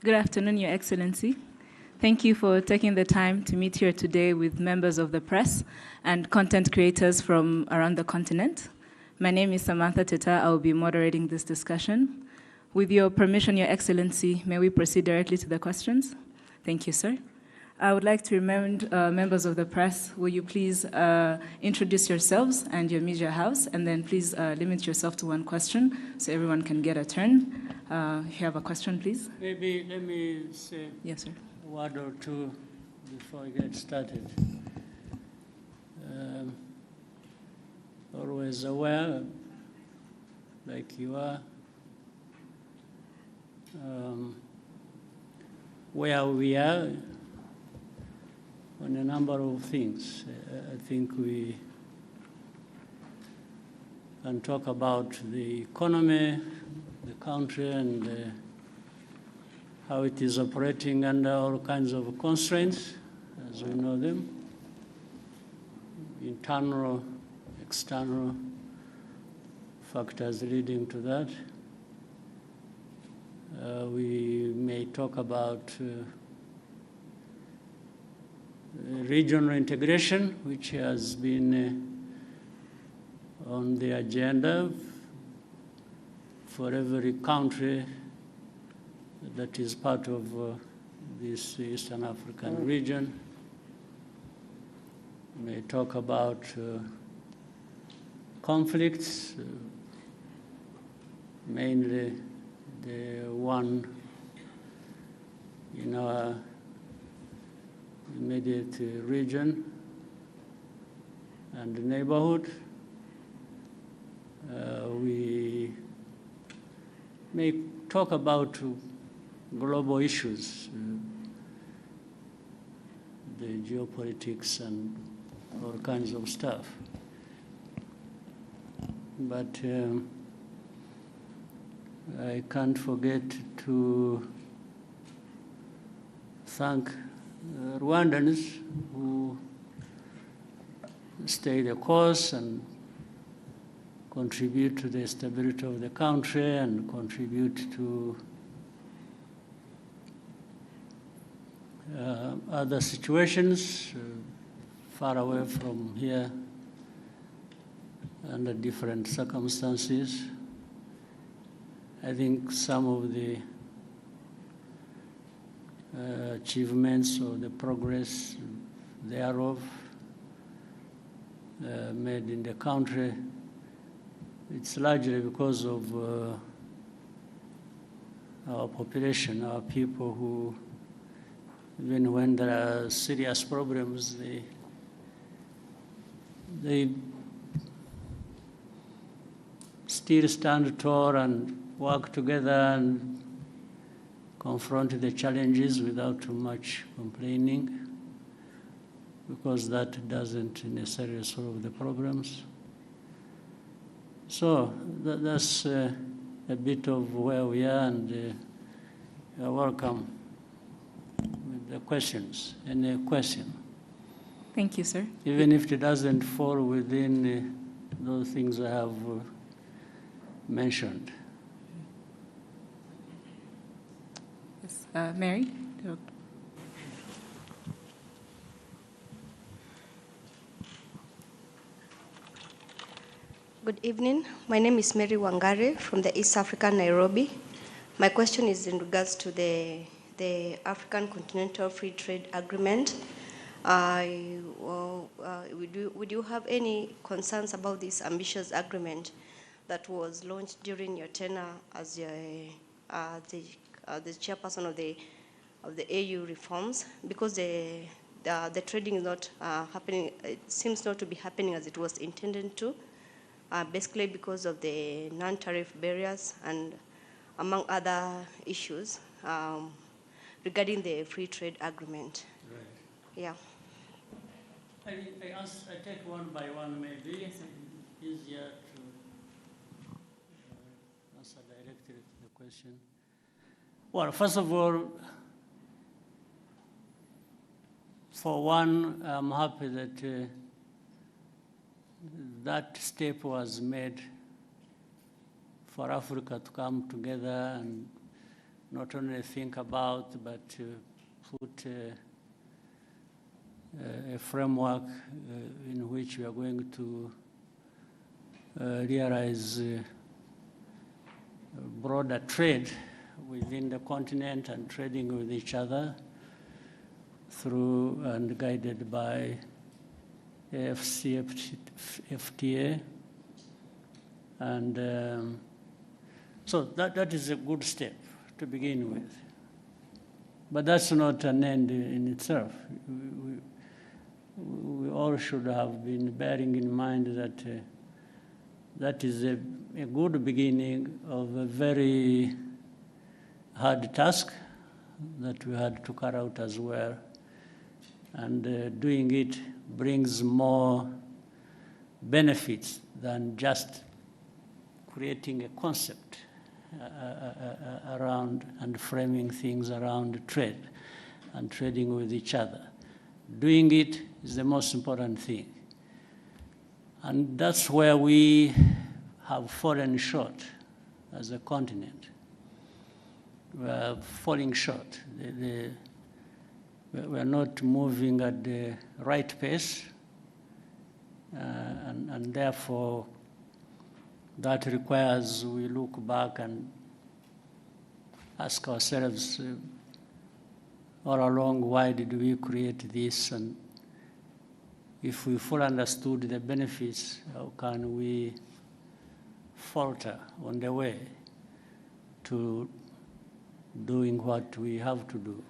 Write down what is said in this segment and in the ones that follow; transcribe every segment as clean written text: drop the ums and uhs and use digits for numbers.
Good afternoon, Your Excellency. Thank you for taking the time to meet here today with members of the press and content creators from around the continent. My name is Samantha Teta. I will be moderating this discussion. With your permission, Your Excellency, may we proceed directly to the questions? Thank you, sir. I would like to remind members of the press, will you please introduce yourselves and your media house, and then please limit yourself to one question so everyone can get a turn. If you have a question, please. Maybe let me say yes, sir. A word or two before I get started. Always aware, like you are, where we are on a number of things. I think we can talk about the economy, the country, and how it is operating under all kinds of constraints, as we know them, internal, external factors leading to that. We may talk about regional integration, which has been on the agenda for every country that is part of this Eastern African region. We may talk about conflicts, mainly the one in our immediate region and neighborhood. We may talk about global issues, the geopolitics and all kinds of stuff. But I can't forget to thank Rwandans who stay the course and contribute to the stability of the country and contribute to other situations far away from here under different circumstances. I think some of the achievements or the progress thereof made in the country, it's largely because of our population, our people who, even when there are serious problems, they still stand tall and work together and confront the challenges without too much complaining, because that doesn't necessarily solve the problems. So that's a bit of where we are, and you're welcome with the questions. Any question? Thank you, sir. Even if it doesn't fall within those things I have mentioned. Yes, Mary? Good evening. My name is Mary Wangare from the East Africa, Nairobi. My question is in regards to the African Continental Free Trade Agreement. Would you have any concerns about this ambitious agreement that was launched during your tenure as the chairperson of the AU reforms? Because the trading is not happening. It seems not to be happening as it was intended to. Basically because of the non-tariff barriers and among other issues regarding the free trade agreement. Right. Yeah. I take one by one, maybe. Yes, sir. Easier to answer directly to the question. Well, first of all, for one, I'm happy that that step was made for Africa to come together and not only think about, but put a framework in which we are going to realize broader trade within the continent and trading with each other through and guided by AFCFTA. And so that is a good step to begin with. But that's not an end in itself. We all should have been bearing in mind that that is a good beginning of a very hard task that we had to carry out as well. And doing it brings more benefits than just creating a concept around and framing things around trade and trading with each other. Doing it is the most important thing. And that's where we have fallen short as a continent. We are falling short. We are not moving at the right pace, and therefore that requires we look back and ask ourselves all along, why did we create this? And if we fully understood the benefits, how can we falter on the way to doing what we have to do?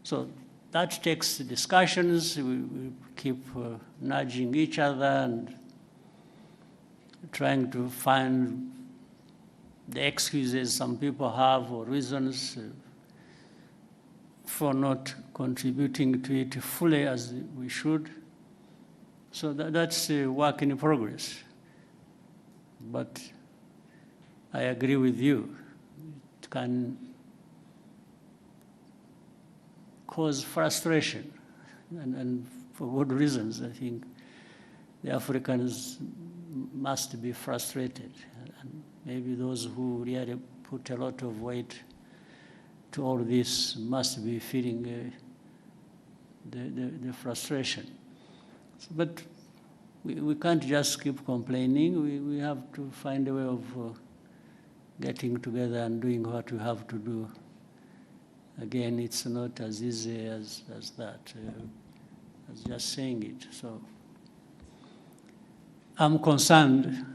So that takes discussions. We keep nudging each other and trying to find the excuses some people have or reasons for not contributing to it fully as we should. So that's a work in progress. But I agree with you. It can cause frustration, and for good reasons. I think the Africans must be frustrated, and maybe those who really put a lot of weight to all this must be feeling the frustration. But we can't just keep complaining. We have to find a way of getting together and doing what we have to do. Again, it's not as easy as that, as just saying it. So I'm concerned,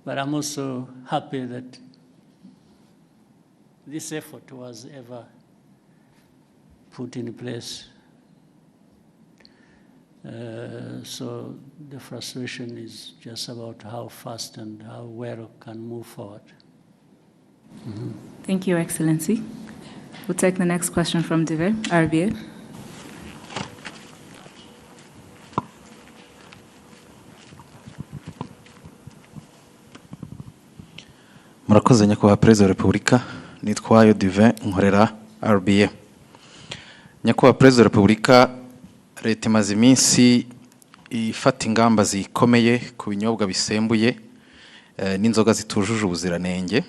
but I'm also happy that this effort was ever put in place. So the frustration is just about how fast and how well can move forward. Mm-hmm. Thank you, Excellency. We'll take the next question from Dive, RBA. Murakoze nyakubahwa Perezida wa Repubulika, nitwayo Dive nkorera RBA. Nyakubahwa Perezida wa Repubulika, leta imaze iminsi ifata ingamba zikomeye ku binyobwa bisembuye n'inzoga zitujuje ubuziranenge.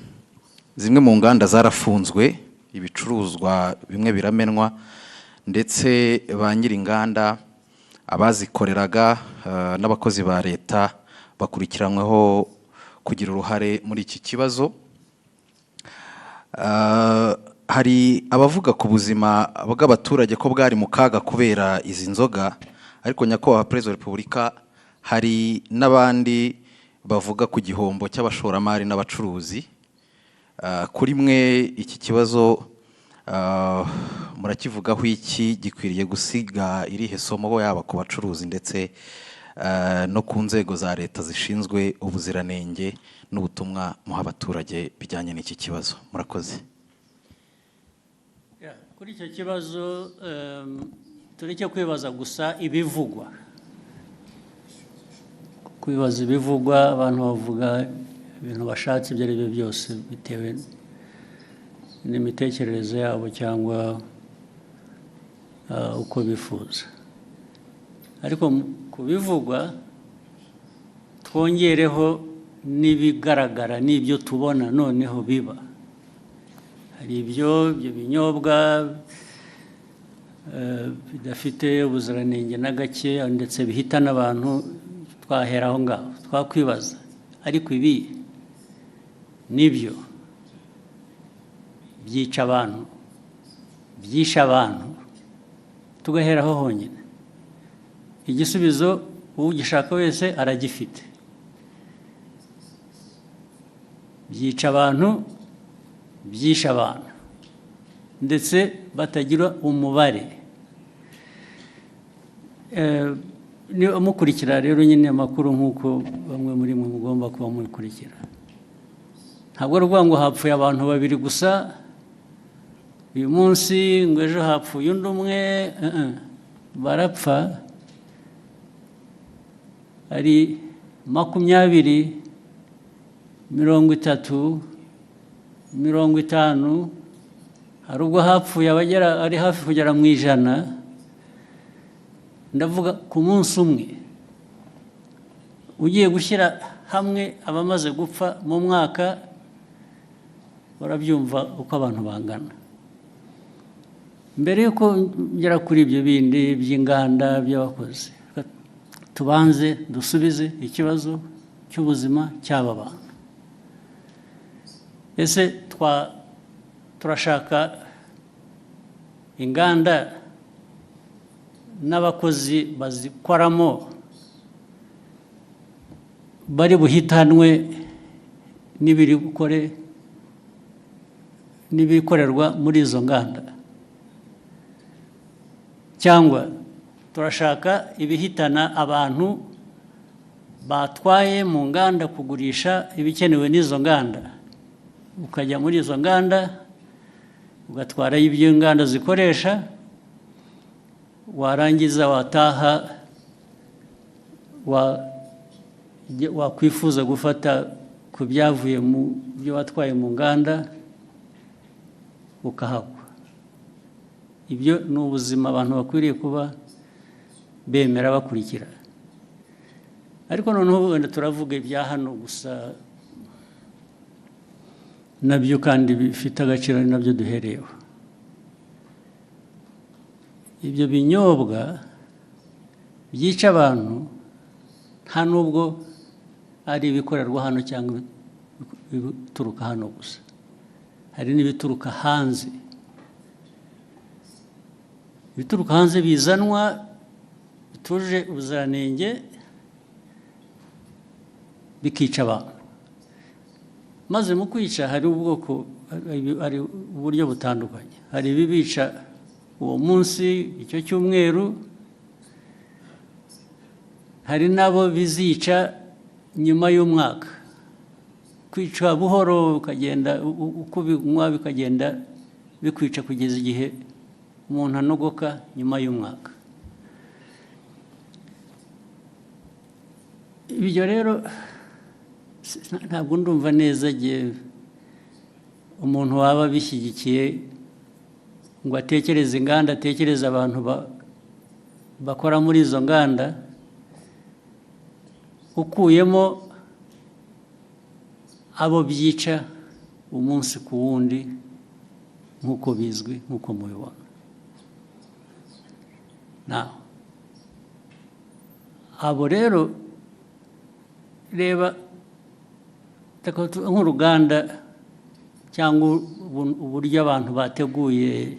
Zimwe mu nganda zarafunzwe, ibicuruzwa bimwe biramenwa, ndetse ba nyiri inganda abazikoreraga n'abakozi ba leta bakurikiranyweho kugira uruhare muri iki kibazo. Hari abavuga ku buzima bw'abaturage ko bwari mu kaga kubera izi nzoga, ariko nyakubahwa Perezida wa Repubulika, hari n'abandi bavuga ku gihombo cy'abashoramari n'abacuruzi. Kuri mwe iki kibazo murakivugaho iki? Gikwiriye gusiga irihe somo yaba ku bacuruzi ndetse no ku nzego za leta zishinzwe ubuziranenge n'ubutumwa muha abaturage bijyanye n'iki kibazo? Murakoze. Kuri icyo kibazo tureke kwibaza gusa ibivugwa. Kwibaza ibivugwa, abantu bavuga ibintu bashatse ibyo ari byo byose bitewe n'imitekerereze yabo cyangwa uko bifuza. Ariko kubivugwa twongereho n'ibigaragara n'ibyo tubona noneho biba. hari ibyo binyobwa bidafite ubuziranenge na gake ndetse bihitana abantu, twahera aho ngaho twakwibaza, ariko ibi nibyo byica abantu, byishe abantu, tugaheraho honyine. Igisubizo ugishaka wese aragifite. Byica abantu, byishe abantu, ndetse batagira umubare. Mukurikira rero nyine amakuru nk'uko bamwe muri mwe mugomba kuba mukurikira. Ntabwo ari ukuvuga ngo hapfuye abantu babiri gusa uyu munsi, ngo ejo hapfuye undi umwe. Barapfa ari 20, 30, 50, hari ubwo hapfuye abagera ari hafi kugera mu 100. Ndavuga ku munsi umwe. Ugiye gushyira hamwe abamaze gupfa mu mwaka, barabyumva uko abantu bangana. Mbere yuko ngera kuri ibyo bindi by'inganda by'abakozi, tubanze dusubize ikibazo cy'ubuzima cy'aba bantu. Ese turashaka inganda n'abakozi bazikoramo bari buhitanwe n'ibikorerwa muri izo nganda, cyangwa turashaka ibihitana abantu batwaye mu nganda kugurisha ibikenewe n'izo nganda, ukajya muri izo nganda ugatwarayo ibyo inganda zikoresha, warangiza wataha wakwifuza gufata ku byavuye mu byo watwaye mu nganda ukahagwa. Ibyo ni ubuzima abantu bakwiriye kuba bemera bakurikira. Ariko noneho wenda turavuga ibya hano gusa, nabyo kandi bifite agaciro, ni nabyo duhereyeho. Ibyo binyobwa byica abantu nta nubwo ari ibikorerwa hano cyangwa ibituruka hano gusa, hari n'ibituruka hanze. Ibituruka hanze bizanwa bituje ubuziranenge, bikica abantu. Maze mu kwica hari uburyo butandukanye. Hari ibibica uwo munsi, icyo cyumweru, hari nabo bizica nyuma y'umwaka. Kwica buhoro ukagenda uko binywa bikagenda bikwica kugeza igihe umuntu anogoka nyuma y'umwaka. Ibyo rero ntabwo ndumva neza igihe umuntu waba bishyigikiye ngo atekereze inganda, atekereze abantu bakora muri izo nganda, ukuyemo abo byica umunsi ku wundi nk'uko bizwi, nk'uko mubibona. Abo rero reba nk'uruganda cyangwa uburyo abantu bateguye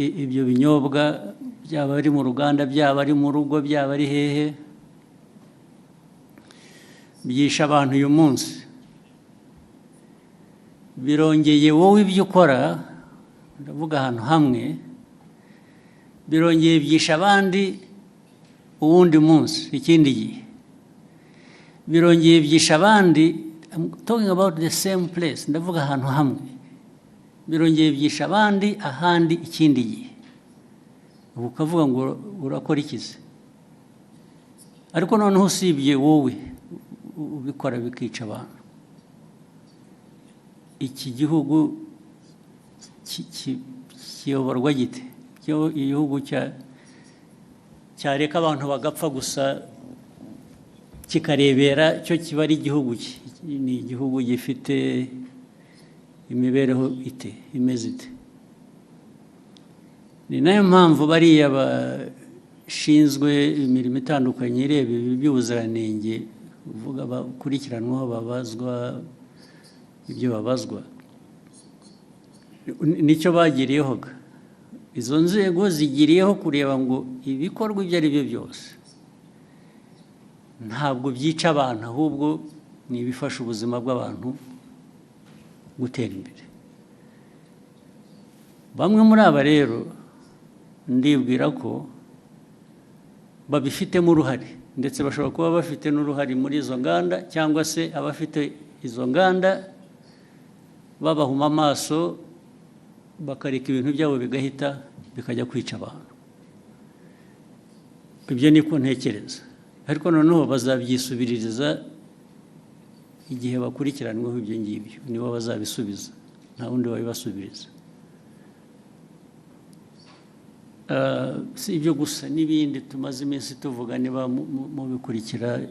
ibyo binyobwa, byaba ari mu ruganda, byaba ari mu rugo, byaba ari hehe, byisha abantu uyu munsi. Birongeye wowe ibyo ukora, ndavuga ahantu hamwe, birongeye byisha abandi uwundi munsi, ikindi gihe. Birongeye byisha abandi, I'm talking about the same place, ndavuga ahantu hamwe. Birongeye byisha abandi ahandi ikindi gihe. Ubu ukavuga ngo urakora ikizi. Ariko noneho usibye wowe ubikora bikica abantu, iki gihugu kiyoborwa gite? Igihugu cyareka abantu bagapfa gusa kikarebera cyo kiba ari igihugu. Ni igihugu gifite imibereho imeze ite. Ni nayo mpamvu bariya bashinzwe imirimo itandukanye ireba ibi by'ubuziranenge uvuga bakurikiranwaho babazwa ibyo babazwa nicyo bagiriyeho. Izo nzego zigiriyeho kureba ngo ibikorwa ibyo ari byo byose ntabwo byica abantu, ahubwo ni ibifasha ubuzima bw'abantu gutera imbere. Bamwe muri aba rero ndibwira ko babifitemo uruhare, ndetse bashobora kuba bafite n'uruhare muri izo nganda, cyangwa se abafite izo nganda babahuma amaso bakareka ibintu byabo bigahita bikajya kwica abantu. Ibyo niko ntekereza, ariko noneho bazabyisubiririza igihe bakurikiranweho ibyo ngibyo, nibo bazabisubiza, nta wundi wabibasubiriza. Si ibyo gusa, n'ibindi tumaze iminsi tuvuga, niba mubikurikira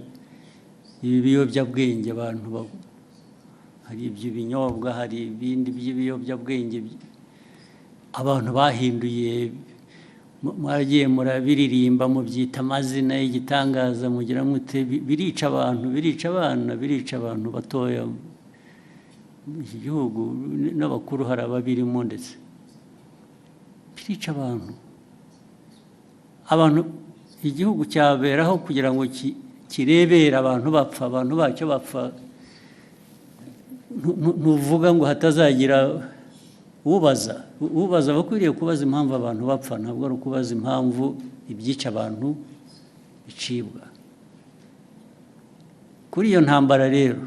ibi biyobyabwenge, abantu hari iby'ibinyobwa, hari ibindi by'ibiyobyabwenge abantu bahinduye, mwagiye murabiririmba mubyita amazina y'igitangaza, mugira mute, birica abantu, birica abana, birica abantu batoya. Iki gihugu n'abakuru hari ababirimo, ndetse birica abantu igihugu cyaberaho kugira ngo kirebere abantu bapfa, abantu bacyo bapfa. Ntuvuga ngo hatazagira ubaza bakwiriye kubaza impamvu abantu bapfa, ntabwo ari ukubaza impamvu ibyica abantu bicibwa. Kuri iyo ntambara rero,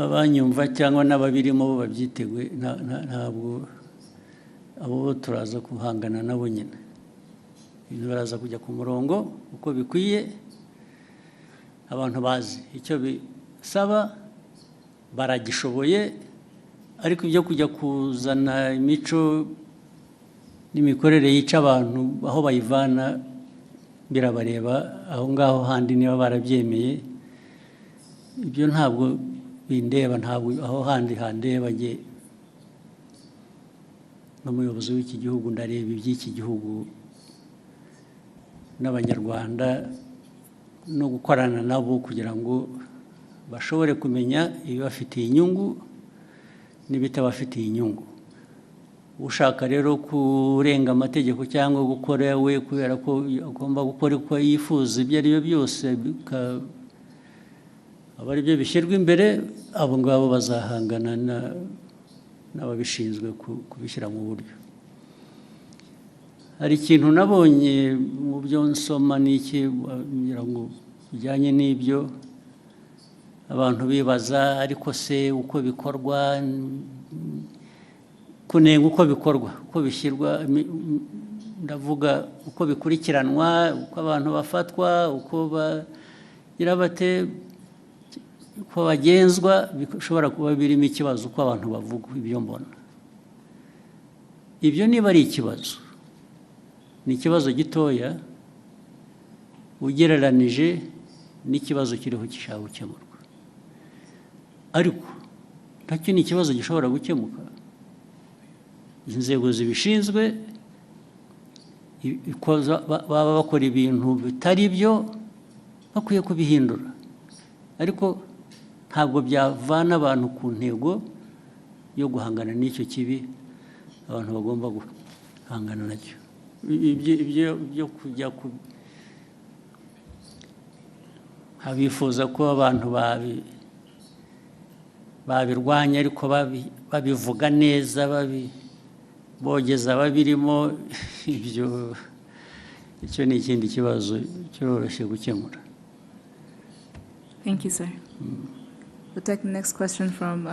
abanyumva cyangwa n'ababirimo bo babyiteguye, ntabwo abo turaza guhangana nabo nyine. Ibintu baraza kujya ku murongo uko bikwiye, abantu bazi icyo bisaba, baragishoboye. Ariko ibyo kujya kuzana imico n'imikorere yica abantu aho bayivana birabareba, aho ngaho handi niba barabyemeye, ibyo ntabwo bindeba, ntabwo aho handi handeba. Njye n'umuyobozi w'iki gihugu ndareba iby'iki gihugu n'abanyarwanda, no gukorana nabo kugira ngo bashobore kumenya ibibafitiye inyungu n'ibitabafitiye inyungu. Ushaka rero kurenga amategeko cyangwa gukora we kubera ko agomba gukora uko yifuza, ibyo ari byo byose aba ari byo bishyirwa imbere, abo ngabo bazahangana n'ababishinzwe kubishyira mu buryo. Hari ikintu nabonye mu byo nsoma n'iki kugira ngo bijyanye n'ibyo abantu bibaza, ariko se uko bikorwa, kunenga uko bikorwa, uko bishyirwa, ndavuga uko bikurikiranwa, uko abantu bafatwa, uko bagira bate, uko bagenzwa, bishobora kuba birimo ikibazo uko abantu bavuga. Ibyo mbona ibyo niba ari ikibazo, ni ikibazo gitoya ugereranije n'ikibazo kiriho gishaka gukemurwa, ariko nacyo ni ikibazo gishobora gukemuka. Inzego zibishinzwe baba bakora ibintu bitari byo, bakwiye kubihindura, ariko ntabwo byavana abantu ku ntego yo guhangana n'icyo kibi abantu bagomba guhangana nacyo. Ibyo kujya abifuza ko abantu babirwanya, ariko babivuga neza, bogeza babirimo, icyo ni ikindi kibazo cyoroshye gukemura. Thank you, sir. We'll take the next question from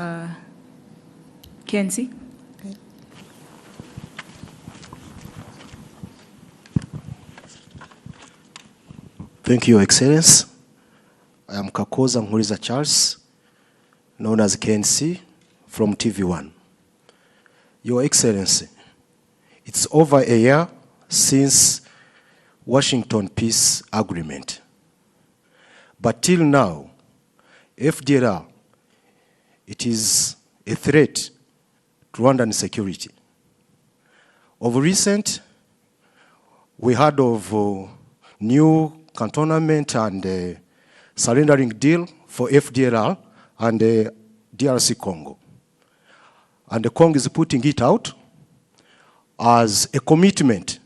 Kenzie. Okay. Thank you, Your Excellency. I am Kakoza Nkuriza Charles, known as KNC, from TV1. Your Excellency, it's over a year since Washington Peace Agreement. But till now, FDLR it is a threat to Rwandan security. Of recent, we heard of new cantonment and surrendering deal for FDLR and DRC Congo. And the Congo is putting it out as a commitment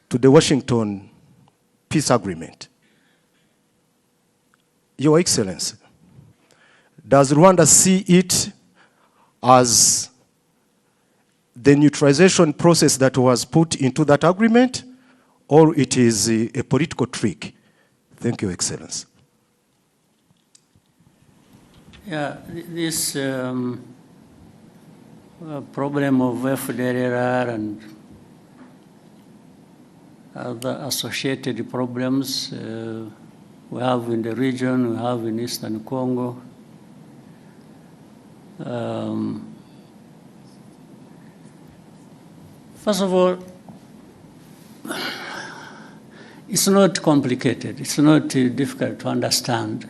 to the Washington peace agreement. Your Excellency, does Rwanda see it as the neutralization process that was put into that agreement, or it is a political trick? Thank you, Excellency. Yeah, this problem of FDLR and other associated problems we have in the region, we have in Eastern Congo. First of all, it's not complicated. It's not difficult to understand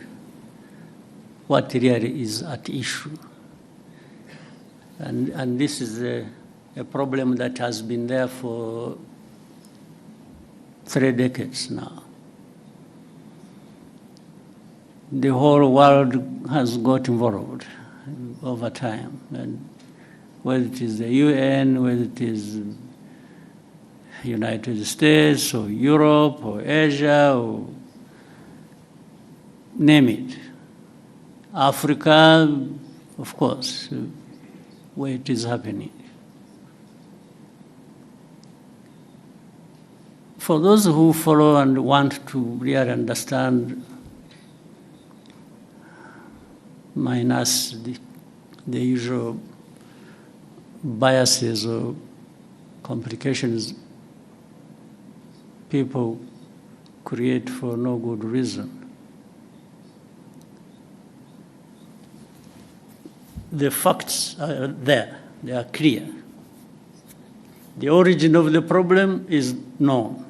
what really is at issue. And this is a problem that has been there for 3 decades now. The whole world has got involved over time, and whether it is the UN, whether it is United States or Europe or Asia or name it. Africa, of course, where it is happening. For those who follow and want to really understand, minus the usual biases or complications people create for no good reason. The facts are there, they are clear. The origin of the problem is known.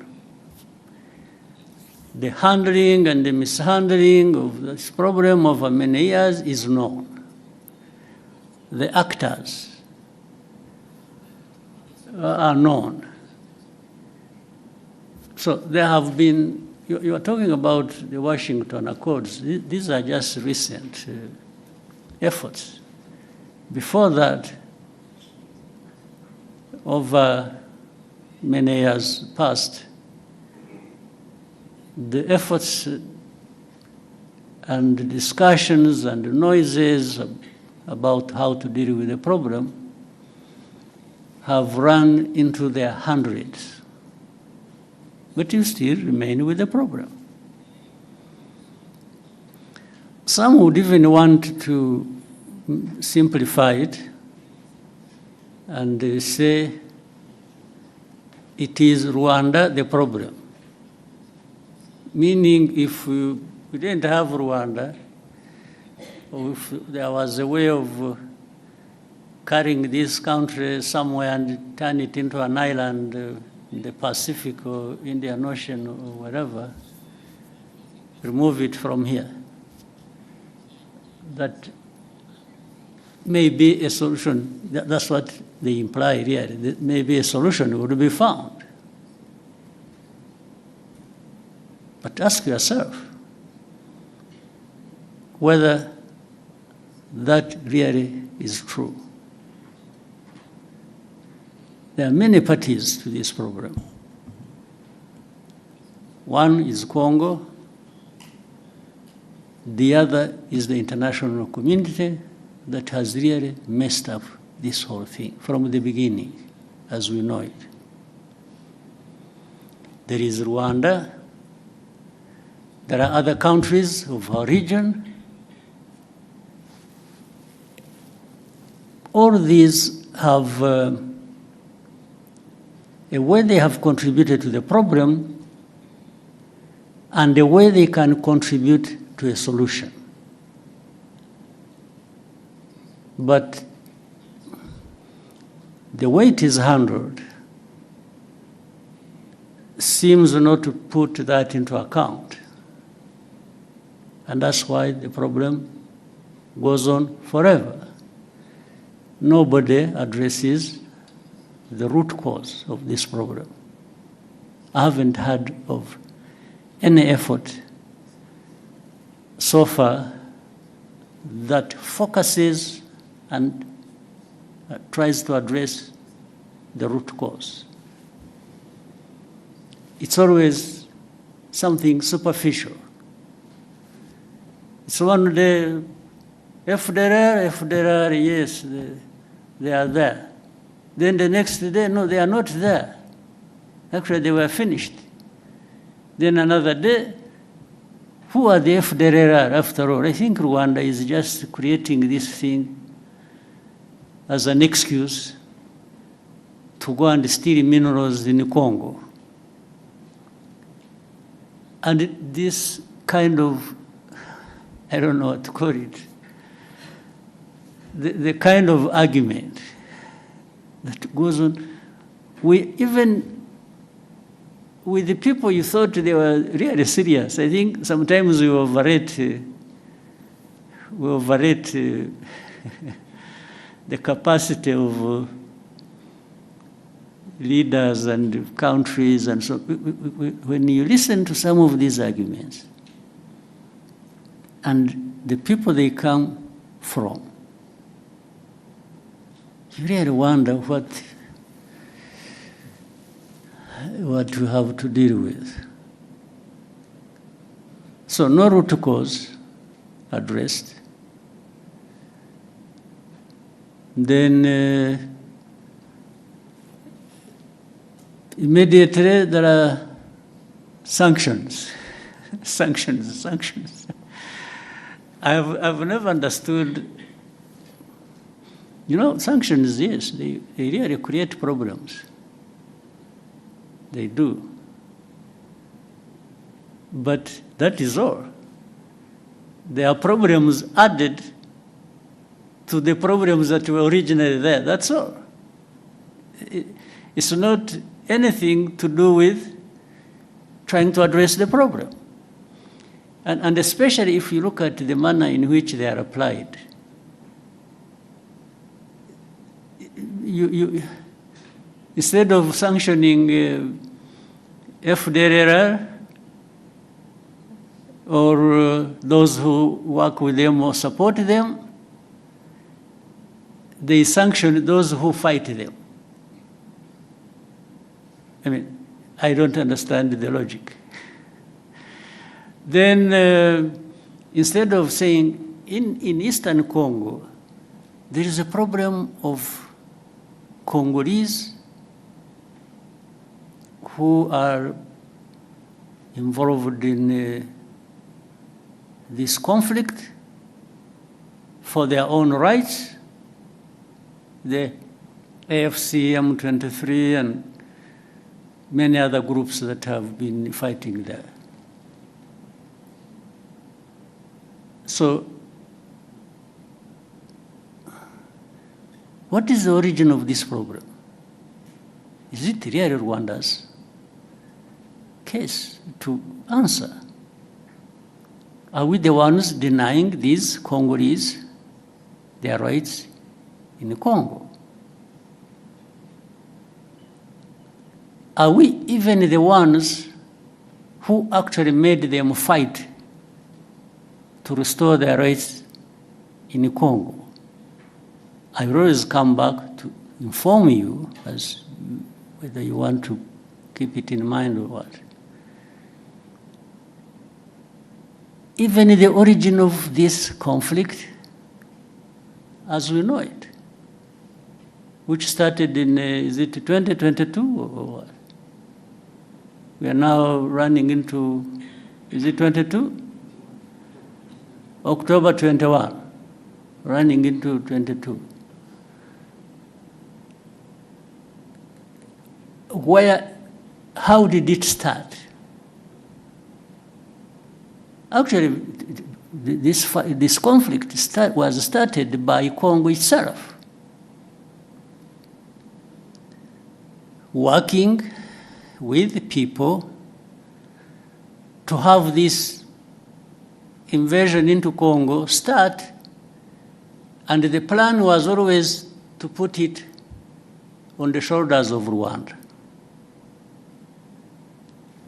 The handling and the mishandling of this problem over many years is known. The actors are known. So there have been, you are talking about the Washington Accords. These are just recent efforts. Before that, over many years past, the efforts and the discussions and the noises about how to deal with the problem have run into their hundreds. But you still remain with the problem. Some would even want to simplify it and say it is Rwanda the problem. Meaning if we didn't have Rwanda, or if there was a way of carrying this country somewhere and turn it into an island in the Pacific or Indian Ocean or wherever, remove it from here. That may be a solution. That's what they imply here. That maybe a solution would be found. But ask yourself whether that really is true. There are many parties to this program. One is Congo, the other is the international community that has really messed up this whole thing from the beginning, as we know it. There is Rwanda. There are other countries of our region. All these have a way they have contributed to the problem and a way they can contribute to a solution. But the way it is handled seems not to put that into account. And that's why the problem goes on forever. Nobody addresses the root cause of this problem. I haven't heard of any effort so far that focuses and tries to address the root cause. It's always something superficial. It's one day, FDR, yes, they are there. Then the next day, no, they are not there. Actually, they were finished. Then another day, who are the FDR after all? I think Rwanda is just creating this thing as an excuse to go and steal minerals in Congo. And this kind of, I don't know what to call it, the kind of argument that goes on, even with the people you thought they were really serious. I think sometimes we overrate the capacity of leaders and countries and so. When you listen to some of these arguments and the people they come from, you really wonder what you have to deal with. So no root cause addressed. Then immediately there are sanctions. sanctions. I've never understood. Sanctions, yes, they really create problems. They do. But that is all. There are problems added to the problems that were originally there. That's all. It's not anything to do with trying to address the problem. And especially if you look at the manner in which they are applied. You instead of sanctioning FDR or those who work with them or support them, they sanction those who fight them. I mean, I don't understand the logic. Then instead of saying, in Eastern Congo, there is a problem of Congolese who are involved in this conflict for their own rights, the AFC, M23, and many other groups that have been fighting there. So, what is the origin of this problem? Is it really Rwanda's case to answer? Are we the ones denying these Congolese their rights in Congo? Are we even the ones who actually made them fight to restore their rights in Congo? I will always come back to inform you as whether you want to keep it in mind or what. Even the origin of this conflict, as we know it, which started in, is it 2022 or what? We are now running into, is it 22? October 21, running into 22. How did it start? Actually, this conflict was started by Congo itself, working with people to have this invasion into Congo start And the plan was always to put it on the shoulders of Rwanda.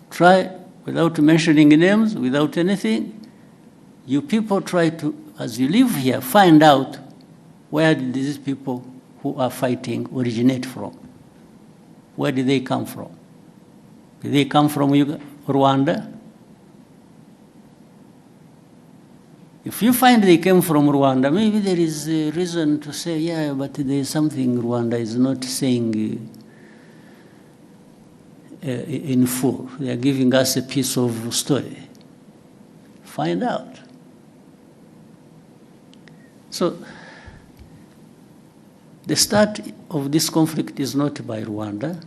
Try, without mentioning names, without anything, you people try to, as you live here, find out where did these people who are fighting originate from. Where did they come from? Did they come from Rwanda? If you find they came from Rwanda, maybe there is a reason to say, yeah, but there is something Rwanda is not saying in full. They are giving us a piece of story. Find out. So, the start of this conflict is not by Rwanda.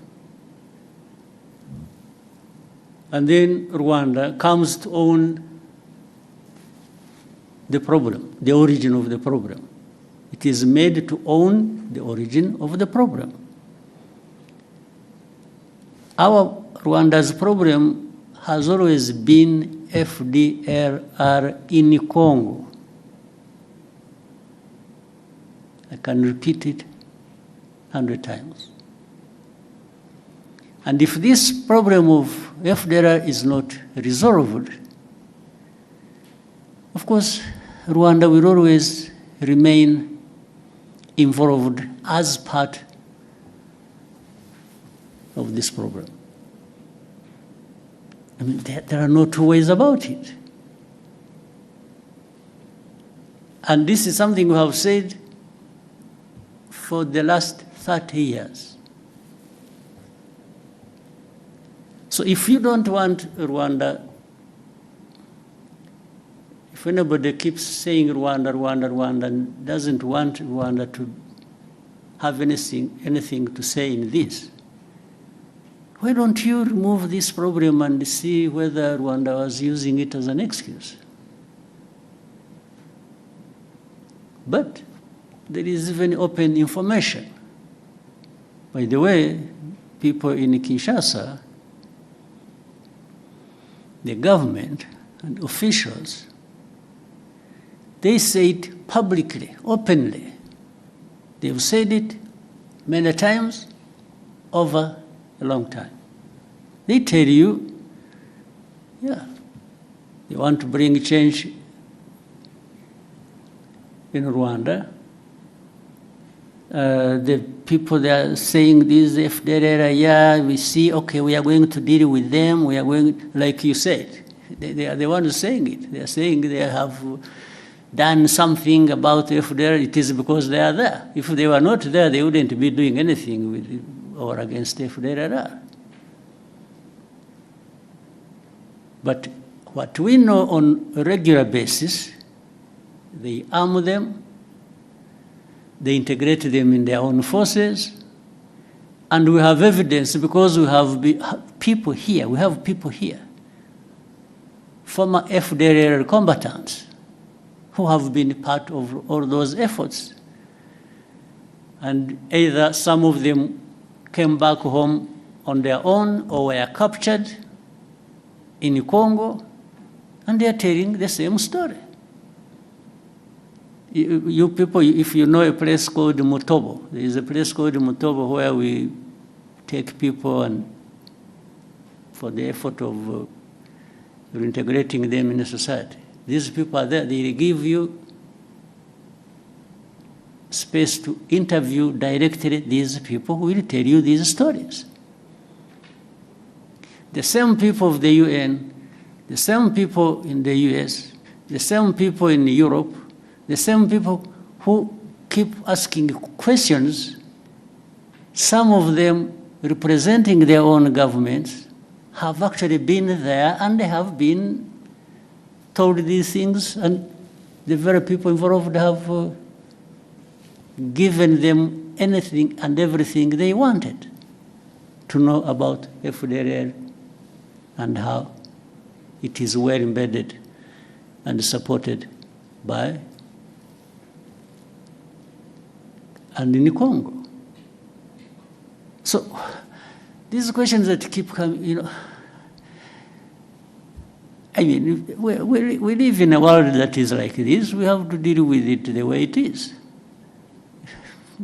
And then Rwanda comes to own the problem, the origin of the problem. It is made to own the origin of the problem. Our Rwanda's problem has always been FDLR in Congo. I can repeat it 100 times. And if this problem of FDLR is not resolved, of course, Rwanda will always remain involved as part of this problem. I mean, there are no two ways about it. And this is something we have said for the last 30 years. So if you don't want Rwanda, if anybody keeps saying Rwanda, Rwanda, Rwanda, and doesn't want Rwanda to have anything to say in this, why don't you remove this problem and see whether Rwanda was using it as an excuse? But there is even open information. By the way, people in Kinshasa, the government and officials, they say it publicly, openly. They've said it many times over a long time. They tell you, yeah, they want to bring change in Rwanda. The people that are saying this, FDLR, yeah, we see, okay, we are going to deal with them, we are going, like you said, they are the ones saying it. They are saying they have done something about FDLR, it is because they are there. If they were not there, they wouldn't be doing anything with or against FDLR. But what we know on a regular basis, they arm them, they integrate them in their own forces, and we have evidence because we have people here, former FDLR combatants who have been part of all those efforts. And either some of them came back home on their own or were captured in Congo, and they are telling the same story. You people, if you know a place called Mutobo, there is a place called Mutobo where we take people and for the effort of reintegrating them in society. These people are there, they give you space to interview directly these people who will tell you these stories. The same people of the UN, the same people in the US, the same people in Europe, the same people who keep asking questions, some of them representing their own governments, have actually been there and they have been told these things, and the very people involved have given them anything and everything they wanted to know about FDLR and how it is well embedded and supported by and in Congo. So these questions that keep coming, I mean, we live in a world that is like this. We have to deal with it the way it is.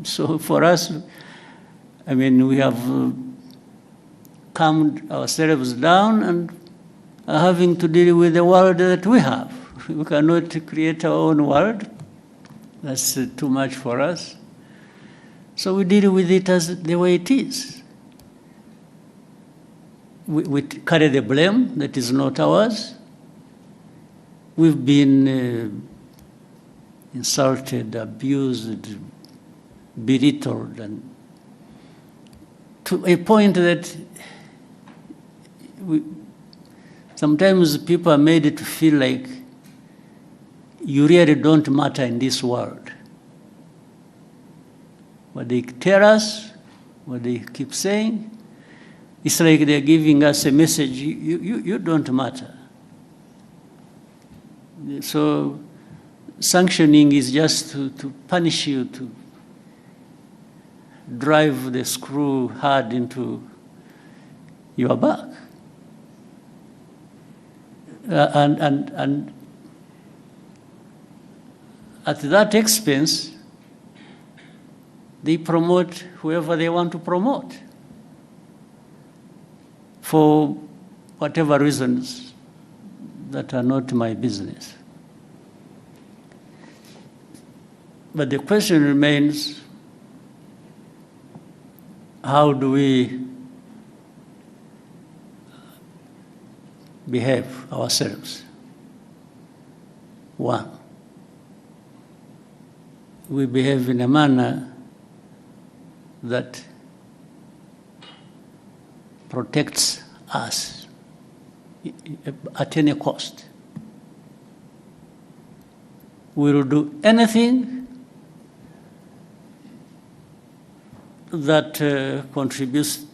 So for us, I mean, we have calmed ourselves down and are having to deal with the world that we have. We cannot create our own world. That's too much for us. So we deal with it as the way it is. We carry the blame that is not ours. We've been insulted, abused, belittled, and to a point that sometimes people are made to feel like you really don't matter in this world. What they tell us, what they keep saying, it's like they're giving us a message, you don't matter. So sanctioning is just to punish you, to drive the screw hard into your back. And at that expense, they promote whoever they want to promote for whatever reasons that are not my business. But the question remains, how do we behave ourselves? One, we behave in a manner that protects us at any cost. We will do anything that contributes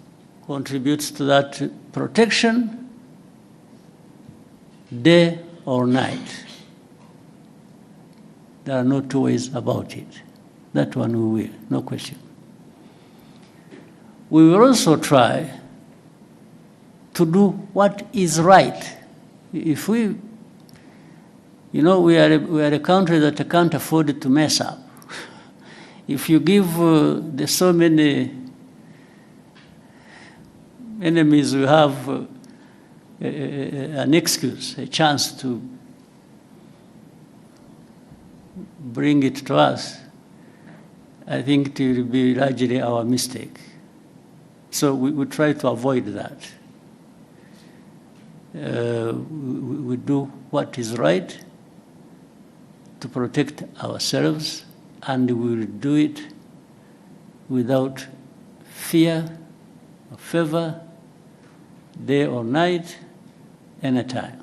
to that protection, day or night. There are no two ways about it. That one we will, no question. We will also try to do what is right. If we, we are a country that can't afford to mess up. If you give the so many enemies we have an excuse, a chance to bring it to us, I think it will be largely our mistake. So we try to avoid that. We do what is right to protect ourselves, and we will do it without fear or favor, day or night, anytime.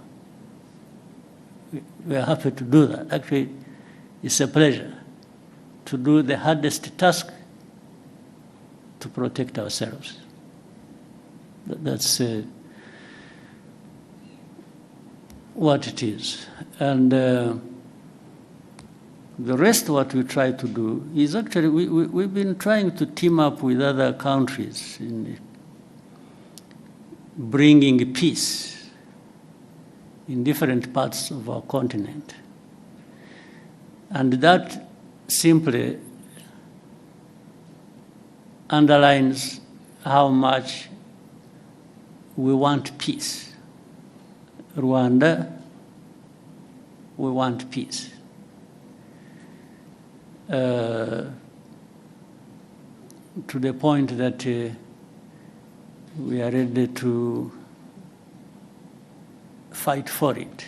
We are happy to do that. Actually, it's a pleasure to do the hardest task, to protect ourselves. That's what it is. And the rest, what we try to do is actually, we've been trying to team up with other countries in bringing peace in different parts of our continent. And that simply underlines how much we want peace. Rwanda, we want peace. To the point that we are ready to fight for it.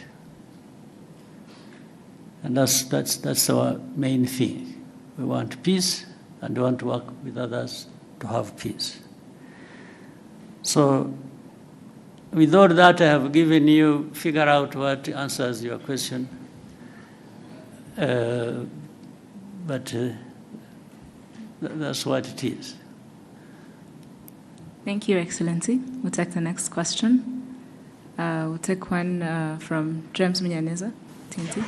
And that's our main thing. We want peace, and we want to work with others to have peace. So with all that I have given you, figure out what answers your question. But that's what it is. Thank you, Excellency. We'll take the next question. We'll take one from James Munyaneza, TNT.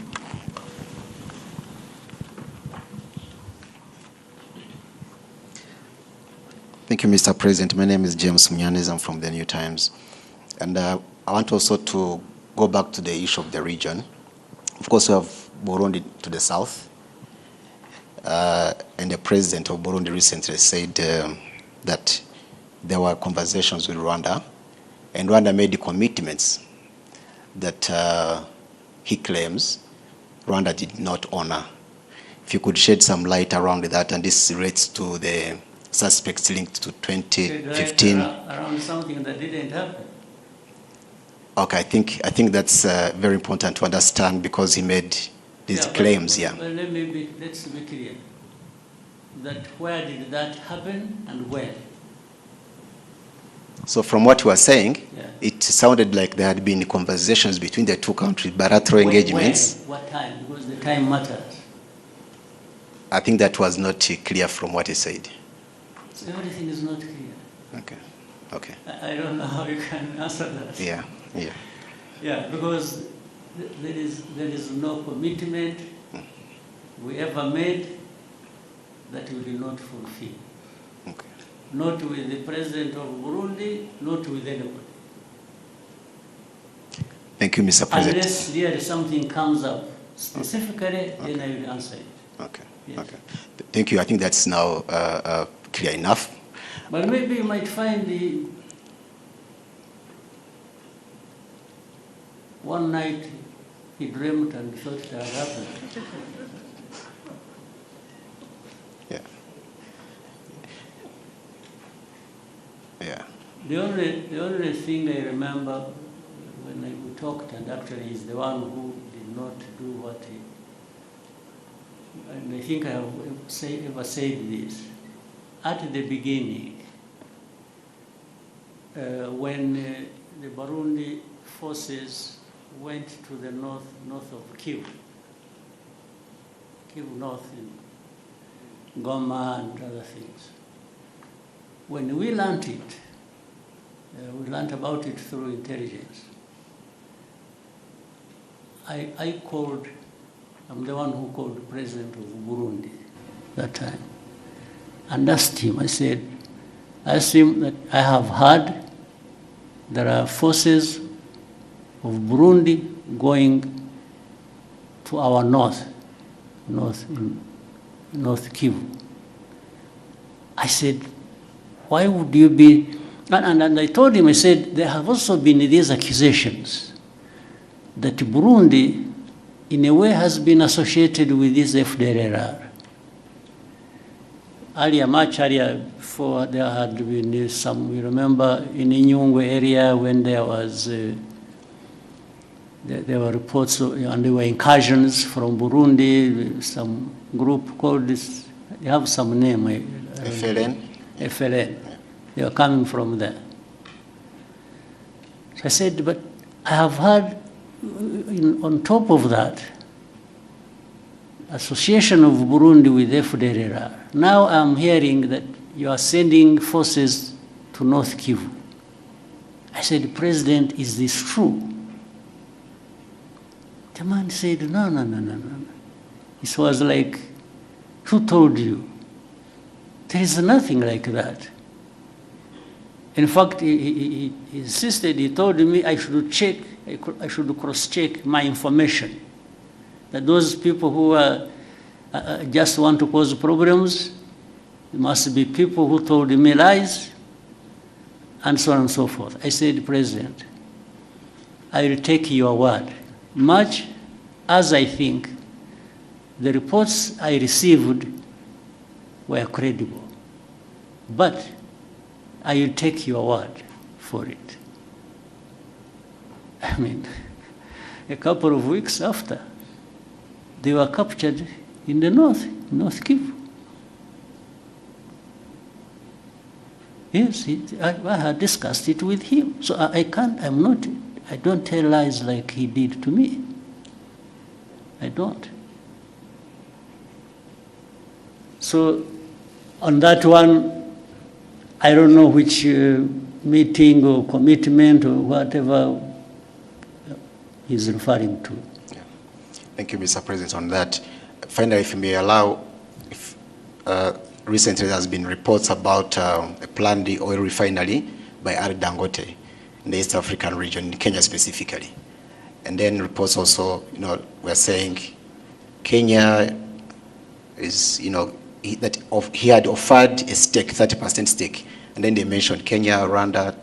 Thank you, Mr. President. My name is James Munyaneza. I'm from the New Times. And I want also to go back to the issue of the region. Of course, we have Burundi to the south. and the president of Burundi recently said that there were conversations with Rwanda, and Rwanda made the commitments that he claims Rwanda did not honor. If you could shed some light around that, and this relates to the suspects linked to 2015. Around something that didn't happen. Okay, I think that's very important to understand because he made these claims. Well, let's be clear. That where did that happen and when? So from what you were saying, it sounded like there had been conversations between the two countries, bilateral engagements. When? What time? Because the time matters. I think that was not clear from what he said. So everything is not clear. Okay. Okay. I don't know how you can answer that. Yeah. Yeah, because there is no commitment we ever made that we will not fulfill. Okay. Not with the president of Burundi, not with anybody. Thank you, Mr. President. Unless there something comes up specifically, then I will answer it. Okay. Yes. Okay. Thank you. I think that's now clear enough. But maybe you might find one night he dreamt and thought it had happened. Yeah. Yeah. The only thing I remember when we talked, and actually he's the one who did not do what he, and I think I have ever said this, at the beginning, when the Burundi forces went to the north of Kivu North in Goma and other things. When we learned it, we learned about it through intelligence. I called, I'm the one who called the president of Burundi that time and asked him, I asked him that I have heard there are forces of Burundi going to our north Kivu. I said, why would you be, and I told him, I said, there have also been these accusations that Burundi, in a way, has been associated with this FDLR. Much earlier, before there had been some, we remember in Inyungwe area when there was, there were reports and there were incursions from Burundi, some group called this, they have some name. FLN? FLN. They were coming from there. So I said, but I have heard, on top of that, association of Burundi with FDLR. Now I'm hearing that you are sending forces to North Kivu. I said, President, is this true? The man said, no. It was like, who told you? There is nothing like that. In fact, he insisted, he told me I should check, I should cross-check my information. That those people who just want to cause problems, must be people who told me lies, and so on and so forth. I said, President, I will take your word, much as I think the reports I received were credible. But I will take your word for it. I mean, a couple of weeks after, they were captured in the North Kivu. Yes, I had discussed it with him. So I don't tell lies like he did to me. I don't. So on that one, I don't know which meeting or commitment or whatever he's referring to. Yeah. Thank you, Mr. President, on that. Finally, if you may allow, recently there has been reports about a planned oil refinery by R. Dangote in the East African region, in Kenya specifically. And then reports also, we're saying Kenya is, he had offered a stake, 30% stake, and then they mentioned Kenya, Rwanda,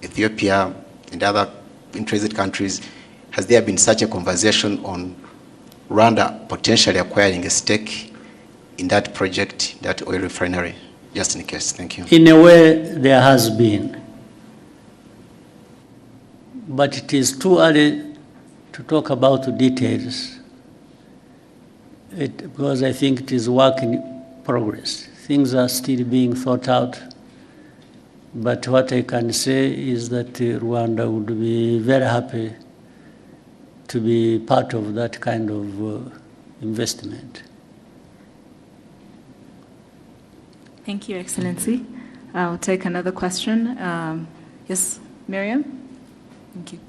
Ethiopia, and other interested countries. Has there been such a conversation on Rwanda potentially acquiring a stake in that project, that oil refinery? Just in case. Thank you. In a way, there has been. But it is too early to talk about the details, because I think it is work in progress. Things are still being thought out. But what I can say is that Rwanda would be very happy to be part of that kind of investment. Thank you, Excellency. I'll take another question. Yes, Miriam? Thank you.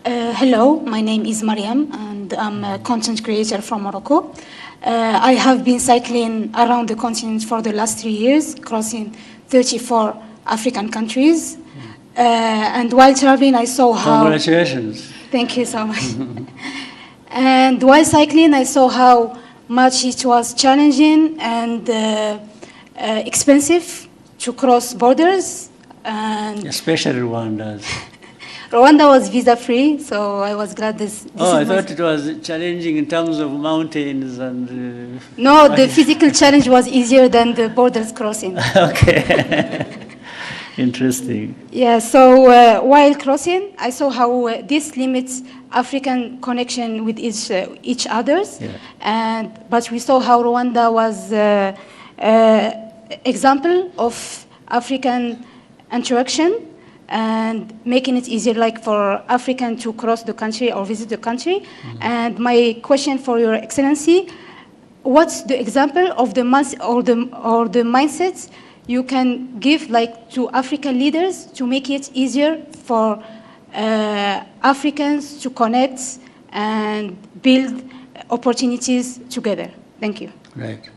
Hello, my name is Mariam, and I'm a content creator from Morocco. I have been cycling around the continent for the last 3 years, crossing 34 African countries. And while traveling, I saw how... Congratulations. Thank you so much. And while cycling, I saw how much it was challenging and expensive to cross borders. And especially Rwanda. Rwanda was visa-free, so I was glad this I thought it was challenging in terms of mountains and... No, the physical challenge was easier than the borders crossing. Okay. Interesting. Yeah, so while crossing, I saw how this limits African connection with each others. Yeah. But we saw how Rwanda was example of African interaction and making it easier, like for African to cross the country or visit the country. Mm-hmm. And my question for Your Excellency, what's the example of the mindsets you can give, like, to African leaders to make it easier for Africans to connect and build opportunities together? Thank you. Right.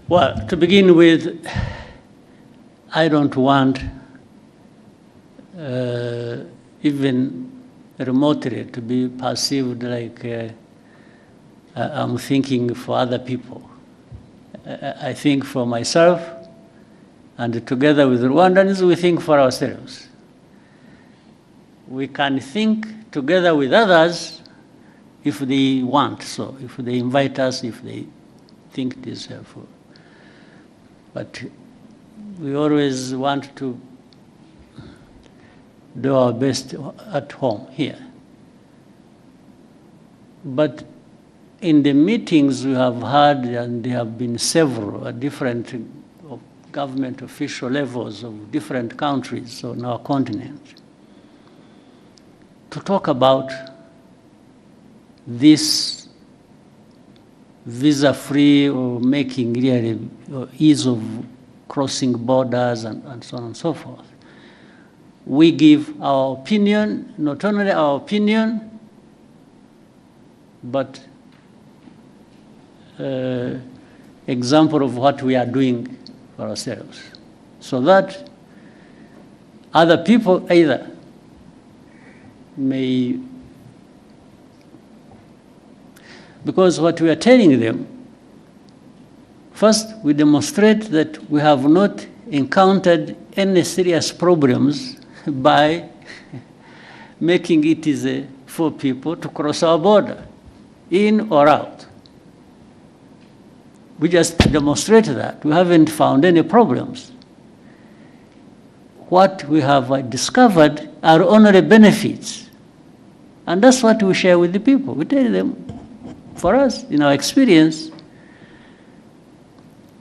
Well, to begin with, I don't want even remotely to be perceived like I'm thinking for other people. I think for myself, and together with Rwandans, we think for ourselves. We can think together with others if they want, so if they invite us, if they think it is helpful. But we always want to do our best at home here. But in the meetings we have had, and there have been several at different government official levels of different countries on our continent, to talk about this visa-free or making really ease of crossing borders and so on and so forth. We give our opinion, not only our opinion, but example of what we are doing for ourselves, so that other people either may, because what we are telling them, first we demonstrate that we have not encountered any serious problems by making it easy for people to cross our border, in or out. We just demonstrated that. We haven't found any problems. What we have discovered are only benefits. And that's what we share with the people. We tell them, for us, in our experience,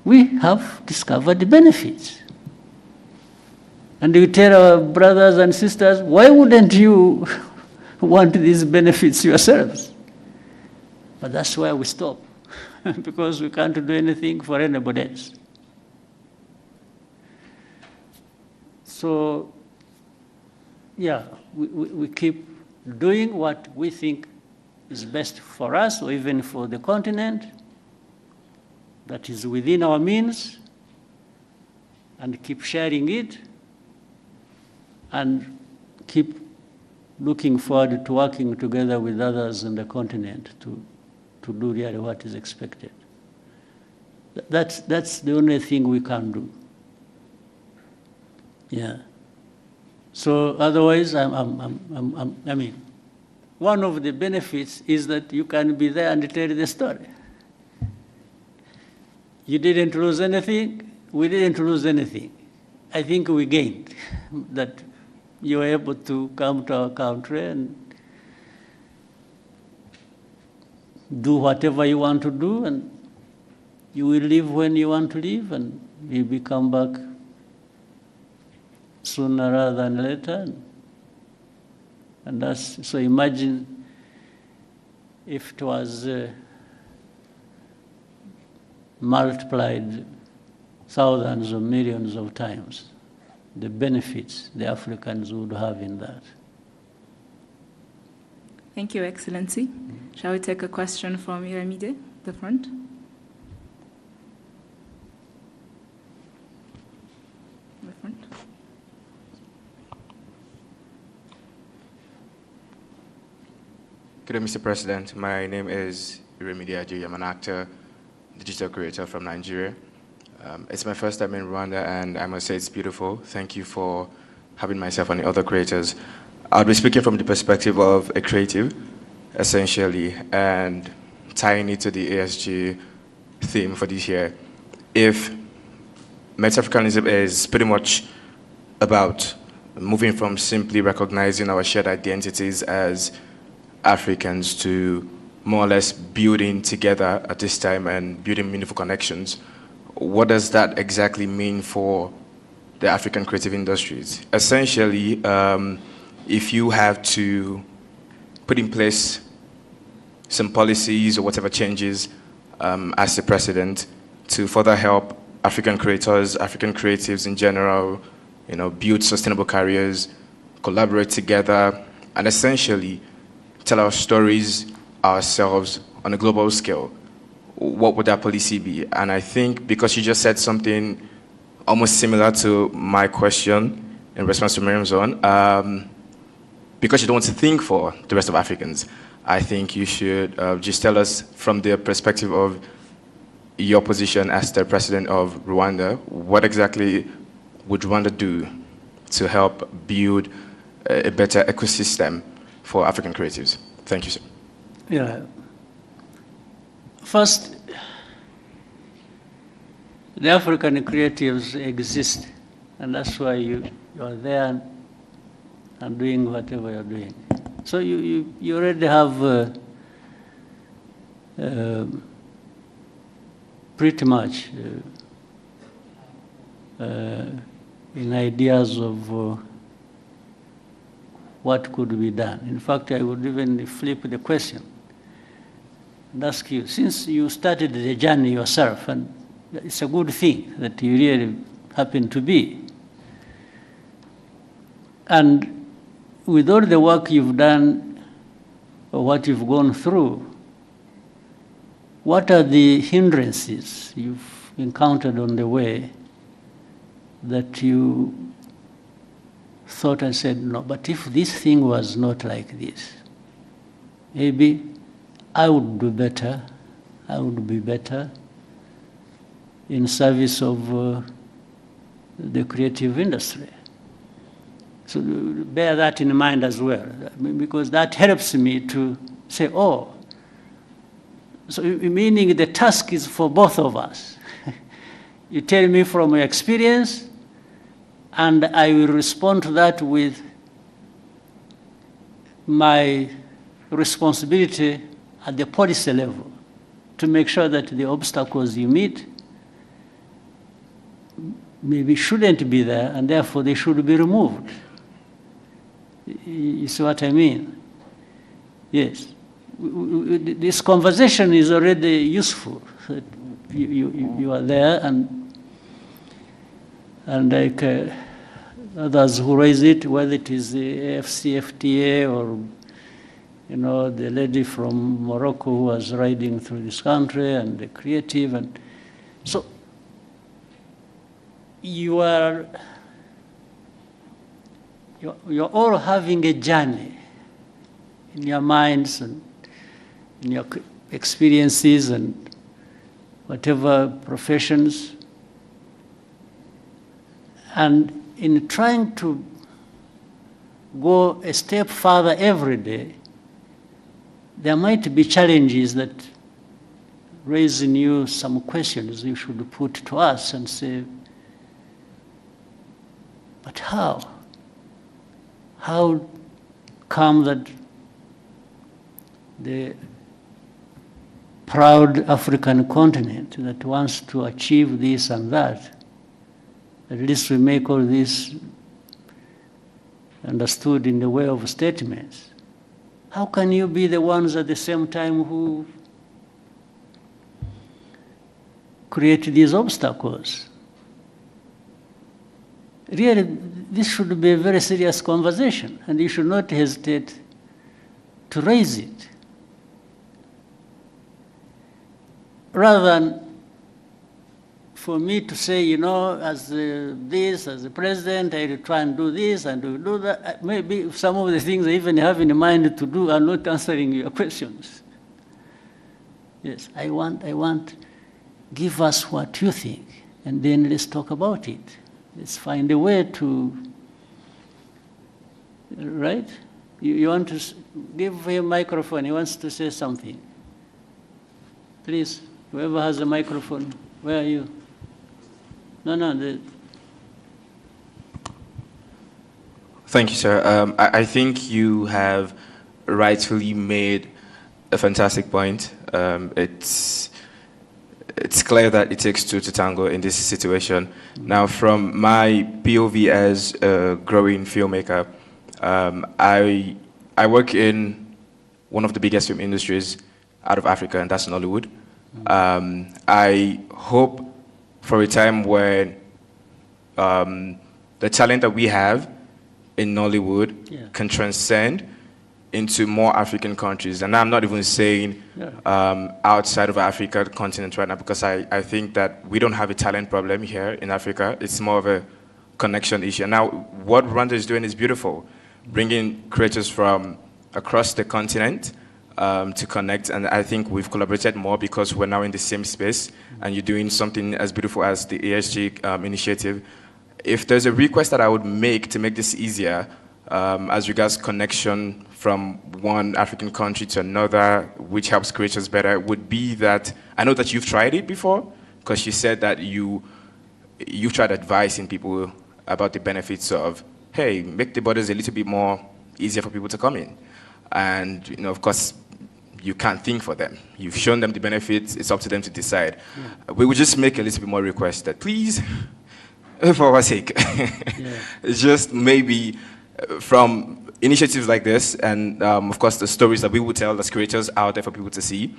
we have discovered the benefits. And we tell our brothers and sisters, why wouldn't you want these benefits yourselves? But that's where we stop, because we can't do anything for anybody else. So, yeah, we keep doing what we think is best for us, or even for the continent, that is within our means, and keep sharing it, and keep looking forward to working together with others on the continent to do really what is expected. That's the only thing we can do. Yeah. So otherwise, I mean, one of the benefits is that you can be there and tell the story. You didn't lose anything, we didn't lose anything. I think we gained that you were able to come to our country and do whatever you want to do, and you will leave when you want to leave, and you will come back sooner rather than later. And that's, so imagine if it was multiplied thousands or millions of times, the benefits the Africans would have in that. Thank you, Excellency. Shall we take a question from Iramide, the front? The front. Good day, Mr. President. My name is Iramide Ajayi. I'm an actor, digital creator from Nigeria. It's my first time in Rwanda, and I must say it's beautiful. Thank you for having myself and the other creators. I'll be speaking from the perspective of a creative, essentially, and tying it to the ASG theme for this year. If Met-Africanism is pretty much about moving from simply recognizing our shared identities as Africans to more or less building together at this time and building meaningful connections, what does that exactly mean for the African creative industries? Essentially, if you have to put in place some policies or whatever changes as the president to further help African creators, African creatives in general, build sustainable careers, collaborate together, and essentially tell our stories ourselves on a global scale, what would that policy be? And I think because you just said something almost similar to my question in response to Miriam's own, because you don't want to think for the rest of Africans, I think you should just tell us from the perspective of your position as the president of Rwanda, what exactly would Rwanda do to help build a better ecosystem for African creatives? Thank you, sir. Yeah. First, the African creatives exist, and that's why you are there and doing whatever you're doing. So you already have pretty much in ideas of what could be done. In fact, I would even flip the question and ask you, since you started the journey yourself, and it's a good thing that you really happen to be, and with all the work you've done or what you've gone through, what are the hindrances you've encountered on the way that you thought and said, no, but if this thing was not like this, maybe I would do better, I would be better in service of the creative industry. So bear that in mind as well, because that helps me to say, oh, so meaning the task is for both of us. You tell me from your experience, and I will respond to that with my responsibility at the policy level to make sure that the obstacles you meet maybe shouldn't be there, and therefore they should be removed. You see what I mean? Yes. This conversation is already useful. You are there, and like others who raise it, whether it is the AFCFTA or the lady from Morocco who was riding through this country, and the creative, and so you're all having a journey in your minds and in your experiences and whatever professions. And in trying to go a step further every day, there might be challenges that raise in you some questions you should put to us and say, but how? How come that the proud African continent that wants to achieve this and that, at least we make all this understood in the way of statements. How can you be the ones at the same time who create these obstacles? Really, this should be a very serious conversation, and you should not hesitate to raise it. Rather than for me to say, you know, as the president, I will try and do this and do that. Maybe some of the things I even have in mind to do are not answering your questions. Yes, I want, give us what you think, and then let's talk about it. Let's find a way to, right? You want to give him a microphone, he wants to say something. Please, whoever has a microphone, where are you? No. Thank you, sir. I think you have rightfully made a fantastic point. It's clear that it takes two to tango in this situation. Now, from my POV as a growing filmmaker, I work in one of the biggest film industries out of Africa, and that's Nollywood. I hope for a time when the talent that we have in Nollywood can transcend into more African countries. And I'm not even saying outside of Africa, the continent right now, because I think that we don't have a talent problem here in Africa. It's more of a connection issue. And now what Rwanda is doing is beautiful, bringing creators from across the continent to connect, and I think we've collaborated more because we're now in the same space, and you're doing something as beautiful as the ESG initiative. If there's a request that I would make to make this easier, as regards connection from one African country to another, which helps creators better, would be that, I know that you've tried it before, because you said that you've tried advising people about the benefits of, hey, make the borders a little bit more easier for people to come in. And, you know, of course, you can't think for them. You've shown them the benefits, it's up to them to decide. We would just make a little bit more request that, please, for our sake, just maybe from initiatives like this, and of course the stories that we would tell as creators out there for people to see,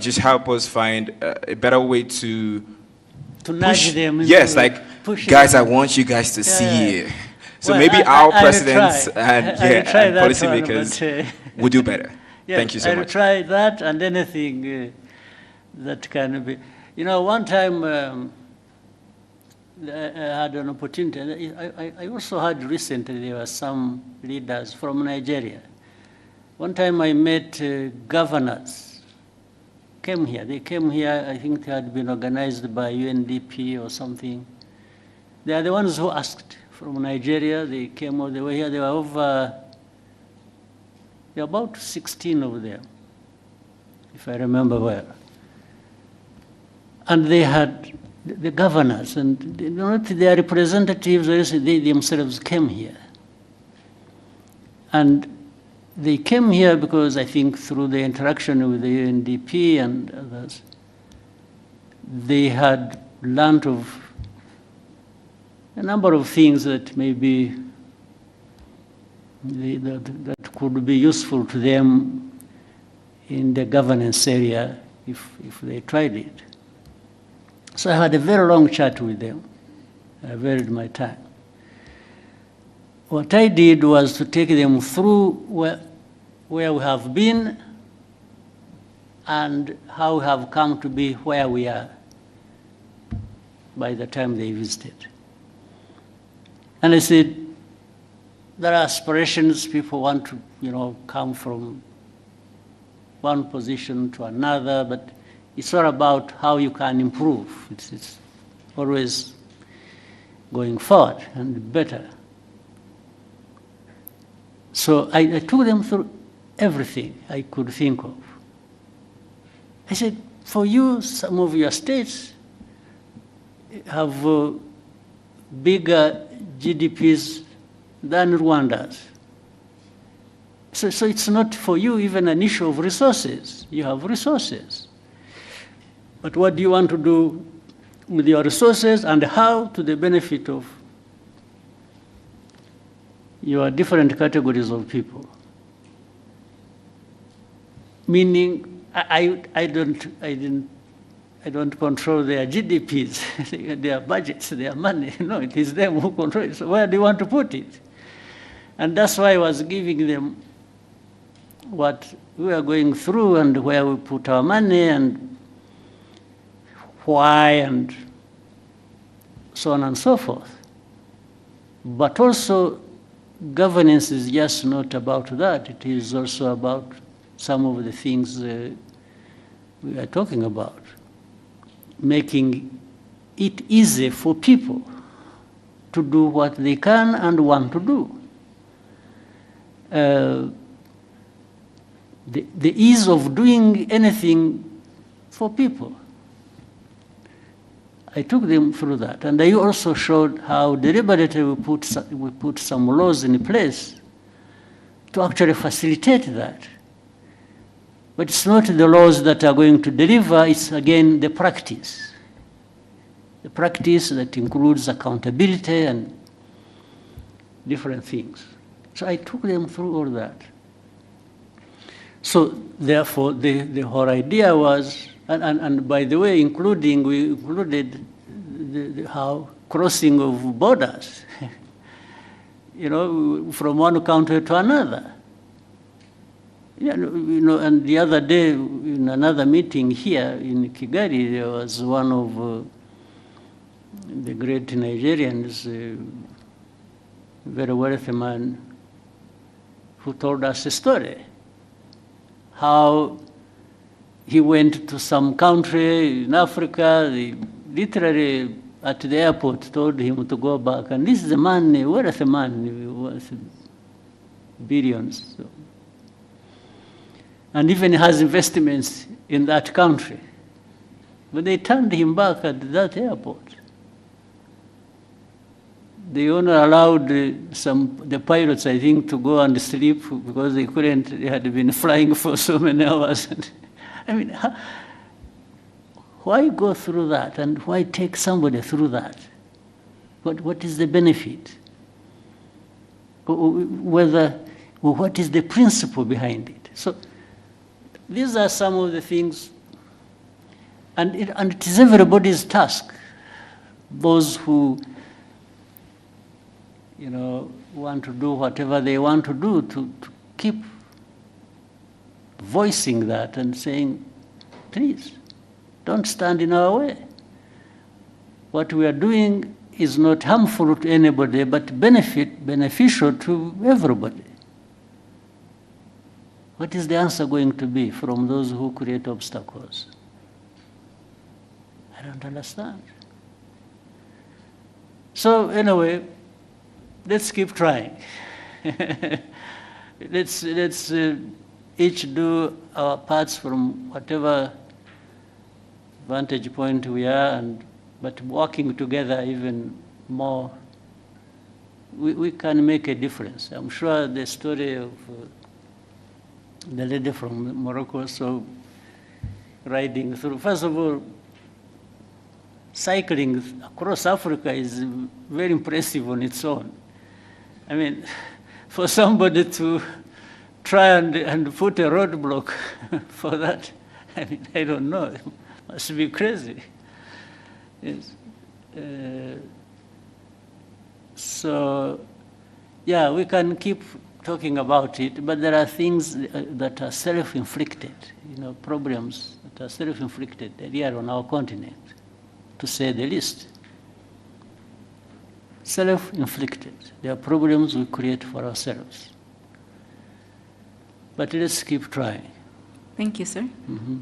just help us find a better way to nudge them. Yes, like, guys, them. I want you guys to see it. So well, maybe our presidents and policymakers would do better. Yes, thank you so much. I will try that and anything that can be. You know, one time I had an opportunity. I also heard recently there were some leaders from Nigeria. One time I met governors. Came here. They came here. I think they had been organized by UNDP or something. They are the ones who asked. From Nigeria, they came all the way here. There were about 16 of them, if I remember well. And they had the governors, and not their representatives, they themselves came here. And they came here because I think through the interaction with the UNDP and others, they had learned of a number of things that maybe that could be useful to them in the governance area if they tried it. So I had a very long chat with them. I varied my time. What I did was to take them through where we have been and how we have come to be where we are by the time they visited. And I said, there are aspirations. People want to, come from one position to another, but it's all about how you can improve. It's always going forward and better. So I took them through everything I could think of. I said, for you, some of your states have bigger GDPs than Rwanda's. So it's not for you even an issue of resources. You have resources. But what do you want to do with your resources, and how to the benefit of your different categories of people? Meaning, I don't control their GDPs, their budgets, their money. No, it is them who control it. So where do you want to put it? And that's why I was giving them what we are going through and where we put our money and why and so on and so forth. But also, governance is just not about that. It is also about some of the things we are talking about. Making it easy for people to do what they can and want to do. The ease of doing anything for people. I took them through that. And I also showed how deliberately we put some laws in place to actually facilitate that. But it's not the laws that are going to deliver, it's again the practice. The practice that includes accountability and different things. So I took them through all that. So therefore, the whole idea was, and by the way, we included how crossing of borders, from one country to another. And the other day, in another meeting here in Kigali, there was one of the great Nigerians, a very wealthy man, who told us a story, how he went to some country in Africa. They literally at the airport told him to go back. And this is a man, a wealthy man, worth billions. So. And even has investments in that country. But they turned him back at that airport. They only allowed the pilots, I think, to go and sleep because they had been flying for so many hours. I mean, why go through that, and why take somebody through that? What is the benefit? What is the principle behind it? So these are some of the things, and it is everybody's task. Those who want to do whatever they want to do, to keep voicing that and saying, please, don't stand in our way. What we are doing is not harmful to anybody, but beneficial to everybody. What is the answer going to be from those who create obstacles? I don't understand. So anyway, let's keep trying. Let's each do our parts from whatever vantage point we are, but working together even more, we can make a difference. I'm sure the story of the lady from Morocco, so riding through, first of all, cycling across Africa is very impressive on its own. I mean, for somebody to try and put a roadblock for that, I mean, I don't know, it must be crazy. Yes. So, yeah, we can keep talking about it, but there are things that are self-inflicted, problems that are self-inflicted here on our continent, to say the least. self-inflicted. They are problems we create for ourselves. But let's keep trying. Thank you, sir.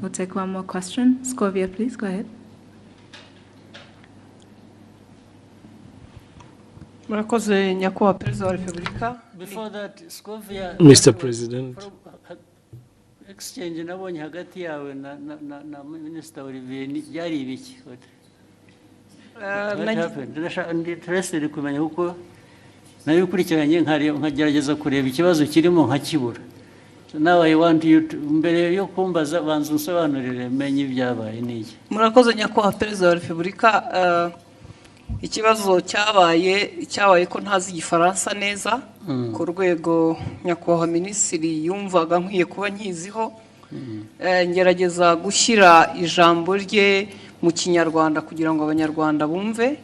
We'll take one more question. Scovia, please, go ahead. Murakoze nyakubahwa Perezida wa Repubulika. Before that, Scovia, Mr. President. Exchange nabonye hagati yawe na Minister Olivier byari ibiki? What happened? Interested kumenya uko nabikurikiranye nkagerageza kureba ikibazo kirimo nkakibura. So now I want you to mbere yo kumbaza banza unsobanurire menye ibyabaye niki. Murakoze nyakubahwa Perezida wa Repubulika. Ikibazo cyabaye ko ntazi igifaransa neza ku rwego nyakubahwa minisitiri yumvaga nkwiye kuba nkiziho. Ngerageza gushyira ijambo rye mu kinyarwanda kugira ngo abanyarwanda bumve.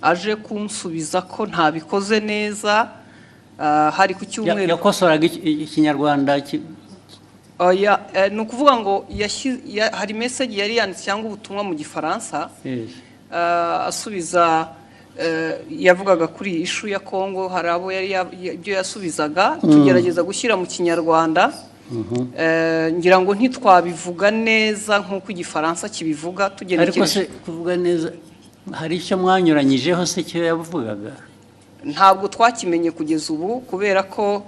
Aje kunsubiza ko ntabikoze neza. Hari ku cyumweru yakosoraga ikinyarwanda ni ukuvuga ngo hari message yari yanditse cyangwa ubutumwa mu gifaransa. Asubiza yavugaga kuri ishu ya Kongo, hari abo yari ibyo yasubizaga tugerageza gushyira mu kinyarwanda. Ngira ngo ntitwabivuga neza nk'uko igifaransa kibivuga tugenekereje. Ariko se kuvuga neza hari icyo mwanyuranyijeho se cyo yavugaga? Ntabwo twakimenye kugeza ubu kubera ko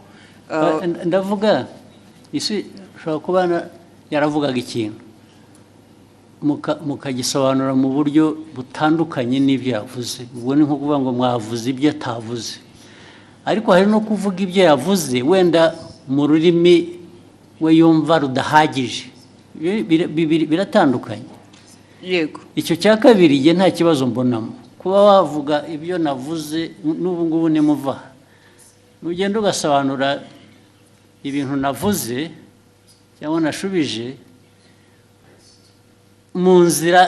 ndavuga isi ushobora kubana yaravugaga ikintu mukagisobanura mu buryo butandukanye n'ibyo yavuze. Ubwo ni nko kuvuga ngo mwavuze ibyo atavuze, ariko hari no kuvuga ibyo yavuze wenda mu rurimi we yumva rudahagije. Biratandukanye. Yego. Icyo cya kabiri nge nta kibazo mbonamo kuba wavuga ibyo navuze. N'ubu ngubu nimuva nugenda ugasobanura ibintu navuze cyangwa nashubije mu nzira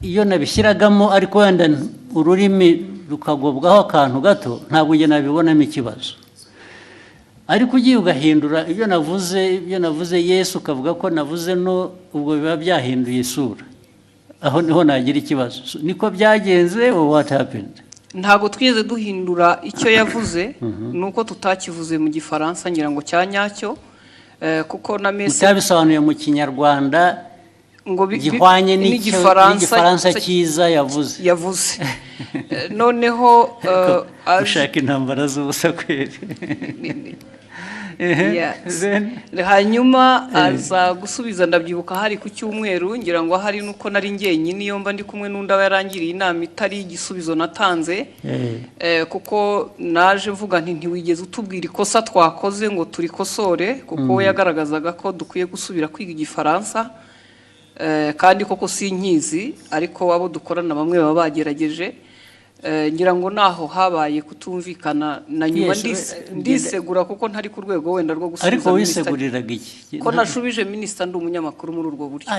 iyo nabishyiragamo, ariko wenda ururimi rukagobwaho akantu gato, ntabwo nge nabibonamo ikibazo. Ariko ugiye ugahindura ibyo navuze Yesu ukavuga ko navuze no, ubwo biba byahinduye isura. Aho niho nagira ikibazo. Niko byagenze or what happened? Ntabwo twigeze duhindura icyo yavuze, nuko tutakivuze mu gifaransa ngira ngo cyanyacyo, kuko na message utabisobanuye mu kinyarwanda ngo gihwanye n'igifaransa cyiza yavuze. Noneho ushaka intambara z'ubusa kweri. Hanyuma aza gusubiza, ndabyibuka hari ku cyumweru, ngira ngo hari nuko nari njyenyine iyo mba ndi kumwe n'undi yarangiriye inama itari igisubizo natanze. Kuko naje mvuga nti ntiwigeze utubwira ikosa twakoze ngo turikosore, kuko we yagaragazaga ko dukwiye gusubira kwiga igifaransa. Kandi koko sinkizi, ariko abo dukorana bamwe baba bagerageje. Ngira ngo naho habaye kutumvikana na nyuma ndisegura kuko ntari ku rwego wenda rwo gusubiza. Ariko wiseguriraga iki? Ko nashubije minisita ndi umunyamakuru muri urwo buryo.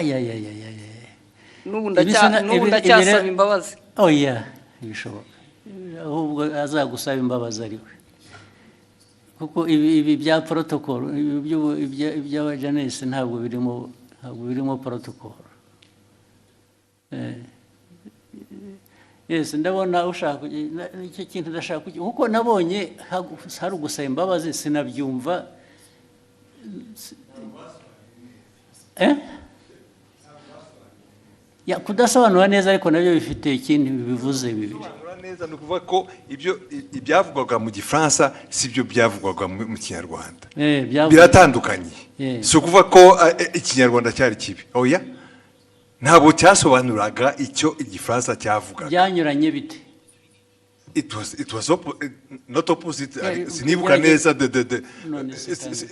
N'ubu ndacyasaba imbabazi. Oya, bishoboka. Ahubwo azagusaba imbabazi ariwe. Kuko ibi bya protocol, ibya Janese ntabwo birimo protocol. Yes, ndabona ushaka icyo kintu ndashaka kuko nabonye hari ugusaba imbabazi sinabyumva. Ya kudasobanura neza, ariko nabyo bifite ikindi bivuze bibiri. Neza no kuvuga ko ibyavugwaga mu gifaransa sibyo byavugwaga mu kinyarwanda. Biratandukanye. So kuvuga ko ikinyarwanda cyari kibi. Oya. Ntabwo cyasobanuraga icyo igifaransa cyavugaga. Byanyuranye bite? It was not opposite. Sinibuka neza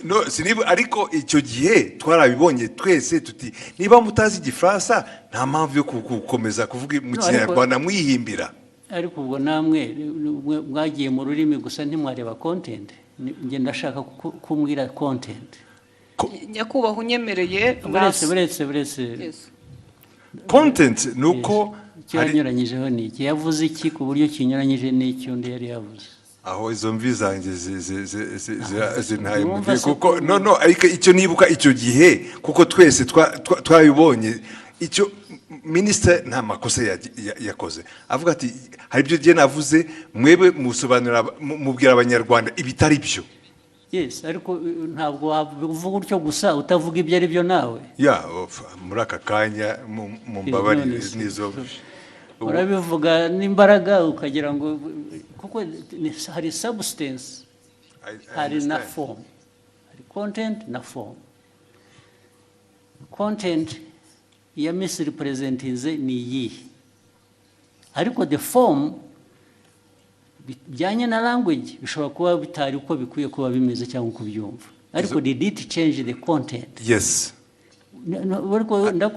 no sinibuka, ariko icyo gihe twarabibonye twese tuti niba mutazi igifaransa nta mpamvu yo gukomeza kuvuga mu kinyarwanda mwihimbira. Ariko ubwo namwe mwagiye mu rurimi gusa ntimwareba content. Nge ndashaka kumbwira content. Nyakubahwa unyemereye buretse content nuko cyanyuranyijeho ni iki yavuze iki ku buryo kinyuranyije n'icyo undi yari yavuze. Aho izo mvi zanjye zinaye kuko no ariko icyo nibuka icyo gihe kuko twese twabibonye icyo minisitiri nta makosa yakoze avuga ati hari ibyo gihe navuze mwebe musobanura mubwira abanyarwanda ibitari byo. Yes, ariko ntabwo wavuga utyo gusa utavuga ibyo ari byo nawe. Muri aka kanya mu mbabarire nizo urabivuga n'imbaraga ukagira ngo kuko hari substance hari na form, hari content na form. Content ya misrepresentinze ni iyihe, ariko the form bijyanye na language bishobora kuba bitari uko bikwiye kuba bimeze cyangwa uko byumva, ariko did it change the content? Yes.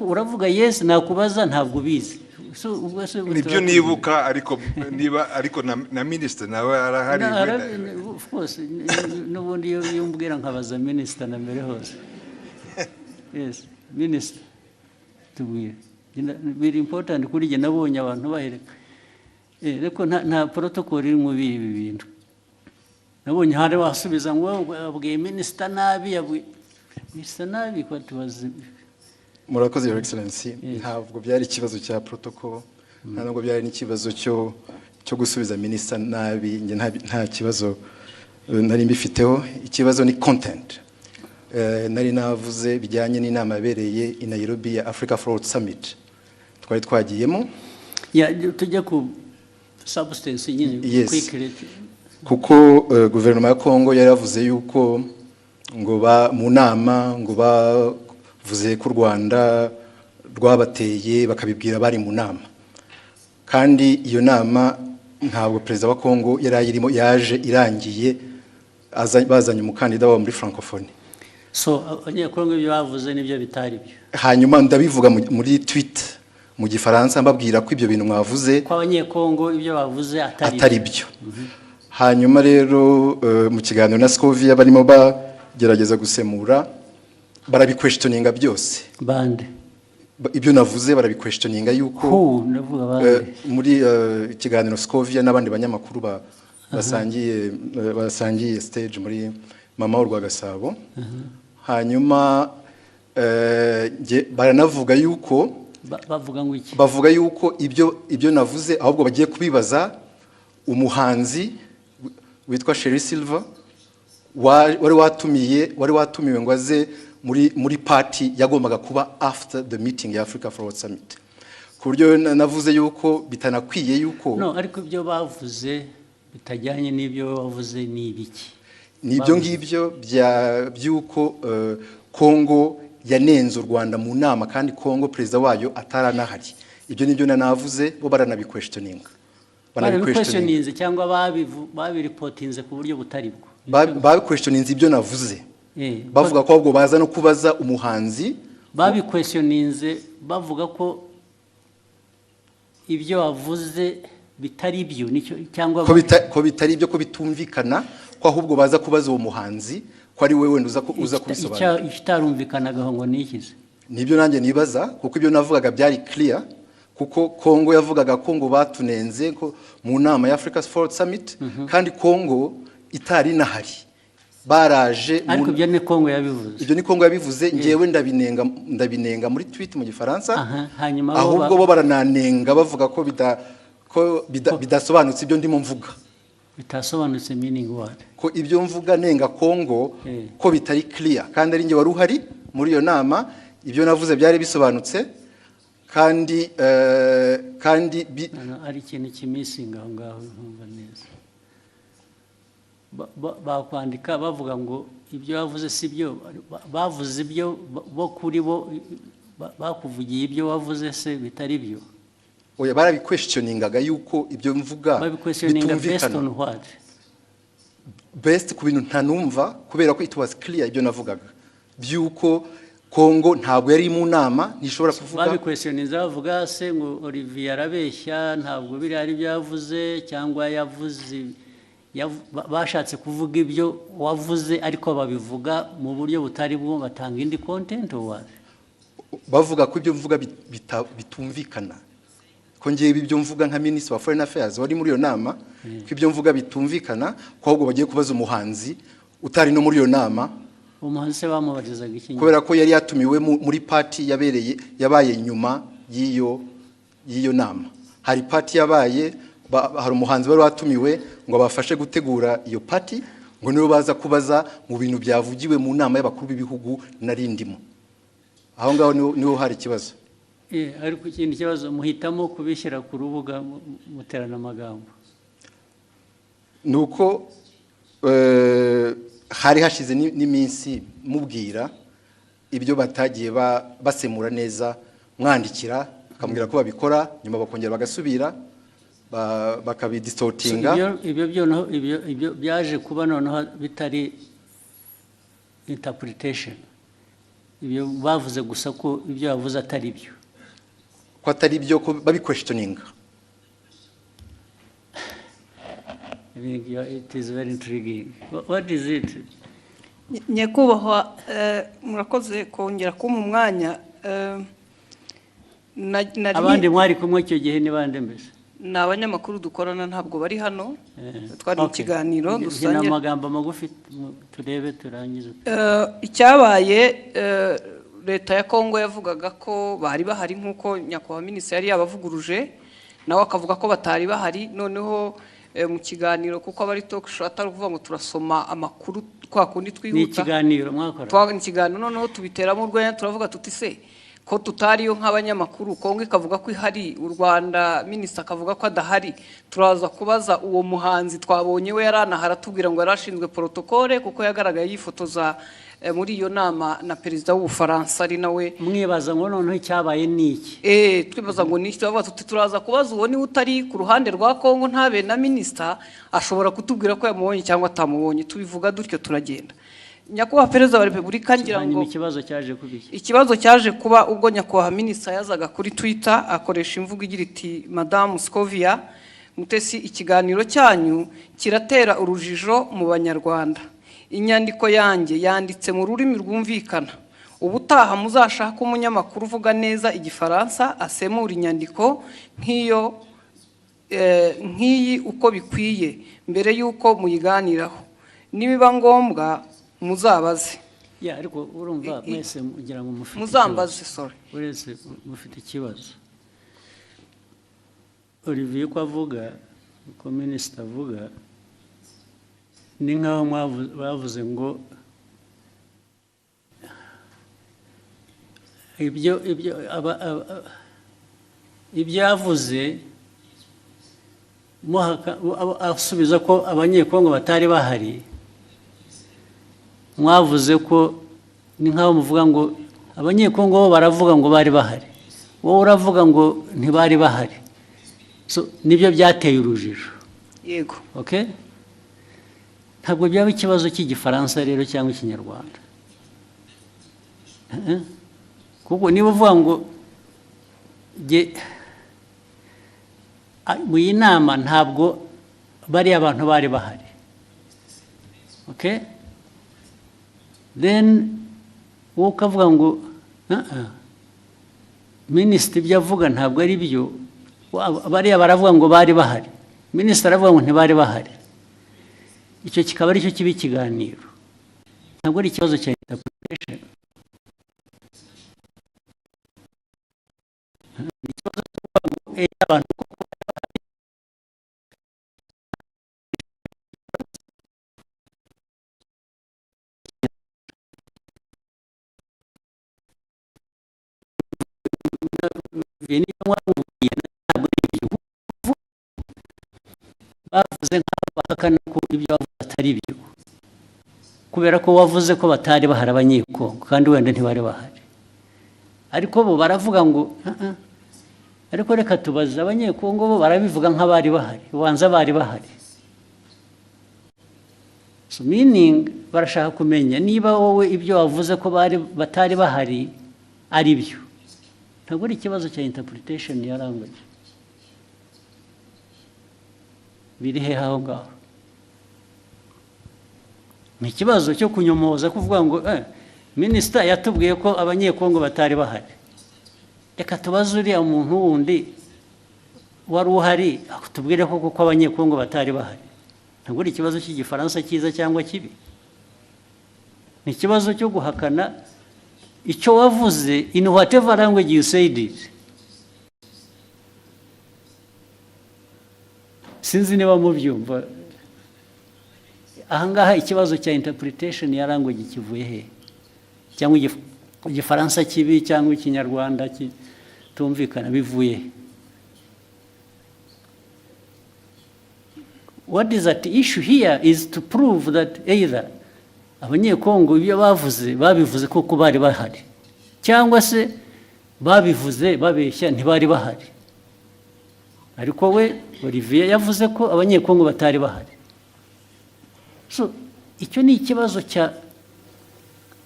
Uravuga yes, nakubaza ntabwo bizi. Nibyo nibuka, ariko na minister nawe arahari. Of course, n'ubundi iyo umbwira nkabaza minister na mbere hose. Yes, minister tubwire. Very important kuri jye nabonye abantu bahereka. Ariko nta protocol iri mu ibi bintu. Nabonye hari wasubiza ngo abwiye minister nabi minister nabi ko tubaze. Murakoze Your Excellency, ntabwo byari ikibazo cya protocol, ntabwo byari n'ikibazo cyo gusubiza minister nabi, nge nta kibazo nari mbifiteho. Ikibazo ni content. Nari navuze bijyanye n'inama yabereye i Nairobi ya Africa Forward Summit twari twagiyemo. Tujya ku substance nyine quickly. Kuko guverinoma ya Kongo yaravuze yuko ngo mu nama ngo bavuze ko u Rwanda rwabateye bakabibwira bari mu nama, kandi iyo nama ntabwo perezida wa Kongo yari irimo, yaje irangiye bazanye umukandida wa muri francophonie. So abanyekongo ibyo bavuze nibyo bitari byo. Hanyuma ndabivuga muri tweet mu gifaransa mbabwira ko ibyo bintu mwavuze ko abanyekongo ibyo bavuze atari byo. Hanyuma rero mu kiganiro na Scovia barimo bagerageza gusemura, barabiquestioninga byose. Bande ibyo navuze barabiquestioninga yuko muri ikiganiro Scovia n'abandi banyamakuru basangiye stage muri mama w'u Rwagasabo. Hanyuma baranavuga yuko bavuga yuko ibyo navuze ahubwo bagiye kubibaza umuhanzi witwa Sherry Silver wari watumiwe ngo aze muri party yagombaga kuba after the meeting ya Africa Forward Summit. Ku buryo navuze yuko bitanakwiye yuko ariko ibyo bavuze bitajyanye n'ibyo bavuze ni ibiki? Nibyo ngibyo byuko Kongo yanenze u Rwanda mu nama, kandi Kongo perezida wayo ataranahari. Ibyo nibyo navuze, bo baranabiquestioninga. Barabiquestioninze cyangwa babiripotinze ku buryo butari bwo? Babiquestioninze ibyo navuze. Bavuga ko ahubwo baza no kubaza umuhanzi. Babiquestioninze bavuga ko ibyo wavuze bitari byo cyangwa ko bitari byo, ko bitumvikana, ko ahubwo baza kubaza uwo muhanzi ko ari wewe uza kubisobanura. Ikitarumvikanagaho ngo nikize? Nibyo nanjye nibaza, kuko ibyo navugaga byari clear, kuko Kongo yavugaga ko ngo batunenze ko mu nama ya Africa Forward Summit, kandi Kongo itari nahari. Baraje ariko ibyo ni Kongo yabivuze. Ibyo ni Kongo yabivuze, ngewe ndabinenga muri tweet mu gifaransa. Ahubwo bo barananenga bavuga ko bidasobanutse ibyo ndimo mvuga. Bitasobanutse meaning what? Ko ibyo mvuga nenga Kongo ko bitari clear, kandi ari nge wari uhari muri iyo nama. Ibyo navuze byari bisobanutse, kandi ari ikintu kimisinga aho ngaho ntumva neza. Bakwandika bavuga ngo ibyo bavuze si byo, bavuze ibyo bo kuri bo bakuvugiye ibyo wavuze se bitari byo. Oya, barabiquestioningaga yuko ibyo mvuga bitumvikana. Based ku bintu ntanumva, kubera ko it was clear ibyo navugaga byuko Kongo ntabwo yari mu nama, ntishobora kuvuga. Babiquestioninze bavuga se ngo Olivier arabeshya, ntabwo biri ari byavuze, cyangwa yavuze bashatse kuvuga ibyo wavuze ariko babivuga mu buryo butari bwo, batanga indi content or bavuga ko ibyo mvuga bitumvikana. Ko ngiye ibyo mvuga nka Minister wa Foreign Affairs wari muri iyo nama, ko ibyo mvuga bitumvikana, ko ahubwo bagiye kubaza umuhanzi utari no muri iyo nama umuhanzi se bamubarizaga iki kubera ko yari yatumiwe muri party yabaye nyuma y'iyo nama. Hari party yabaye, hari umuhanzi wari watumiwe ngo abafashe gutegura iyo party, ngo nibo baza kubaza mu bintu byavugiwe mu nama y'abakuru b'ibihugu narindimo. Aho ngaho niho hari ikibazo. Ariko ikindi kibazo muhitamo kubishyira ku rubuga muterana amagambo. Nuko hari hashize n'iminsi mubwira ibyo batagiye basemura neza, mwandikira akamubwira ko babikora, nyuma bakongera bagasubira bakabidistortinga. Ibyo byaje kuba noneho bitari interpretation. Ibyo bavuze gusa ko ibyo bavuze atari byo. Ko atari byo ko babi-questioning. It is very intriguing. What is it? Nyakubahwa, murakoze kongera kumpa umwanya. Abandi mwari kumwe icyo gihe ni bande mbese? Ni abanyamakuru dukorana ntabwo bari hano. Twari mu kiganiro dusangira. Ni amagambo magufi turebe turangize. Icyabaye leta ya Kongo yavugaga ko bari bahari nkuko nyakubahwa minisitiri yabavuguruje, nawe akavuga ko batari bahari. Noneho mu kiganiro kuko abari talk show atari kuvuga ngo turasoma amakuru kwa kundi twihuta. Ni ikiganiro mwakora. Ni ikiganiro, noneho tubiteramo urwenya turavuga tuti se ko tutariyo nk'abanyamakuru, Kongo ikavuga ko ihari, u Rwanda minisitiri akavuga ko adahari, turaza kubaza uwo muhanzi twabonye we yaranahara tubwira ngo yarashinzwe protocole kuko yagaragaye yifotoza muri iyo nama na perezida w'Ubufaransa ari nawe. Mwibaza ngo noneho icyabaye niki? Twibaza ngo niki, tubavuga tuti turaza kubaza uwo ni utari ku ruhande rwa Kongo ntabe na minisitiri ashobora kutubwira ko yamubonye cyangwa atamubonye. Tubivuga dutyo turagenda. Nyakubahwa Perezida wa Repubulika ngira ngo ikibazo cyaje kuba ubwo nyakubahwa minisitiri yazaga kuri Twitter akoresha imvugo igira iti Madame Scovia Mutesi, ikiganiro cyanyu kiratera urujijo mu Banyarwanda. Inyandiko yanjye yanditse mu rurimi rwumvikana. Ubutaha muzashaka umunyamakuru uvuga neza igifaransa asemura inyandiko nk'iyi uko bikwiye mbere y'uko muyiganiraho. Nibiba ngombwa muzabaze. Ariko urumva mwese ngira ngo mufite muzambaze. Uretse mufite ikibazo. Olivier ko avuga, ko minisitiri avuga, ni nkaho bavuze ngo ibyo yavuze asubiza ko abanyekongo batari bahari. Mwavuze ko ni nkaho muvuga ngo abanyekongo bo baravuga ngo bari bahari, wowe uravuga ngo ntibari bahari. Nibyo byateye urujijo. Yego. Okay? Ntabwo byaba ikibazo cy'igifaransa rero cyangwa ikinyarwanda. Kuko niba uvuga ngo mu iyi nama ntabwo bari abantu bari bahari. Okay? Then wowe ukavuga ngo minisitiri ibyo avuga ntabwo ari byo, bariya baravuga ngo bari bahari, minisitiri aravuga ngo ntibari bahari. Icyo kikaba ari cyo kiba ikiganiro, ntabwo ari ikibazo cya interpretation. Ikibazo cy'uko abantu bavuze nk'aho bahakana ko ibyo bavuze atari byo, kubera ko wavuze ko batari bahari abanyekongo kandi wenda ntibari bahari. Ariko bo baravuga ngo ariko reka tubaze abanyekongo bo barabivuga nk'abari bahari, ubanza bari bahari. Meaning barashaka kumenya niba wowe ibyo wavuze ko batari bahari ari byo. Ntabwo ari ikibazo cya interpretation ya language. Biri he aho ngaho? Ni ikibazo cyo kunyomoza kuvuga ngo minisitiri yatubwiye ko abanyekongo batari bahari. Reka tubaze uriya muntu wundi wari uhari akutubwire ko kuko abanyekongo batari bahari. Ntabwo ari ikibazo cy'igifaransa cyiza cyangwa kibi. ni ikibazo cyo guhakana icyo wavuze in whatever language you said it. Sinzi niba mubyumva ahangaha ikibazo cya interpretation ya language kivuye he, cyangwa igifaransa kibi cyangwa ikinyarwanda kitumvikana bivuye he? What is at issue here is to prove that either abanyekongo ibyo babivuze koko bari bahari, cyangwa se babivuze babeshya ntibari bahari. Ariko we Olivier yavuze ko abanyekongo batari bahari. So icyo ni ikibazo cya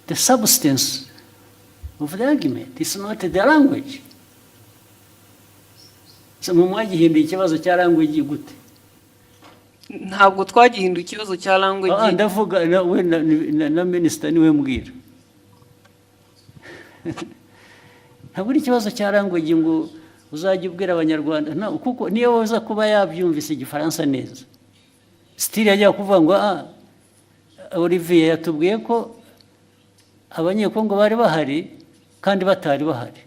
the substance of the argument, it's not the language. So mwagihinduye ikibazo cya language gute? Ntabwo twagihinduye ikibazo cya language. Ndavuga we na minister niwe mbwira. Ntabwo ikibazo cya language ngo uzajya ubwira abanyarwanda kuko niyo waza kuba yabyumvise igifaransa neza. Still yajya kuvuga ngo Olivier yatubwiye ko abanyekongo bari bahari kandi batari bahari.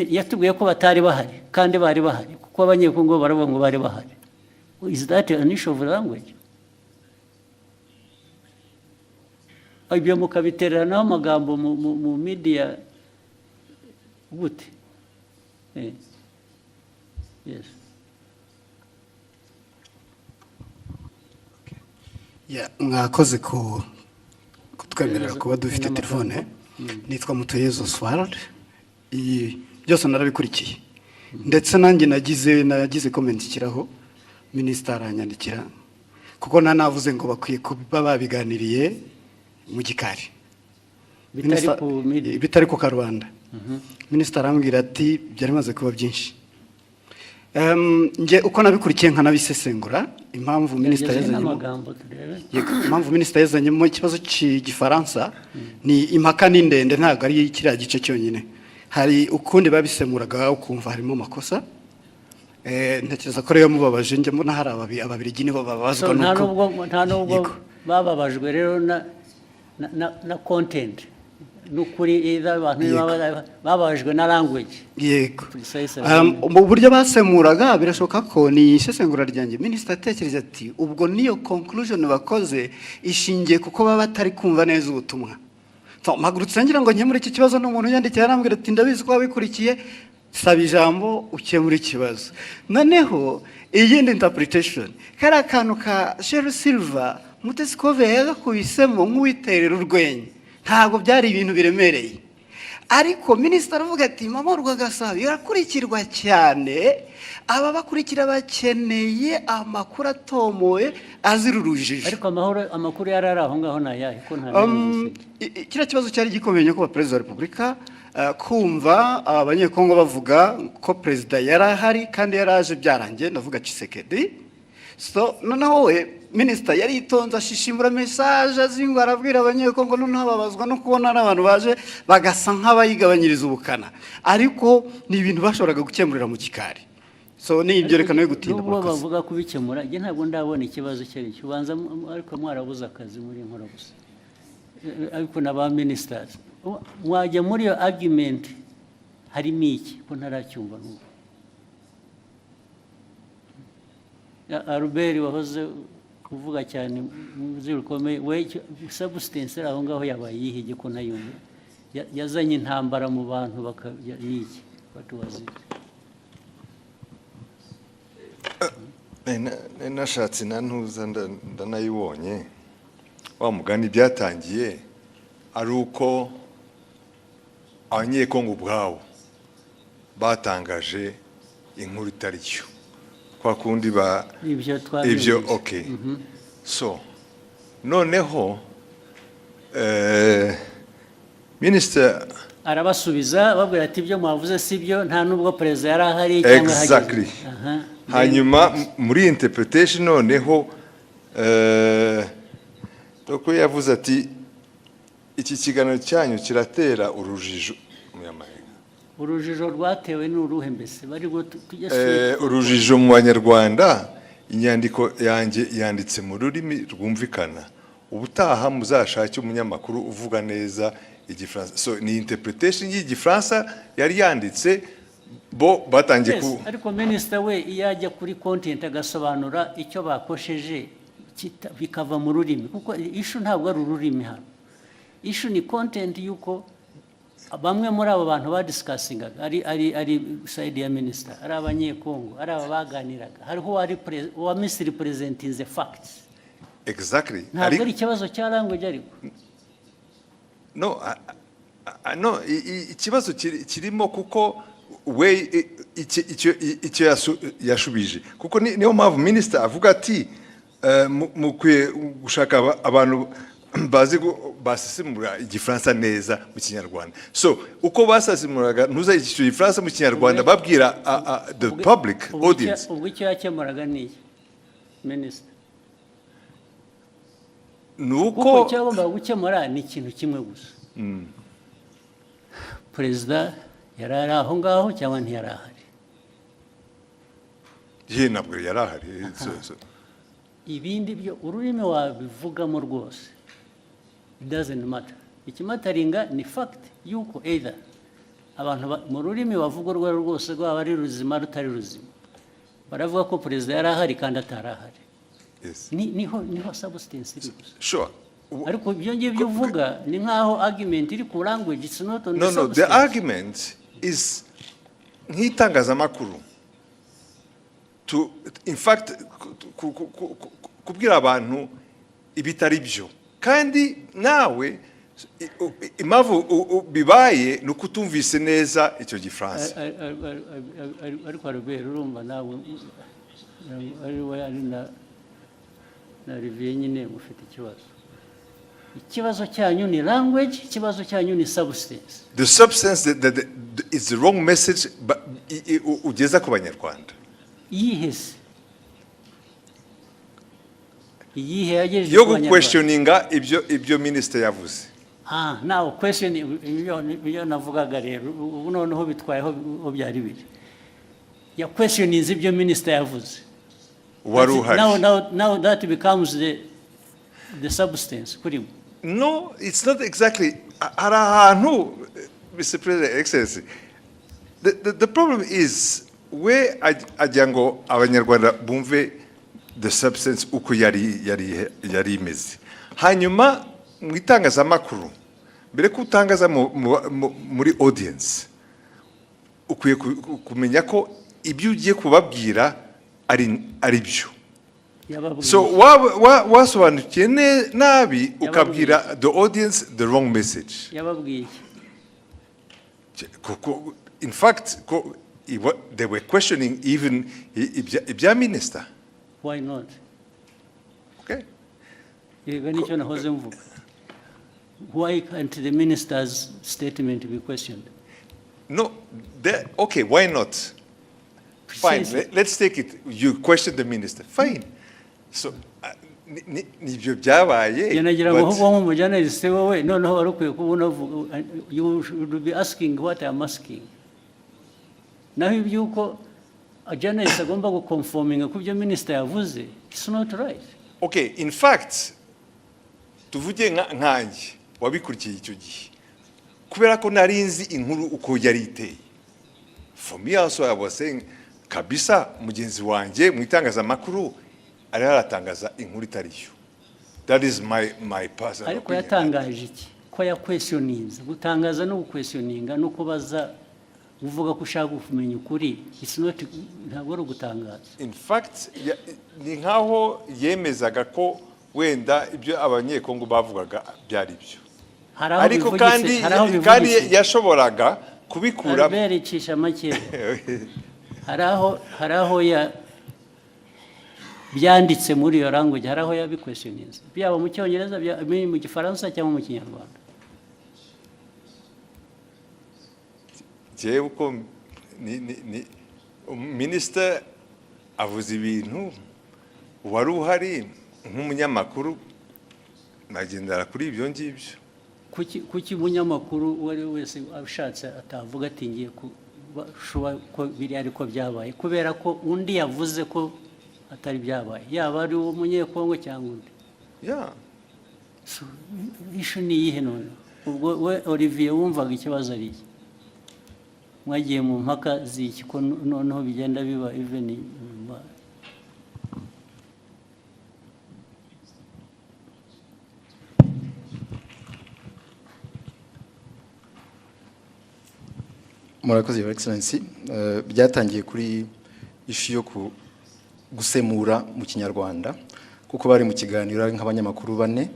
Yatubwiye ko batari bahari kandi bari bahari kuko abanyekongo baravuga ngo bari bahari. Is that an issue of language? Ibyo mukabiteranaho amagambo mu media gute? Yes. Mwakoze kutwemerera kuba dufite telefone. Nitwa Mutoyezo Swald. Byose narabikurikiye. Ndetse nanjye nagize comment kiraho. Minister aranyandikira kuko nanavuze ngo bakwiye kuba babiganiriye mu gikari bitari ku Karubanda. Minister arambwira ati byari maze kuba byinshi. Nge uko nabikurikiye nkanabisesengura impamvu minister yazanyemo ikibazo cy'igifaransa ni impaka n'indende, ntabwo ari kiriya gice cyonyine. Hari ukundi babisemuraga ukumva harimo makosa. Ntekereza ko rero mubabaje njye mbona hari ababirigi nibo babazwa nuko nta nubwo bababajwe rero na content n'ukuri abantu bababajwe na language. Yego mu buryo basemuraga birashoboka ko ni isesengura ryanjye. Minister atekereza ati ubwo niyo conclusion bakoze ishingiye kuko baba batari kumva neza ubutumwa. Mpagurutse ngira ngo nkemure iki kibazo n'umuntu yandikiye arambwira ati ndabizi ko wabikurikiye, saba ijambo ukemura ikibazo. Noneho iyindi interpretation kari akantu ka Sheryl Silver Mutesikove yagakubisemo nk'uwiterera urwenya, ntabwo byari ibintu biremereye. Ariko minister aravuga ati mama Rwagasabo irakurikirwa cyane, aba bakurikira bakeneye amakuru atomoye azira urujijo. Ariko amakuru yarari aho ngaho nayahe ko nta kiriya kibazo cyari gikomeye ko Perezida wa Repubulika kumva abanyekongo bavuga ko perezida yarahari kandi yaraje byarangiye, ndavuga Tshisekedi. So noneho we minister yari itonza ashishimura message azingo arabwira abanyekongo noneho babazwa no kubona abantu baje bagasa nk'abayigabanyiriza ubukana, ariko ni ibintu bashoboraga gukemurira mu gikari. So ni ibyo rekano yo gutinda kuko bavuga kubikemura. Je ntabwo ndabona ikibazo cyari cyubanza, ariko mwarabuza akazi muri nkora gusa. Ariko naba ministers mwajya muri yo argument harimo iki ko ntaracyumva n'ubu. Albert wahoze kuvuga cyane mu zirukomeye we substance aho ngaho yabaye yihige ko nayumva yazanye intambara mu bantu bakabiki batuwazi. Nashatse nantuza ndanayibonye wa mugani byatangiye ari uko abanyekongo ubwabo batangaje inkuru itari cyo kwa kundi ibyo okay. So noneho minister arabasubiza babwira ati ibyo mwavuze sibyo, nta nubwo perezida yari ahari cyangwa exactly. Hanyuma muri interpretation noneho doko yavuze ati iki kiganiro cyanyu kiratera urujijo muyamahanga. Urujijo rwatewe n'uruhe mbese bari urujijo mu Banyarwanda. Inyandiko yanjye yanditse mu rurimi rwumvikana, ubutaha muzashake umunyamakuru uvuga neza igifaransa. So ni interpretation y'igifaransa yari yanditse bo batangiye ku ariko minister we iyajya kuri content agasobanura icyo bakosheje bikava mu rurimi kuko issue ntabwo ari ururimi hano. Issue ni content yuko bamwe muri abo bantu badiscussingaga ari side ya minister, ari abanyekongo, ari abaganiraga, hariho wa misrepresenting the facts. Exactly. Ntabwo ari ikibazo cya language ariko. No, ikibazo kirimo kuko we icyo yashubije kuko niyo mpamvu minister avuga ati mukwiye gushaka abantu bazi basesemura igifaransa neza mu Kinyarwanda. So uko basesemuraga ntuza icyo gifaransa mu Kinyarwanda babwira the public audience. Ubwo icyo yakemuraga ni minister nuko cyagomba gukemura ni ikintu kimwe gusa. Perezida yarari aho ngaho cyangwa ntiyarahari? Ntabwo yarahari. Ibindi byo ururimi wabivugamo rwose, it doesn't matter. Ikimataringa ni fact yuko either abantu mu rurimi bavuga urwo rwose rwaba ari ruzima rutari ruzima, baravuga ko perezida yarahari kandi atarahari. Niho substance iri gusa. Sure. Ariko ibyo ngibyo uvuga ni nkaho argument iri ku language, it's not on the substance. No, the argument is nk'itangazamakuru to in fact kubwira abantu ibitari byo kandi nawe impamvu bibaye ni ukutumvise neza icyo gifaransa. Ariko arubera urumva nawe ari na riviye nyine mufite ikibazo. Ikibazo cyanyu ni language, ikibazo cyanyu ni substance. The substance that is the wrong message ugeza ku Banyarwanda. Yihese yagejeje yo questioninga ibyo minister yavuze. Now question ibyo navugaga rero ubu noneho bitwayeho byari biri ya questioning ibyo minister yavuze. Now that becomes the substance kuri. No, it's not exactly. Mr. President, Excellency, the problem is where ajango abanyarwanda bumve the substance uko yari imeze. Hanyuma mu itangazamakuru mbere ko utangaza muri audience ukwiye kumenya ko ibyo ugiye kubabwira ari byo. So wasobanukiye nabi ukabwira the audience the wrong message. Yababwiye. In fact, they were questioning even ibya minister. Why not? Okay. Why can't the minister's statement be questioned? No, okay, why not? Fine, let's take it. You question the minister. Fine. So, nibyo byabaye. You should be asking what I'm asking. Now yuko a journalist agomba go conforming ku byo minister yavuze, it's not right. Okay, in fact, tuvuge nkanjye wabikurikiye icyo gihe kubera ko narinzi inkuru uko yari iteye. For me also I was saying kabisa mugenzi wanjye mu itangazamakuru ari aratangaza inkuru itariyo. That is my personal opinion. Ariko yatangaje iki? Ko ya questionings, gutangaza no questioninga no kubaza uvuga ko ushaka kumenya ukuri. It's not ntabwo ari gutangaza. In fact, ni nkaho yemezaga ko wenda ibyo abanyekongo bavugaga byari byo. Ariko kandi yashoboraga kubikura bericisha make. Haraho ya byanditse muri iyo language, haraho ya questionings. Byaba mu Cyongereza, mu Gifaransa cyangwa mu Kinyarwanda. Je uko ni minister avuze ibintu wari uhari nk'umunyamakuru nagendera kuri ibyo ngibyo. Kuki umunyamakuru wari wese abishatse atavuga ati ngiye ko biri ariko byabaye kubera ko undi yavuze ko atari byabaye, yaba ari umunyekongo cyangwa undi. So ishu ni iyihe none ubwo we Olivier wumvaga ikibazo ari iki mwagiye mu mpaka z'iki ko noneho bigenda biba even murakoze your excellency byatangiye kuri ishu yo gusemura mu kinyarwanda kuko bari mu kiganiro nk'abanyamakuru bane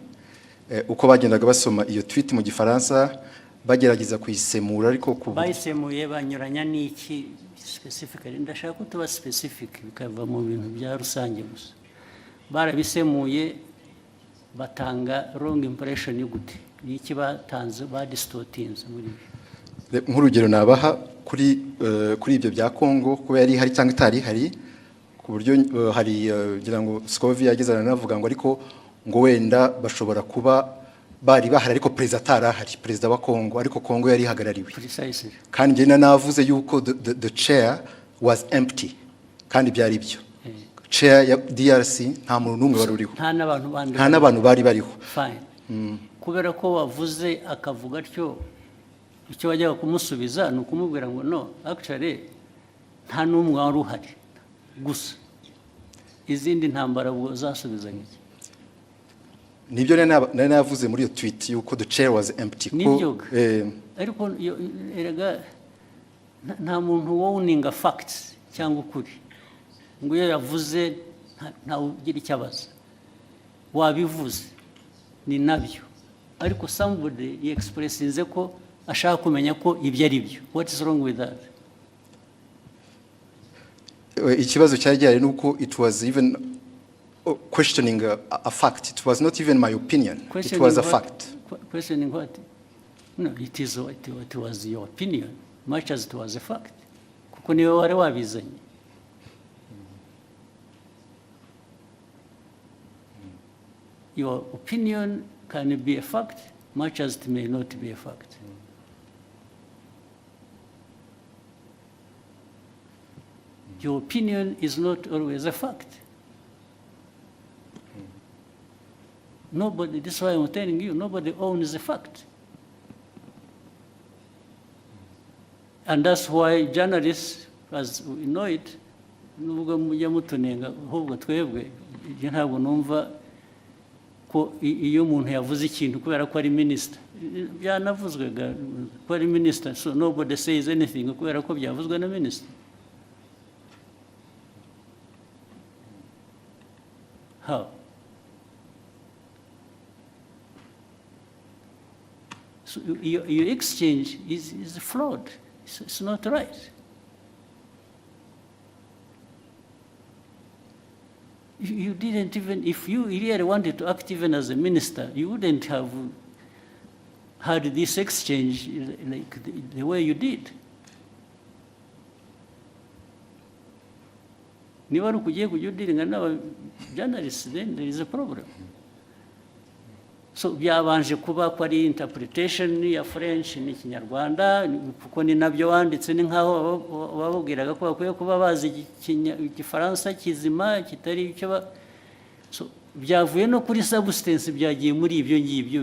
uko bagendaga basoma iyo tweet mu gifaransa bagerageza kuyisemura ariko bayisemuye banyuranya n'iki specifically ndashaka ko tuba specific bikava mu bintu bya rusange gusa barabisemuye batanga wrong impression y'ugute n'iki batanze distortinze muri nk'urugero nabaha kuri ibyo bya Kongo kuba yari hari cyangwa itari hari ku buryo hari ngira ngo Scovia yagezana navuga ngo ariko ngo wenda bashobora kuba bari bahari ariko president atarahari president wa Kongo ariko Kongo yari hagarariwe kandi njye navuze yuko the chair was empty kandi byari byo chair ya DRC nta muntu numwe wari uriho nta n'abantu bari bariho fine kubera ko wavuze akavuga atyo icyo wajyaga kumusubiza ni ukumubwira ngo no actually nta n'umwe wari uhari gusa izindi ntambara ubwo zasubiza nk'iki nibyo nari navuze muri iyo tweet yuko the chair was empty ko ariko erega nta muntu wowninga facts cyangwa ukuri ngo iyo yavuze nta ugira icyo abaza wabivuze ni nabyo ariko somebody expressinze ko ashaka kumenya ko ibyo ari byo what is wrong with that ikibazo cyari gihari nuko it was even questioning a fact. It was not even my opinion. It was a fact. Questioning what? No, it was your opinion, much as it was a fact. Kuko niwe wari wabizanye. Your opinion can be a fact, much as it may not be a fact. Your opinion is not always a fact. Nobody, this is why I'm telling you, nobody owns the fact. And that's why journalists, as we know it, nubwo mujya mutunenga ahubwo twebwe ntabwo numva ko iyo umuntu yavuze ikintu kubera ko ari minister byanavuzwe ko ari minister, so nobody says anything kubera ko byavuzwe na minister. How? So your exchange is flawed. It's not right. You didn't even, if you really wanted to act even as a minister, you wouldn't have had this exchange like the way you did. Niba ari ukugiye kujya udiringa n'aba journalists, then there is a problem. So byabanje kuba ko ari interpretation ya French n'ikinyarwanda kuko ni nabyo wanditse ni nkaho babubwiraga ko bakwiye kuba bazi igifaransa kizima kitari icyo so byavuye no kuri substance byagiye muri ibyo ngibyo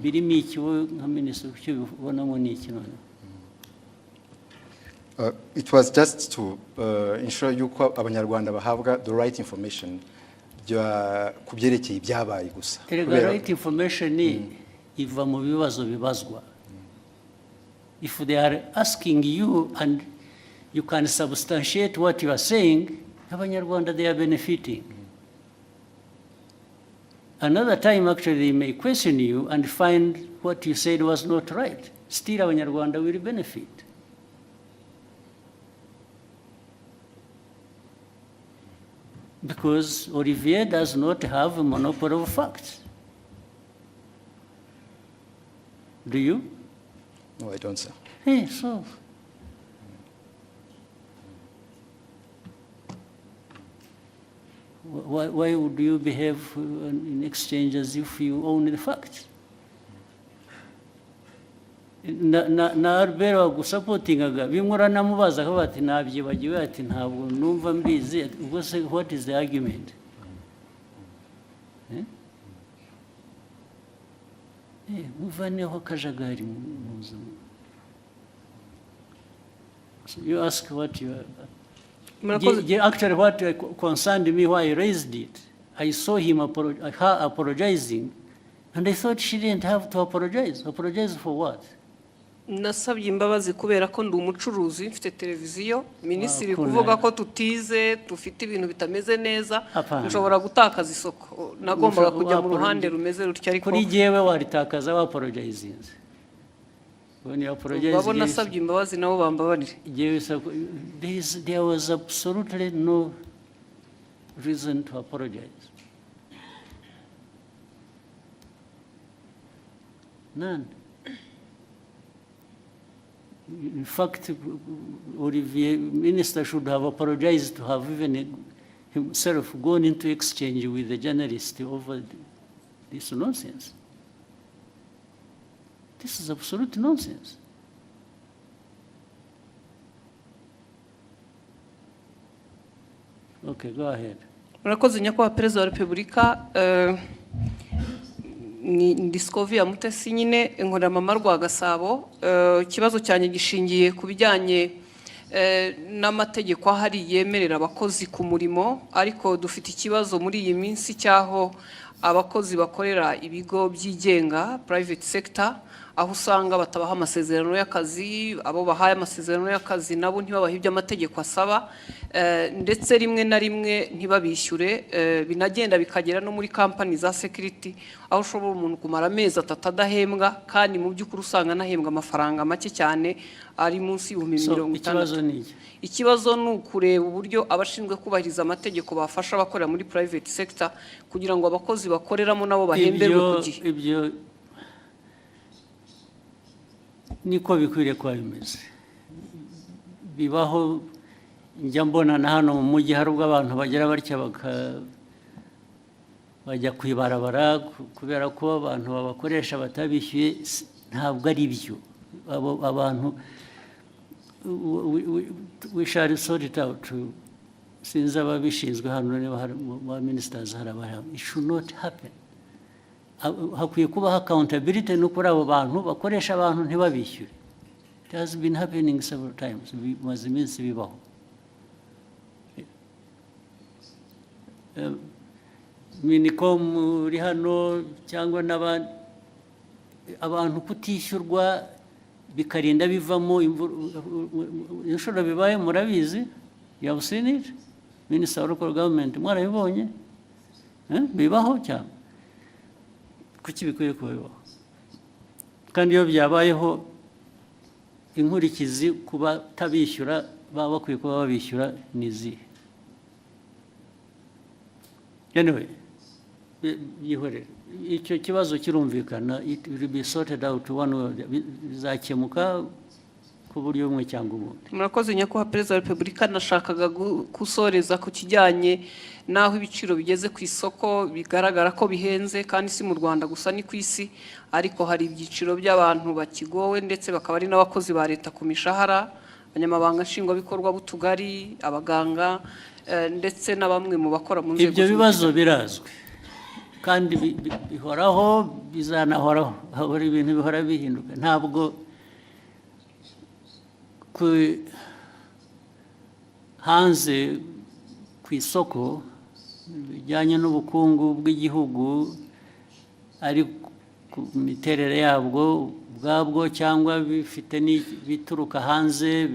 birimo iki nka minister cyo bibonamo ni iki none. It was just to ensure yuko abanyarwanda bahabwa the right information kubyerekeye ibyabaye gusa. The right information iva mu bibazo bibazwa. If they are asking you and you can substantiate what you are saying, abanyarwanda they are benefiting. Another time actually they may question you and find what you said was not right. Still abanyarwanda will benefit. Because Olivier does not have a monopoly of facts. Do you? No, I don't, sir. Hey, so. Why would you behave in exchange as if you own the facts? Na Albert wagusapotingaga bimura namubaza ko bati nabyibagiwe ati ntabwo numva mbizi ubwo se what is the argument? muvaneho akajagari muza. So you ask what you actually what concerned me why I raised it. I saw him her apologizing, and I thought she didn't have to apologize. Apologize for what? Nasabye imbabazi kubera ko ndi umucuruzi mfite televiziyo minisitiri kuvuga ko tutize dufite ibintu bitameze neza nshobora gutakaza isoko nagombaga kujya mu ruhande rumeze rutya ariko kuri jewe waritakaza wa apologizing when you apologize babona nasabye imbabazi nabo bambabarire there was absolutely no reason to apologize. None. In fact, Olivier, Minister should have apologized to have even himself gone into exchange with the journalist over this nonsense. This is absolute nonsense. Okay, go ahead. Murakoze nyakubahwa Perezida wa Repubulika, ni Discovery Mutesi nyine inkora mama rwa Gasabo. Ikibazo cyane gishingiye ku bijyanye n'amategeko ahari yemerera abakozi ku murimo, ariko dufite ikibazo muri iyi minsi cyaho abakozi bakorera ibigo byigenga private sector, aho usanga batabaha amasezerano y'akazi, abo bahaye amasezerano y'akazi nabo ntibabaha ibyo amategeko asaba, ndetse rimwe na rimwe ntibabishyure, binagenda bikagera no muri company za security aho ushobora umuntu kumara amezi 3 adahembwa kandi mu by'ukuri usanga anahembwa amafaranga make cyane ari munsi y'50. Ikibazo ni ukureba uburyo abashinzwe kubahiriza amategeko bafasha abakorera muri private sector kugira ngo abakozi bakoreramo nabo bahemberwe ku gihe. Ibyo niko bikwiriye kuba bimeze. Bibaho njya mbona na hano mu mujyi hari ubwo abantu bagera batya bajya kwibarabara kubera ko abantu babakoresha batabishyuye. Ntabwo ari byo. Abantu we shall sort it out. Sinzi ababishinzwe hano niba hari ba ministers hari abahari. It should not happen. Hakwiye kubaho accountability no kuri abo bantu bakoresha abantu ntibabishyure. It has been happening several times. Bimaze iminsi bibaho. Minicom uri hano cyangwa n'abandi abantu kutishyurwa bikarinda bivamo inshuro bibaye murabizi. You have seen it? Minister of Local Government mwarabibonye? Bibaho cyane. Kuki bikwiye kubaho? Kandi iyo byabayeho inkurikizi kuba tabishyura baba bakwiye kuba babishyura nizi. Anyway, icyo kibazo kirumvikana, it will be sorted out one way, bizakemuka ku buryo bumwe cyangwa ubundi. Murakoze nyakubahwa Perezida wa Repubulika, nashakaga gusoreza ku kijyanye naho ibiciro bigeze ku isoko bigaragara ko bihenze, kandi si mu Rwanda gusa ni ku isi, ariko hari ibyiciro by'abantu bakigowe ndetse bakaba ari n'abakozi ba leta ku mishahara, abanyamabanga nshingwabikorwa b'utugari, abaganga ndetse na bamwe mu bakora mu nzego. Ibyo bibazo birazwi kandi bihoraho, bizanahoraho, hahora ibintu bihora bihinduka. Ntabwo hanze ku isoko bijyanye n'ubukungu bw'igihugu ari ku miterere yabwo ubwabwo cyangwa bifite bituruka hanze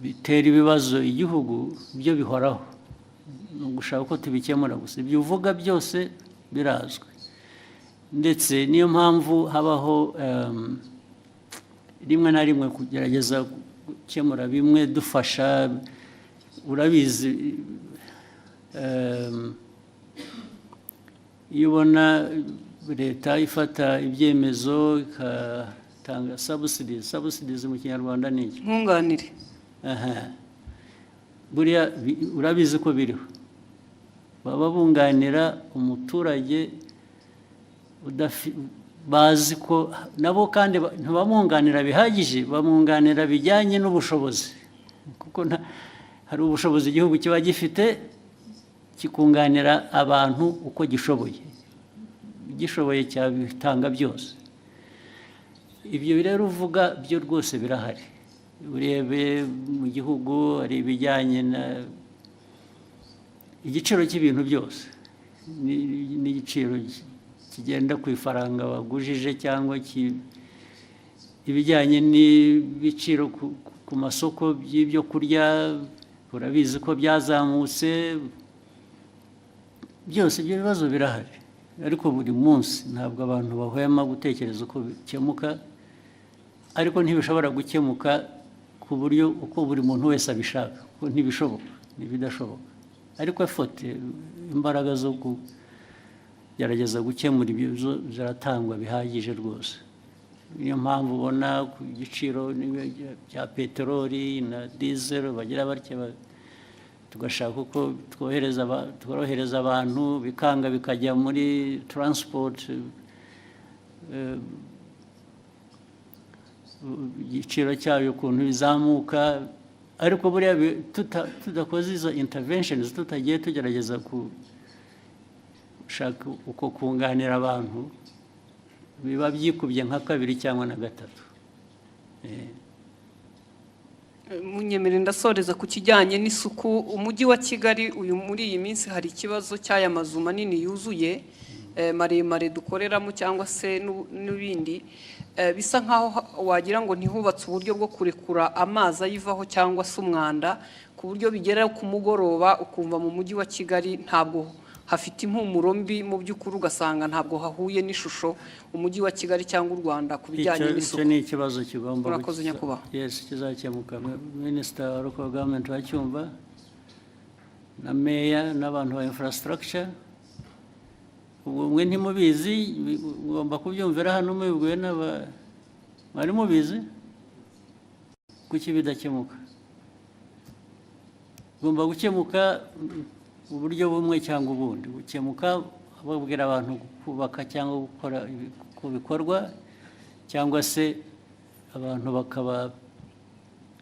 bitera ibibazo igihugu, byo bihoraho. Gushaka ko tubikemura gusa ibyo uvuga byose birazwi, ndetse niyo mpamvu habaho rimwe na rimwe kugerageza gukemura bimwe dufasha. Urabizi iyo ubona leta ifata ibyemezo igatanga subsidies mu Kinyarwanda ni iki? Nkunganire. Buriya urabizi ko biriho, baba bunganira umuturage bazi ko nabo kandi ntibamwunganira bihagije, bamwunganira bijyanye n'ubushobozi, kuko hari ubushobozi igihugu kiba gifite kikunganira abantu uko gishoboye. gishoboye cyabitanga byose. Ibyo rero uvuga byo rwose birahari. Urebe mu gihugu hari ibijyanye na igiciro cy'ibintu byose n'igiciro kigenda ku ifaranga wagujije cyangwa ibijyanye n'ibiciro ku masoko by'ibyo kurya urabizi ko byazamutse byose ibyo bibazo birahari ariko buri munsi ntabwo abantu bahwema gutekereza uko bikemuka ariko ntibishobora gukemuka ku buryo uko buri muntu wese abishaka ko ntibishoboka ntibidashoboka ariko afote imbaraga zo kugerageza gukemura ibibazo ziratangwa bihagije rwose. Niyo mpamvu ubona ku giciro bya peteroli na diesel bagira batya tugashaka uko tworohereza abantu bikanga bikajya muri transport igiciro cyayo ukuntu bizamuka ariko buriya tudakoze izo interventions tutagiye tugerageza gushaka uko kunganira abantu biba byikubye nka kabiri cyangwa na gatatu. Munyemere ndasoreza ku kijyanye n'isuku. Umujyi wa Kigali uyu muri iyi minsi hari ikibazo cy'aya mazu manini yuzuye maremare dukoreramo cyangwa se n'ibindi bisa nkaho wagira ngo ntihubatse uburyo bwo kurekura amazi ayivaho cyangwa se umwanda ku buryo bigera ku mugoroba ukumva mu mujyi wa Kigali ntabwo hafite impumuro mbi mu by'ukuri ugasanga ntabwo hahuye n'ishusho umujyi wa Kigali cyangwa u Rwanda ku bijyanye n'isuku. Icyo ni ikibazo kigomba Murakoze nyakubahwa. Yes, kizakemuka. Minister wa Local Government wacyumva na Mayor n'abantu ba infrastructure mwe ntimubizi ngomba kubyumvira hano mubibwiwe mwari mubizi kuki bidakemuka ngomba gukemuka uburyo bumwe cyangwa ubundi gukemuka babwira abantu kubaka cyangwa gukora ku bikorwa cyangwa se abantu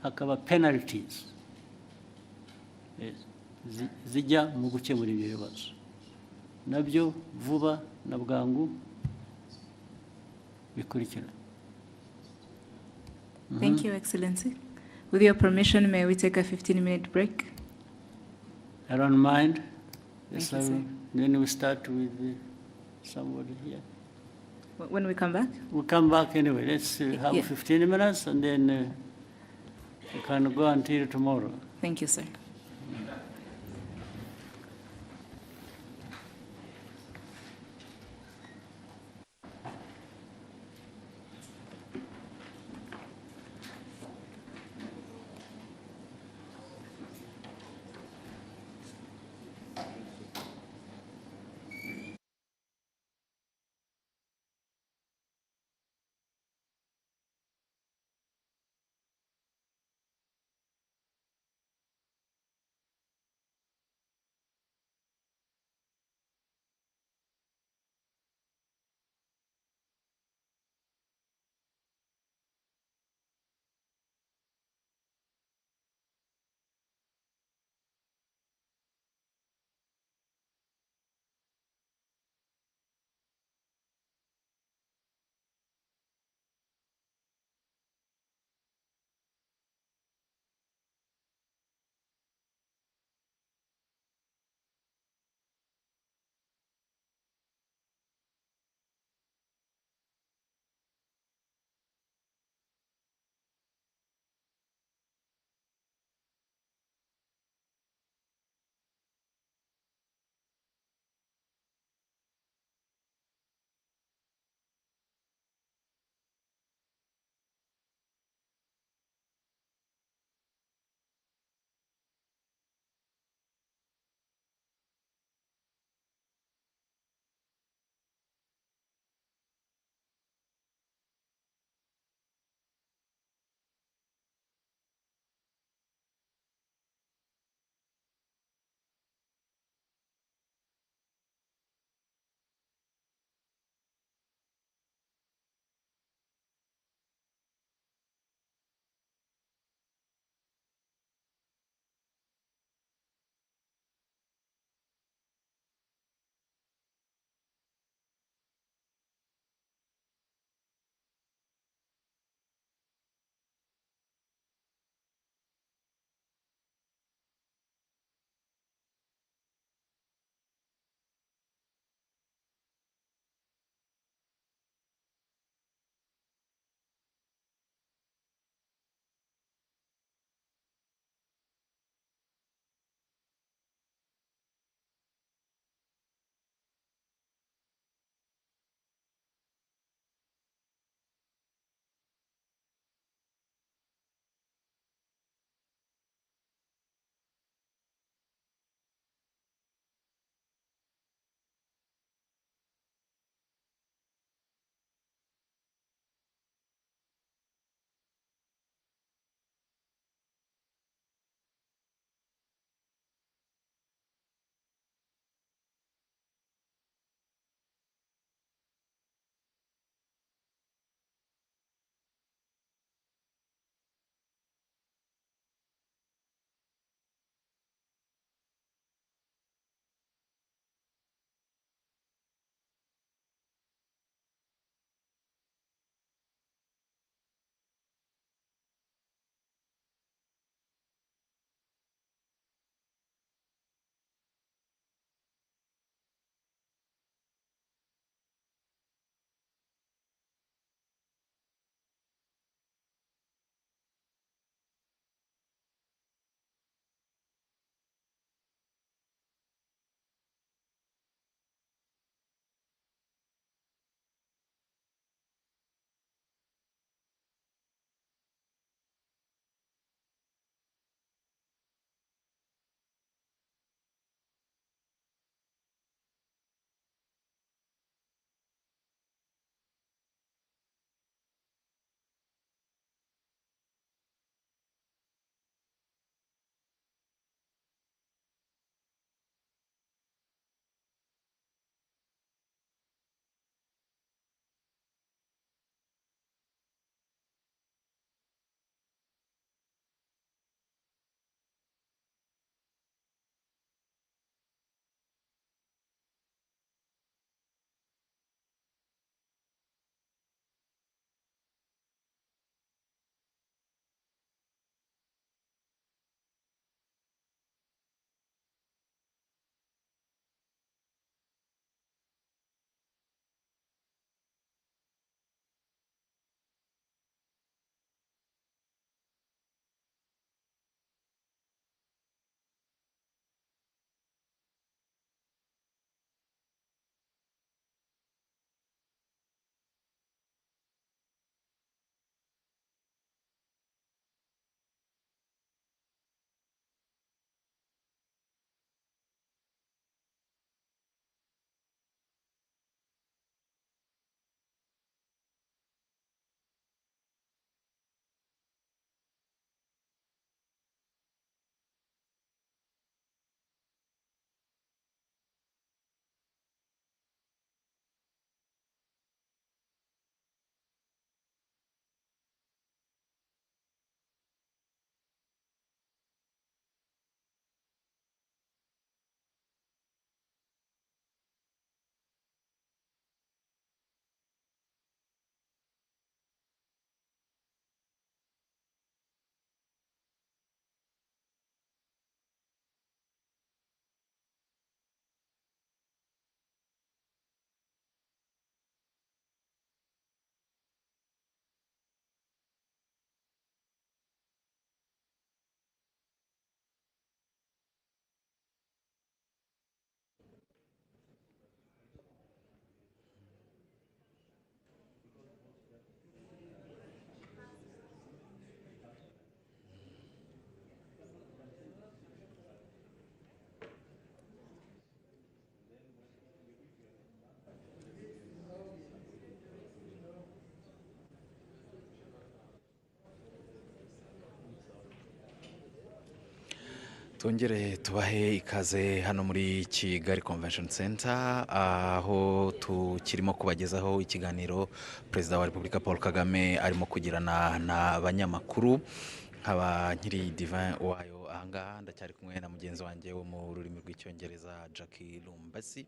hakaba penalties zijya mu gukemura ibyo bibazo nabyo vuba na bwangu bikurikira. Thank you, Excellency. With your permission, may we take a 15-minute break? I don't mind. Thank you, sir. Then we start with somebody here. When we come back? We'll come back anyway. Let's have 15 minutes and then we can go until tomorrow. Thank you, sir. Tongere tubahe ikaze hano muri Kigali Convention Center aho tukirimo kubagezaho ikiganiro Perezida wa Repubulika Paul Kagame arimo kugirana n'abanyamakuru nkaba nkiri Divin wayo ahangaha ndacyari kumwe na mugenzi wanjye wo mu rurimi rw'icyongereza Jackie Lumbasi.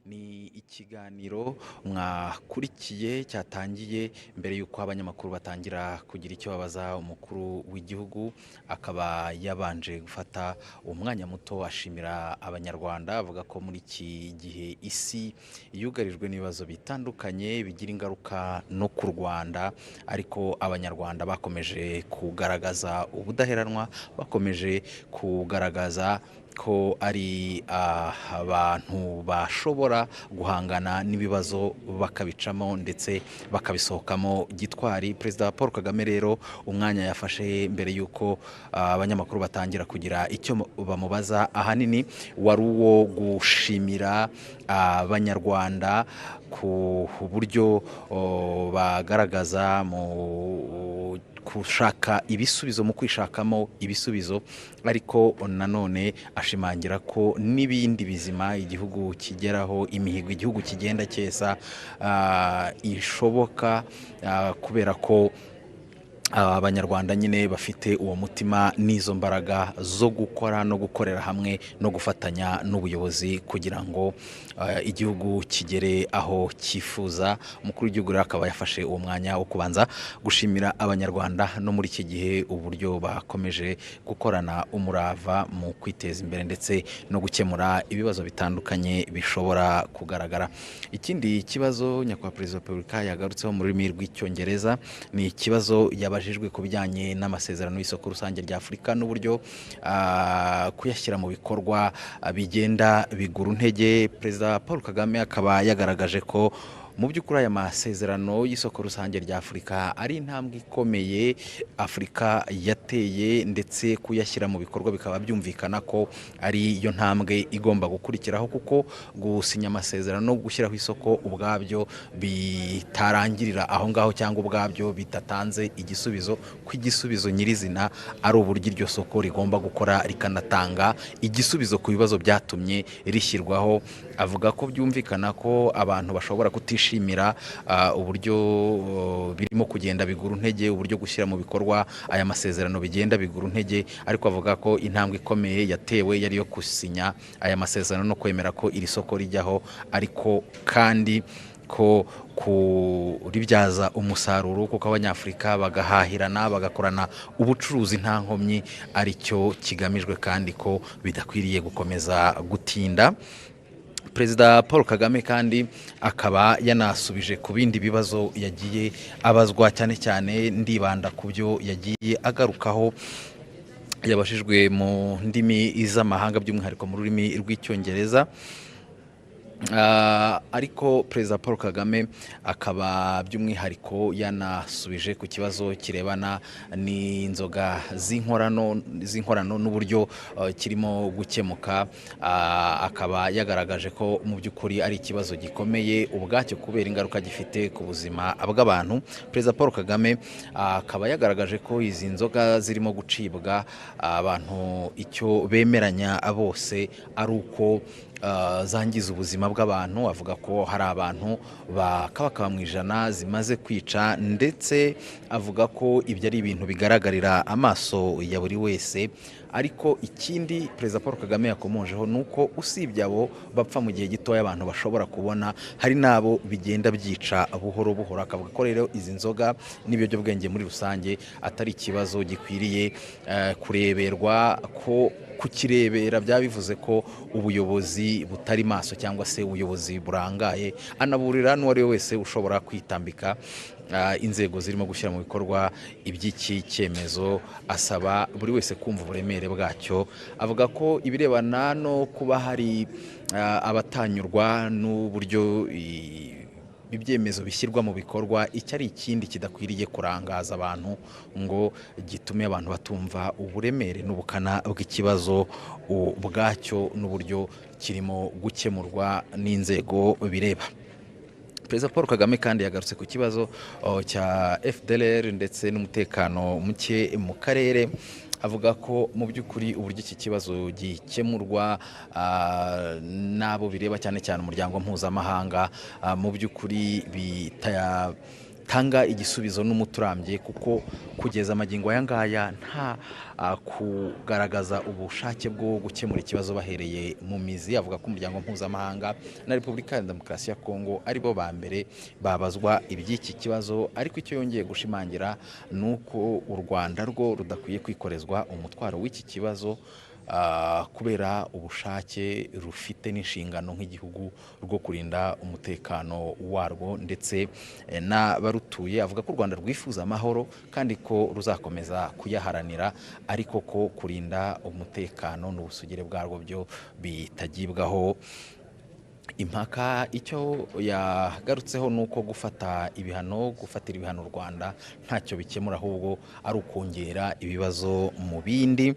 Ni ikiganiro mwakurikiye cyatangiye mbere yuko abanyamakuru batangira kugira icyo babaza umukuru w'igihugu, akaba yabanje gufata umwanya muto ashimira abanyarwanda, avuga ko muri iki gihe isi yugarijwe n'ibibazo bitandukanye bigira ingaruka no ku Rwanda, ariko abanyarwanda bakomeje kugaragaza ubudaheranwa, bakomeje kugaragaza ko ari abantu bashobora guhangana n'ibibazo bakabicamo ndetse bakabisohokamo gitwari. Perezida Paul Kagame rero umwanya yafashe mbere yuko abanyamakuru batangira kugira icyo bamubaza ahanini wari uwo gushimira abanyarwanda ku buryo bagaragaza mu kushaka ibisubizo, mu kwishakamo ibisubizo, ariko nanone ashimangira ko n'ibindi bizima igihugu kigeraho, imihigo igihugu kigenda cyesa ishoboka kubera ko abanyarwanda nyine bafite uwo mutima n'izo mbaraga zo gukora no gukorera hamwe no gufatanya n'ubuyobozi kugira ngo igihugu kigere aho cyifuza. Umukuru w'igihugu rero akaba yafashe uwo mwanya wo kubanza gushimira abanyarwanda no muri iki gihe uburyo bakomeje gukorana umurava mu kwiteza imbere ndetse no gukemura ibibazo bitandukanye bishobora kugaragara. Ikindi kibazo nyakubahwa Perezida wa Repubulika yagarutseho mu rurimi rw'icyongereza ni ikibazo yabajijwe ku bijyanye n'amasezerano y'isoko rusange rya Afurika n'uburyo kuyashyira mu bikorwa bigenda bigura intege. Perezida Paul Kagame akaba yagaragaje ko mu by'ukuri aya masezerano y'isoko rusange rya Afurika ari intambwe ikomeye Afurika yateye, ndetse kuyashyira mu bikorwa bikaba byumvikana ko ari yo ntambwe igomba gukurikiraho, kuko gusinya amasezerano no gushyiraho isoko ubwabyo bitarangirira aho ngaho cyangwa ubwabyo bitatanze igisubizo, ko igisubizo nyirizina ari uburyo iryo soko rigomba gukora rikanatanga igisubizo ku bibazo byatumye rishyirwaho. Avuga ko byumvikana ko abantu bashobora kutishimira uburyo birimo kugenda bigura intege, uburyo gushyira mu bikorwa aya masezerano bigenda bigura intege, ariko avuga ko intambwe ikomeye yatewe yari yo gusinya aya masezerano no kwemera ko iri soko rijyaho, ariko kandi ko kuribyaza umusaruro kuko abanyafurika bagahahirana bagakorana ubucuruzi nta nkomyi ari cyo kigamijwe, kandi ko bidakwiriye gukomeza gutinda. Perezida Paul Kagame kandi akaba yanasubije ku bindi bibazo yagiye abazwa, cyane cyane ndibanda ku byo yagiye agarukaho yabashijwe mu ndimi z'amahanga by'umwihariko mu rurimi rw'icyongereza. Ariko Perezida Paul Kagame akaba by'umwihariko yanasubije ku kibazo kirebana n'inzoga z'inkorano n'uburyo kirimo gukemuka. Akaba yagaragaje ko mu by'ukuri ari ikibazo gikomeye ubwacyo kubera ingaruka gifite ku buzima bw'abantu. Perezida Paul Kagame akaba yagaragaje ko izi nzoga zirimo gucibwa abantu icyo bemeranya bose ari uko zangiza ubuzima bw'abantu. Avuga ko hari abantu bakaba mu ijana zimaze kwica, ndetse avuga ko ibyo ari ibintu bigaragarira amaso ya buri wese. Ariko ikindi Perezida Paul Kagame yakomojeho ni uko usibye abo bapfa mu gihe gitoya abantu bashobora kubona, hari n'abo bigenda byica buhoro buhoro. Akavuga ko rero izi nzoga n'ibiyobyabwenge muri rusange atari ikibazo gikwiriye kureberwa, ko kukirebera byaba bivuze ko ubuyobozi butari maso cyangwa se ubuyobozi burangaye. Anaburira n'uwari we wese ushobora kwitambika inzego zirimo gushyira mu bikorwa iby'iki cyemezo, asaba buri wese kumva uburemere bwacyo. Avuga ko ibirebana no kuba hari abatanyurwa n'uburyo ibyemezo bishyirwa mu bikorwa, icyo ari ikindi kidakwiriye kurangaza abantu ngo gitume abantu batumva uburemere n'ubukana bw'ikibazo ubwacyo n'uburyo kirimo gukemurwa n'inzego bireba. Perezida Paul Kagame kandi yagarutse ku kibazo cya FDLR ndetse n'umutekano muke mu karere, avuga ko mu by'ukuri uburyo iki kibazo gikemurwa n'abo bireba cyane cyane umuryango mpuzamahanga mu by'ukuri bitanga igisubizo n'umuturambye kuko kugeza amagingo aya ngaya nta kugaragaza ubushake bwo gukemura ikibazo bahereye mu mizi. Avuga ko umuryango mpuzamahanga na Repubulika ya Demokarasi ya Kongo aribo ba mbere babazwa iby'iki kibazo, ariko icyo yongeye gushimangira ni uko u Rwanda rwo rudakwiye kwikorezwa umutwaro w'iki kibazo kubera ubushake rufite n'inshingano nk'igihugu rwo kurinda umutekano warwo ndetse n'abarutuye. Avuga ko u Rwanda rwifuza amahoro kandi ko ruzakomeza kuyaharanira, ariko ko kurinda umutekano n'ubusugire bwarwo byo bitagibwaho impaka. Icyo yagarutseho ni uko gufatira ibihano u Rwanda ntacyo bikemura, ahubwo ari ukongera ibibazo mu bindi.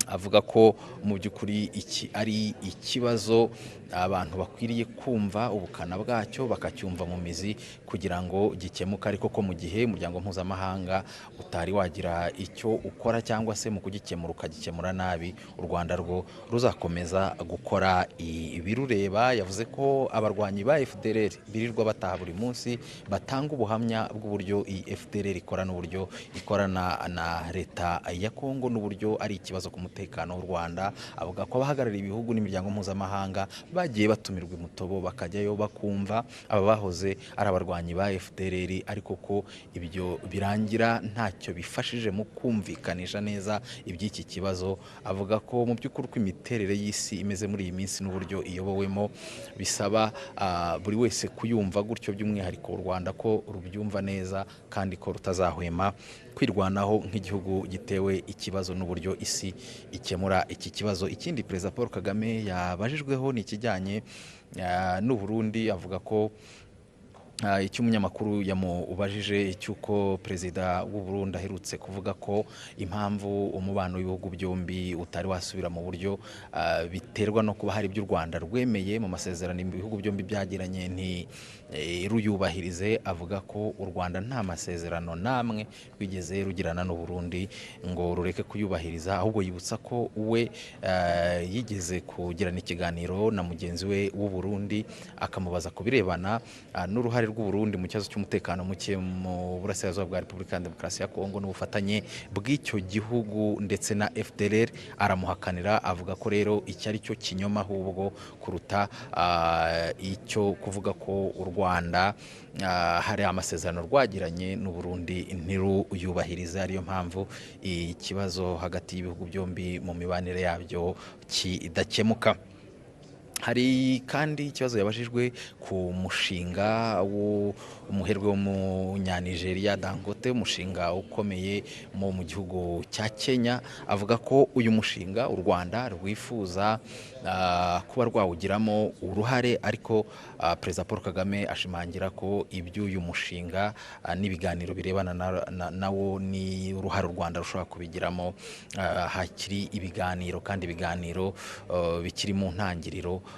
Avuga ko mu by'ukuri iki ari ikibazo abantu bakwiriye kumva ubukana bwacyo bakacyumva mu mizi kugira ngo gikemuke, ariko ko mu gihe umuryango mpuzamahanga utari wagira icyo ukora cyangwa se mu kugikemura ukagikemura nabi, u Rwanda rwo ruzakomeza gukora ibirureba. Yavuze ko abarwanyi ba FDLR birirwa bataha buri munsi batanga ubuhamya bw'uburyo iyi FDLR ikora n'uburyo ikorana na leta ya Kongo n'uburyo ari ikibazo ku mutekano w'u Rwanda. Avuga ko abahagarariye ibihugu n'imiryango mpuzamahanga bagiye batumirwa imutobo bakajyayo bakumva aba bahoze ari abarwanyi ba FDLR, ariko ko ibyo birangira ntacyo bifashije mu kumvikanisha neza iby'iki kibazo. Avuga ko mu by'ukuri uko imiterere y'isi imeze muri iyi minsi n'uburyo iyobowemo bisaba buri wese kuyumva gutyo, by'umwihariko u Rwanda ko rubyumva neza kandi ko rutazahwema kwirwanaho nk'igihugu gitewe ikibazo n'uburyo isi ikemura iki kibazo. Ikindi Perezida Paul Kagame yabajijweho ni ikijyanye n'u Burundi. Avuga ko icyo umunyamakuru yamubajije cy'uko Perezida w'u Burundi aherutse kuvuga ko impamvu umubano w'ibihugu byombi utari wasubira mu buryo biterwa no kuba hari ibyo u Rwanda rwemeye mu masezerano ibihugu byombi byagiranye ruyubahirize. Avuga ko u Rwanda nta masezerano namwe rwigeze rugirana n'u Burundi ngo rureke kuyubahiriza, ahubwo yibutsa ko we yigeze kugirana ikiganiro na mugenzi we w'u Burundi akamubaza ku birebana n'uruhare rw'u Burundi mu kibazo cy'umutekano muke mu burasirazuba bwa Repubulika ya Demokarasi ya Kongo n'ubufatanye bw'icyo gihugu ndetse na FDLR. Aramuhakanira, avuga ko rero iki ari cyo kinyoma ahubwo kuruta icyo kuvuga ko u Rwanda hari amasezerano rwagiranye n'u Burundi ntiruyubahirize, ariyo mpamvu ikibazo hagati y'ibihugu byombi mu mibanire yabyo kidakemuka. Hari kandi ikibazo yabajijwe ku mushinga w'umuherwe w'umunyanigeriya Dangote, umushinga ukomeye mu gihugu cya Kenya. Avuga ko uyu mushinga u Rwanda rwifuza kuba rwawugiramo uruhare, ariko Perezida Paul Kagame ashimangira ko iby'uyu mushinga n'ibiganiro birebana nawo ni uruhare u Rwanda rushobora kubigiramo hakiri ibiganiro, kandi ibiganiro bikiri mu ntangiriro.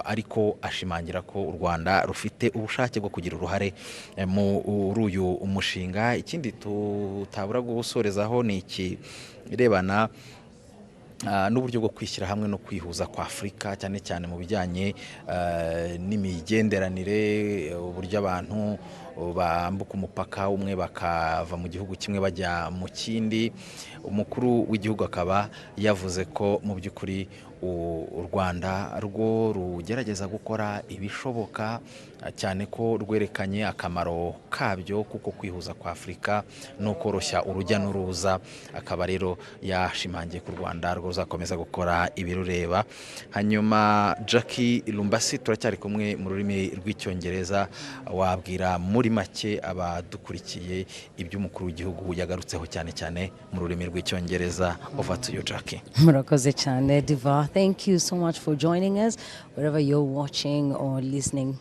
Ariko ashimangira ko u Rwanda rufite ubushake bwo kugira uruhare muri uyu umushinga. Ikindi tutabura gusorezaho ni ikirebana n'uburyo bwo kwishyira hamwe no kwihuza kwa Afurika, cyane cyane mu bijyanye n'imigenderanire, uburyo abantu bambuka umupaka umwe bakava mu gihugu kimwe bajya mu kindi. Umukuru w'igihugu akaba yavuze ko mu by'ukuri u Rwanda rwo rugerageza gukora ibishoboka, cyane ko rwerekanye akamaro kabyo kuko kwihuza kwa Afurika no koroshya urujya n'uruza. Akaba rero yashimangiye ku Rwanda rwo ruzakomeza gukora ibirureba. Hanyuma Jackie Lumbasi, turacyari kumwe mu rurimi rw'icyongereza, wabwira muri make abadukurikiye iby'umukuru w'igihugu yagarutseho cyane cyane mu rurimi rw'icyongereza. Over to you, Jackie. Murakoze cyane Diva. Thank you so much for joining us wherever you're watching or listening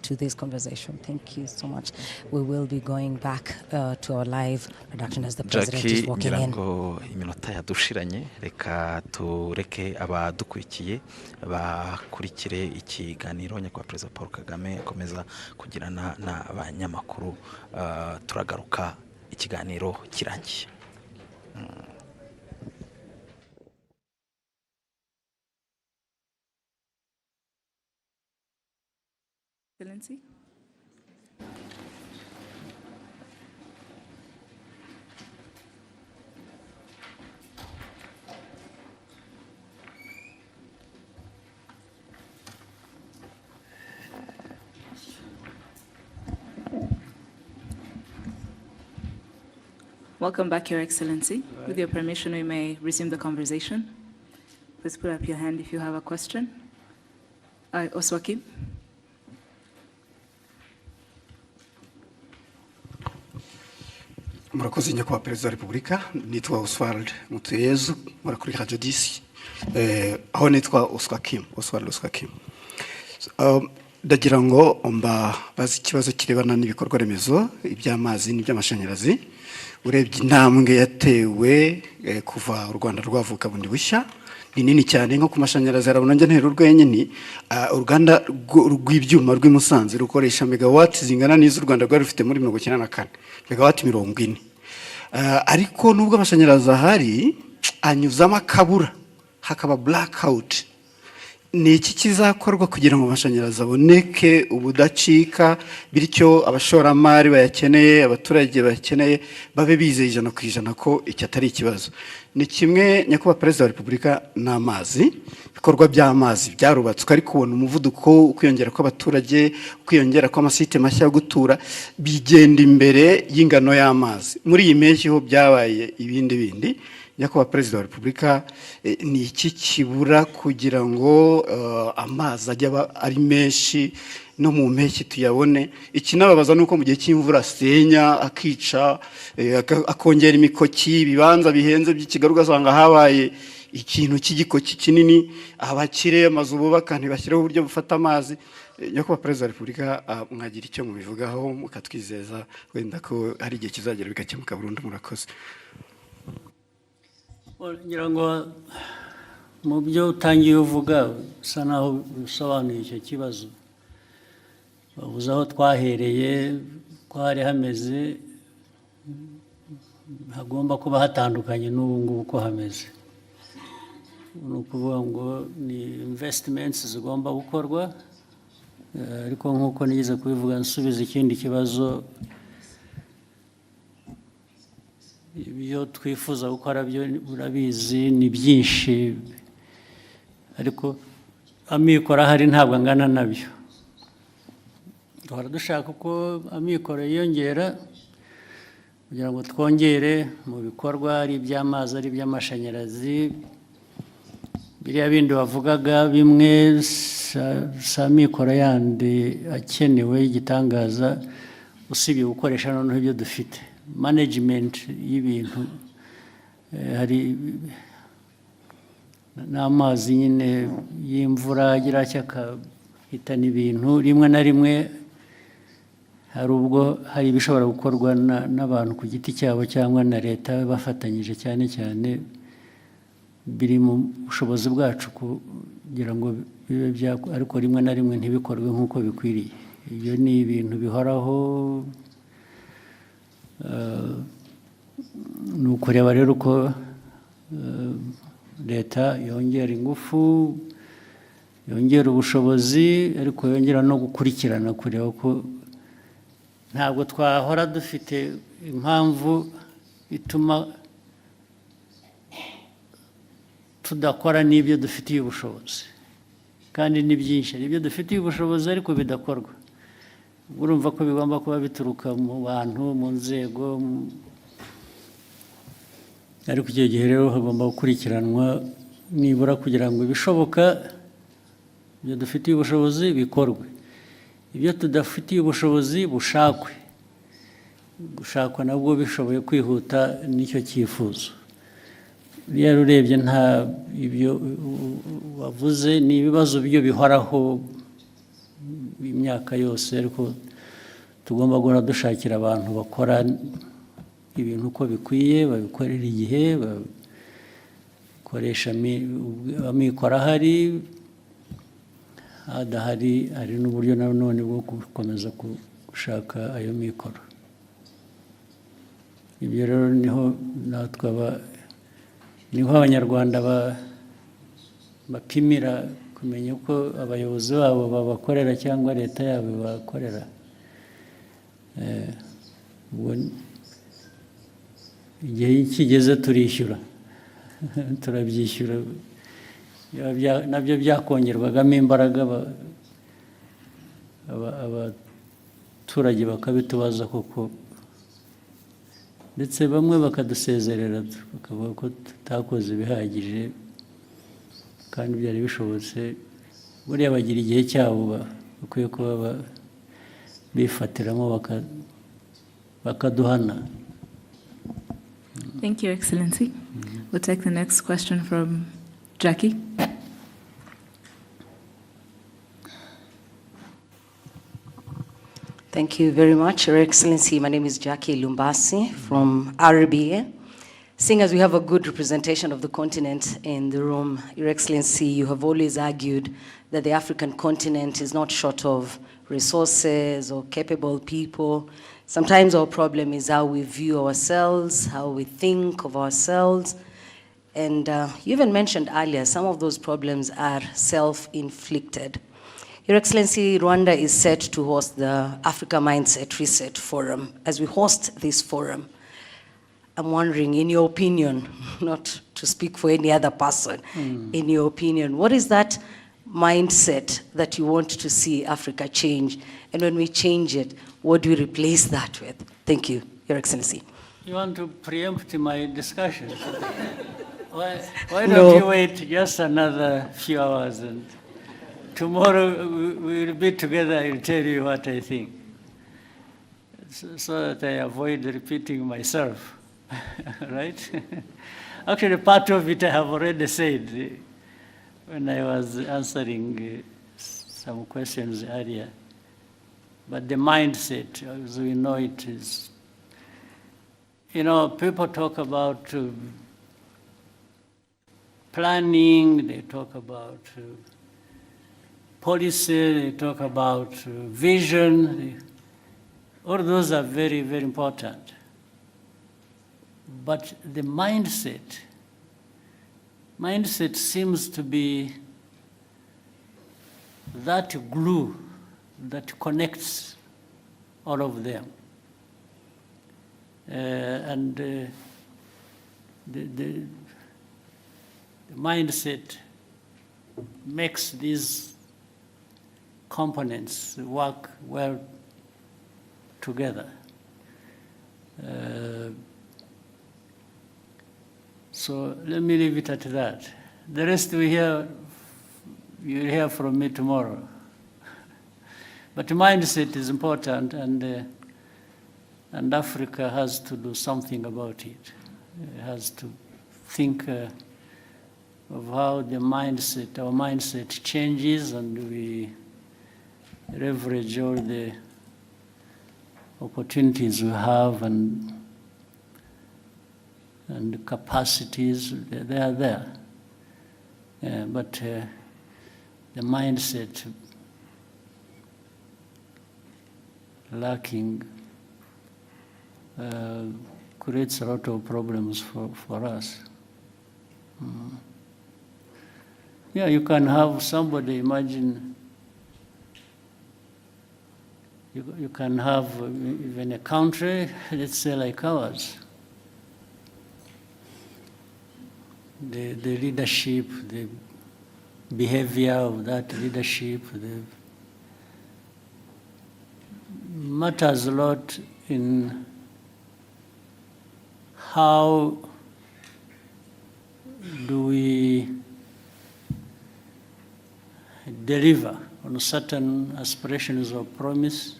to this conversation. Thank you so much. We will be going back to our live production as the president is walking in. Ngo iminota yadushiranye, reka tureke abadukurikiye bakurikire ikiganiro nyakubahwa Perezida Paul Kagame akomeza kugirana n'abanyamakuru. Turagaruka ikiganiro kirangiye. Excellency. Welcome back, Your Excellency. With your permission, we may resume the conversation. Please put up your hand if you have a question. Oswaki. Murakoze nyakubahwa perezida wa repubulika, nitwa Oswald Mutuyezu, nkora kuri Radio 10, aho nitwa Oswald Oswakim. Ndagira ngo bazi ikibazo kirebana n'ibikorwa remezo iby'amazi n'iby'amashanyarazi. Urebye intambwe yatewe kuva u Rwanda rwavuka bundi bushya ni nini cyane, nko ku mashanyarazi arabona njye ntero urwenyine. Uruganda rw'ibyuma rw'i Musanze rukoresha megawati zingana n'izo u Rwanda rwari rufite muri 1994, megawati 40. Ariko nubwo amashanyarazi ahari anyuzamo akabura, hakaba blackout. Ni iki kizakorwa kugira ngo amashanyarazi aboneke ubudacika, bityo abashoramari bayakeneye, abaturage bayakeneye babe bizeye 100% ko iki atari ikibazo? Ni kimwe nyakubahwa perezida wa repubulika n'amazi, bikorwa by'amazi byarubatswe ariko ubona umuvuduko ukwiyongera kw'abaturage, ukwiyongera kw'amasite mashya yo gutura bigenda imbere y'ingano y'amazi. Muri iyi mpeshyi ho byabaye ibindi. Nyakubahwa perezida wa repubulika, ni iki kibura kugira ngo amazi ajya ari menshi no mu mpeshyi tuyabone? Ikinababaza nuko mu gihe cy'imvura asenya akica, akongera imikoki, ibibanza bihenze by'ikigaruka ugasanga habaye ikintu cy'igikoki kinini, abakire amazu bubaka ntibashyireho uburyo bufata amazi. Nyakubahwa perezida wa repubulika, mwagira icyo mubivugaho mukatwizeza wenda ko hari igihe kizagera bikakemuka burundu? Murakoze. ngira ngo mu byo utangiye uvuga usa naho usobanuye icyo kibazo. Bavuze aho twahereye ko hari hameze, hagomba kuba hatandukanye n'ubu ngubu ko hameze. Ni ukuvuga ngo ni investments zigomba gukorwa, ariko nk'uko nigeze kubivuga nsubiza ikindi kibazo, ibyo twifuza gukora byo urabizi ni byinshi, ariko amikoro ahari ntabwo angana nabyo. Duhora dushaka uko amikoro yiyongera kugira ngo twongere mu bikorwa, ari iby'amazi ari iby'amashanyarazi. Biriya bindi wavugaga bimwe si amikoro yandi akenewe y'igitangaza, usibye gukoresha noneho ibyo dufite. Management y'ibintu, hari n'amazi nyine y'imvura agira akahitana ibintu. Rimwe na rimwe hari ubwo hari ibishobora gukorwa n'abantu ku giti cyabo cyangwa na leta bafatanyije, cyane cyane biri mu bushobozi bwacu kugira ngo bibe ariko rimwe na rimwe ntibikorwe nk'uko bikwiriye. Ibyo ni ibintu bihoraho. Ni ukureba rero uko leta yongera ingufu, yongera ubushobozi, ariko yongera no gukurikirana, kureba ko ntabwo twahora dufite impamvu ituma tudakora n'ibyo dufitiye ubushobozi, kandi ni byinshi ibyo dufitiye ubushobozi ariko bidakorwa. Urumva ko bigomba kuba bituruka mu bantu, mu nzego, ariko icyo gihe rero hagomba gukurikiranwa nibura kugira ngo ibishoboka ibyo dufitiye ubushobozi bikorwe, ibyo tudafitiye ubushobozi bushakwe. Gushakwa nabwo bishoboye kwihuta nicyo cyifuzo. Rero urebye nta ibyo wavuze ni ibibazo byo bihoraho imyaka yose, ariko tugomba guhora dushakira abantu bakora ibintu uko bikwiye, babikorera igihe, bakoresha amikoro ahari, adahari hari n'uburyo nanone bwo gukomeza gushaka ayo mikoro. Ibyo rero niho natwe niho abanyarwanda bapimira kumenya uko abayobozi babo babakorera cyangwa leta yabo bakorera. Igihe kigeze turishyura turabyishyura nabyo byakongerwagamo imbaraga abaturage bakabitubaza koko, ndetse bamwe bakadusezerera bakavuga ko tutakoze ibihagije kandi byari bishobotse. Buriya bagira igihe cyabo bakwiye kuba bifatiramo bakaduhana. Thank you, Excellency. We'll take the next question from Jackie. Thank you very much, Your Excellency. My name is Jackie Lumbasi from RBA. Seeing as we have a good representation of the continent in the room, Your Excellency, you have always argued that the African continent is not short of resources or capable people. Sometimes our problem is how we view ourselves, how we think of ourselves. And you even mentioned earlier, some of those problems are self-inflicted. Your Excellency, Rwanda is set to host the Africa Mindset Reset Forum. As we host this forum, I'm wondering, in your opinion, not to speak for any other person, in your opinion, what is that mindset that you want to see Africa change? And when we change it, what do we replace that with? Thank you, Your Excellency. You want to preempt my discussion? Why don't you wait just another few hours, and tomorrow we'll be together. I'll tell you what I think, so that I avoid repeating myself. Right? Actually, part of it I have already said when I was answering some questions earlier. But the mindset, as we know it, is, people talk about planning, they talk about policy, they talk about vision. All those are very, very important. But the mindset seems to be that glue that connects all of them. And the mindset makes these components work well together. So let me leave it at that. The rest you'll hear from me tomorrow. But mindset is important, and Africa has to do something about it. It has to think of how our mindset changes, and we leverage all the opportunities we have and capacities. They are there. But the mindset lacking creates a lot of problems for us. Yeah, you can have somebody, imagine, you can have even a country, let's say like ours. The leadership, the behavior of that leadership, matters a lot in how do we deliver on certain aspirations or promise.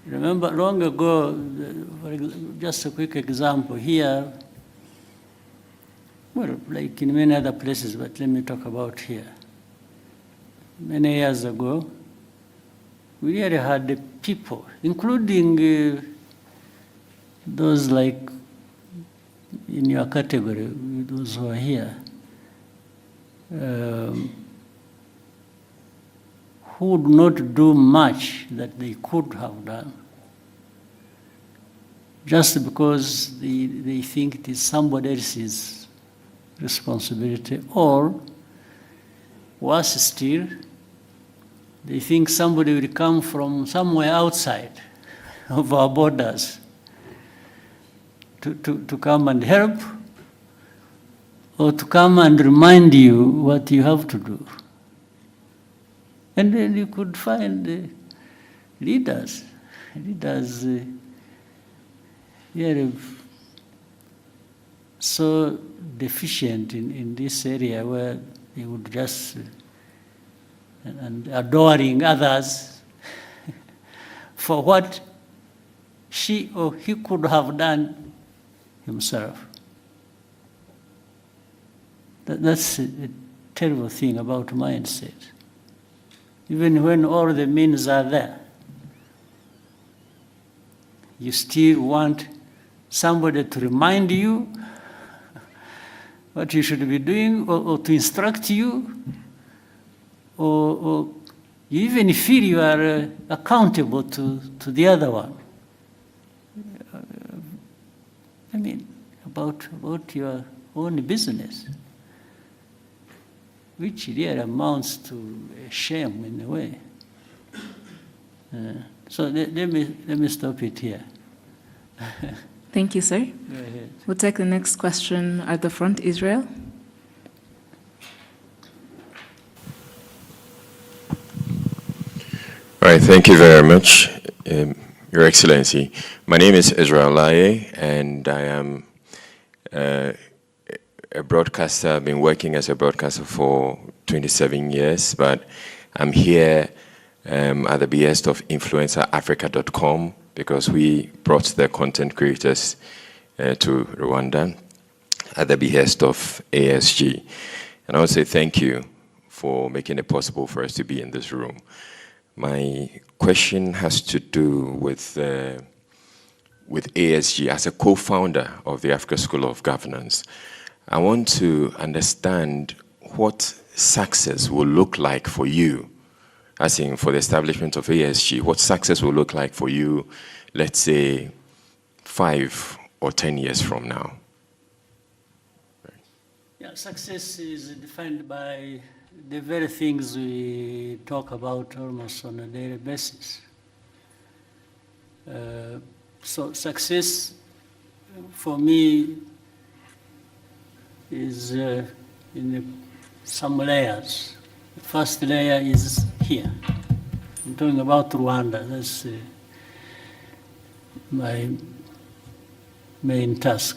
Remember, long ago, just a quick example here, well, like in many other places, but let me talk about here. Many years ago, we really had the people, including those like in your category, those who are here, who would not do much that they could have done, just because they think it is somebody else's responsibility, or Worse still, they think somebody will come from somewhere outside of our borders to come and help, or to come and remind you what you have to do. And then you could find leaders really so deficient in this area, where they would just, and adoring others for what she or he could have done himself. That's a terrible thing about mindset. Even when all the means are there, you still want somebody to remind you what you should be doing, or to instruct you, or you even feel you are accountable to the other one. I mean, about your own business, which really amounts to a shame in a way. So let me stop it here. Thank you, sir. Go ahead. We'll take the next question at the front, Israel. All right, thank you very much, Your Excellency. My name is Israel Laye, and I am a broadcaster. I've been working as a broadcaster for 27 years, but I'm here at the behest of InfluencerAfrica.com, because we brought the content creators to Rwanda at the behest of ASG. And I would say thank you for making it possible for us to be in this room. My question has to do with ASG. As a co-founder of the Africa School of Governance, I want to understand what success will look like for you, as in for the establishment of ASG, what success will look like for you, let's say 5 or 10 years from now. Yeah, success is defined by the very things we talk about almost on a daily basis. So success for me is in some layers. The first layer is here. I'm talking about Rwanda. That's my main task.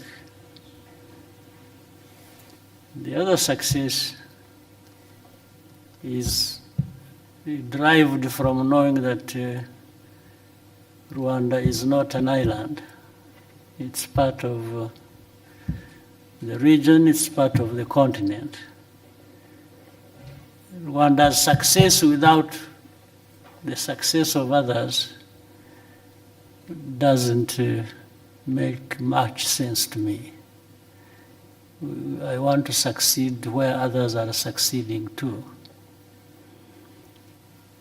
The other success is derived from knowing that Rwanda is not an island. It's part of the region, it's part of the continent. Rwanda's success without the success of others doesn't make much sense to me. I want to succeed where others are succeeding too.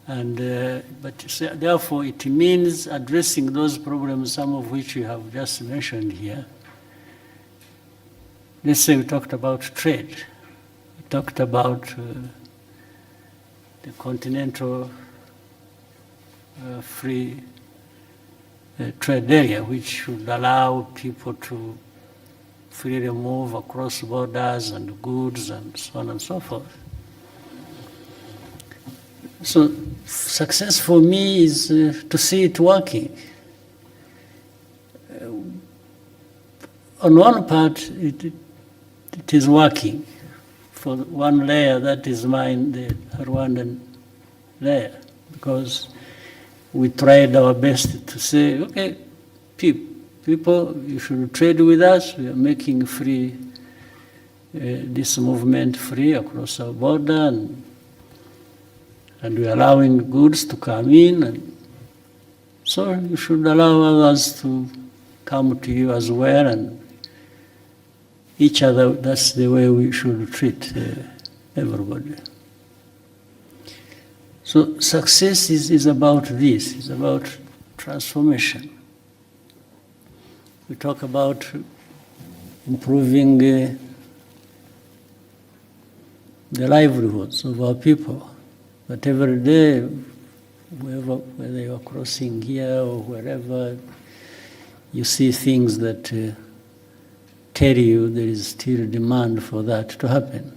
And, therefore, it means addressing those problems, some of which you have just mentioned here. Let's say we talked about trade. We talked about the continental free trade area, which should allow people to freely move across borders and goods and so on and so forth. So success for me is to see it working. On one part, it is working. For one layer, that is mine, the Rwandan layer, because we tried our best to say, okay, people, you should trade with us. We are making free, this movement free across our border, and we are allowing goods to come in. And so you should allow others to come to you as well, and each other. That's the way we should treat everybody. So success is about this, it's about transformation. We talk about improving the livelihoods of our people. But every day, whether you're crossing here or wherever, you see things that tell you there is still demand for that to happen,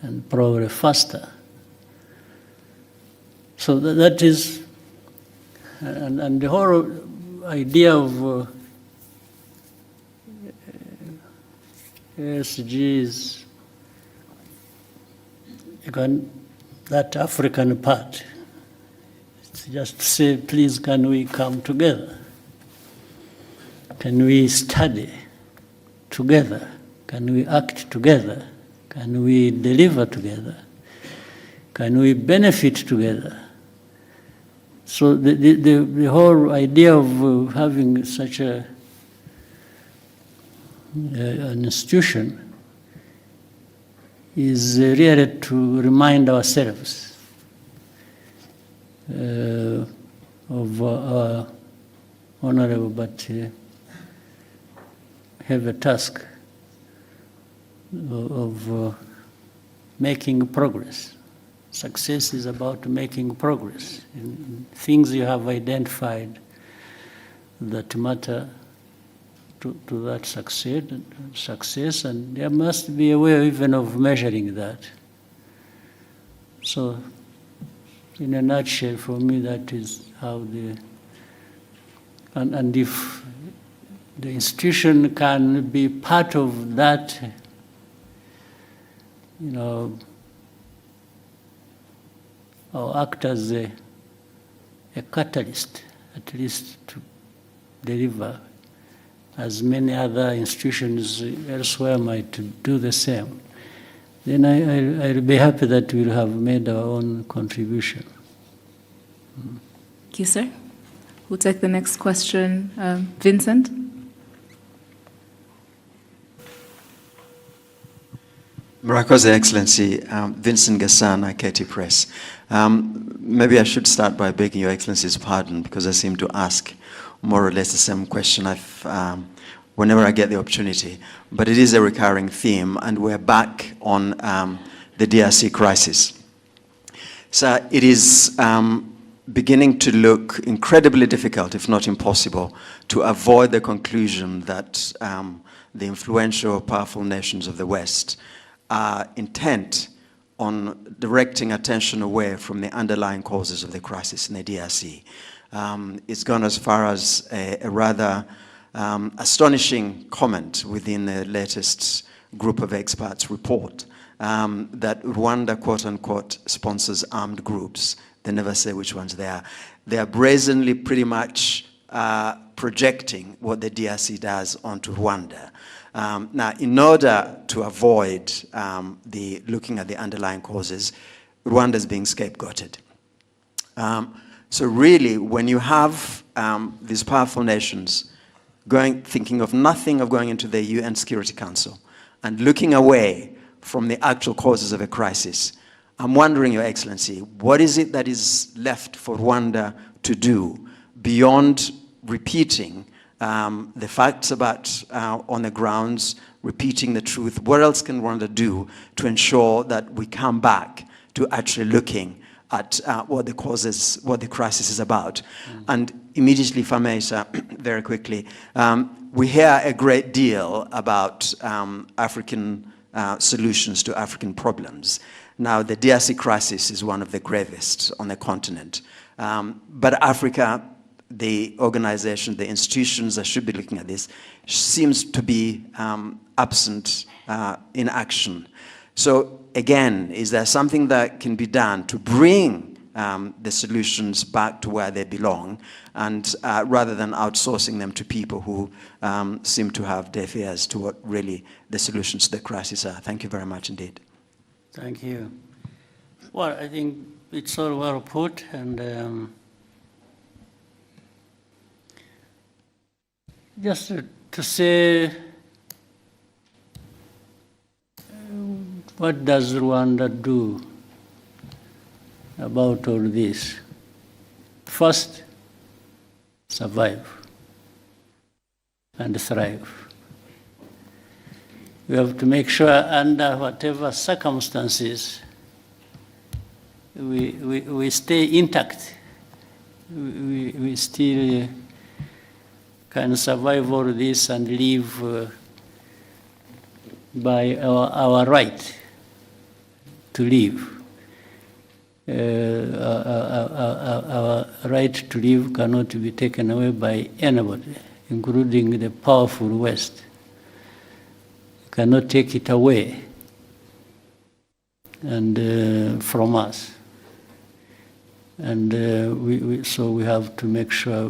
and probably faster. So that is, and the whole idea of SGs, that African part, it's just to say, please, can we come together? Can we study together? Can we act together? Can we deliver together? Can we benefit together? So the whole idea of having such an institution is really to remind ourselves of our honorable but have a task of making progress. Success is about making progress in things you have identified that matter to that success, and there must be a way even of measuring that. So, in a nutshell, for me, that is how and if the institution can be part of that, or act as a catalyst, at least to deliver, as many other institutions elsewhere might do the same, then I'll be happy that we'll have made our own contribution. Thank you, sir. We'll take the next question. Vincent? Murakoze, Excellency. Vincent Gasana, KT Press. Maybe I should start by begging Your Excellency's pardon, because I seem to ask more or less the same question whenever I get the opportunity. But it is a recurring theme, and we're back on the DRC crisis. So it is beginning to look incredibly difficult, if not impossible, to avoid the conclusion that the influential, powerful nations of the West are intent on directing attention away from the underlying causes of the crisis in the DRC. It's gone as far as a rather astonishing comment within the latest group of experts report that Rwanda, quote unquote, sponsors armed groups. They never say which ones they are. They are brazenly pretty much projecting what the DRC does onto Rwanda. Now, in order to avoid looking at the underlying causes, Rwanda is being scapegoated. So really, when you have these powerful nations thinking of nothing of going into the UN Security Council and looking away from the actual causes of a crisis, I'm wondering, Your Excellency, what is it that is left for Rwanda to do beyond repeating the facts about on the grounds, repeating the truth? What else can Rwanda do to ensure that we come back to actually looking at what the crisis is about? And immediately, if I may, sir, very quickly, we hear a great deal about African solutions to African problems. Now, the DRC crisis is one of the gravest on the continent. But Africa, the organization, the institutions that should be looking at this, seems to be absent in action. So again, is there something that can be done to bring the solutions back to where they belong, and rather than outsourcing them to people who seem to have deaf ears to what really the solutions to the crisis are? Thank you very much indeed. Thank you. Well, I think it's all well put, and just to say, what does Rwanda do about all this? First, survive and thrive. We have to make sure under whatever circumstances we stay intact. We still can survive all this and live by our right to live. Our right to live cannot be taken away by anybody, including the powerful West. You cannot take it away and from us. And so we have to make sure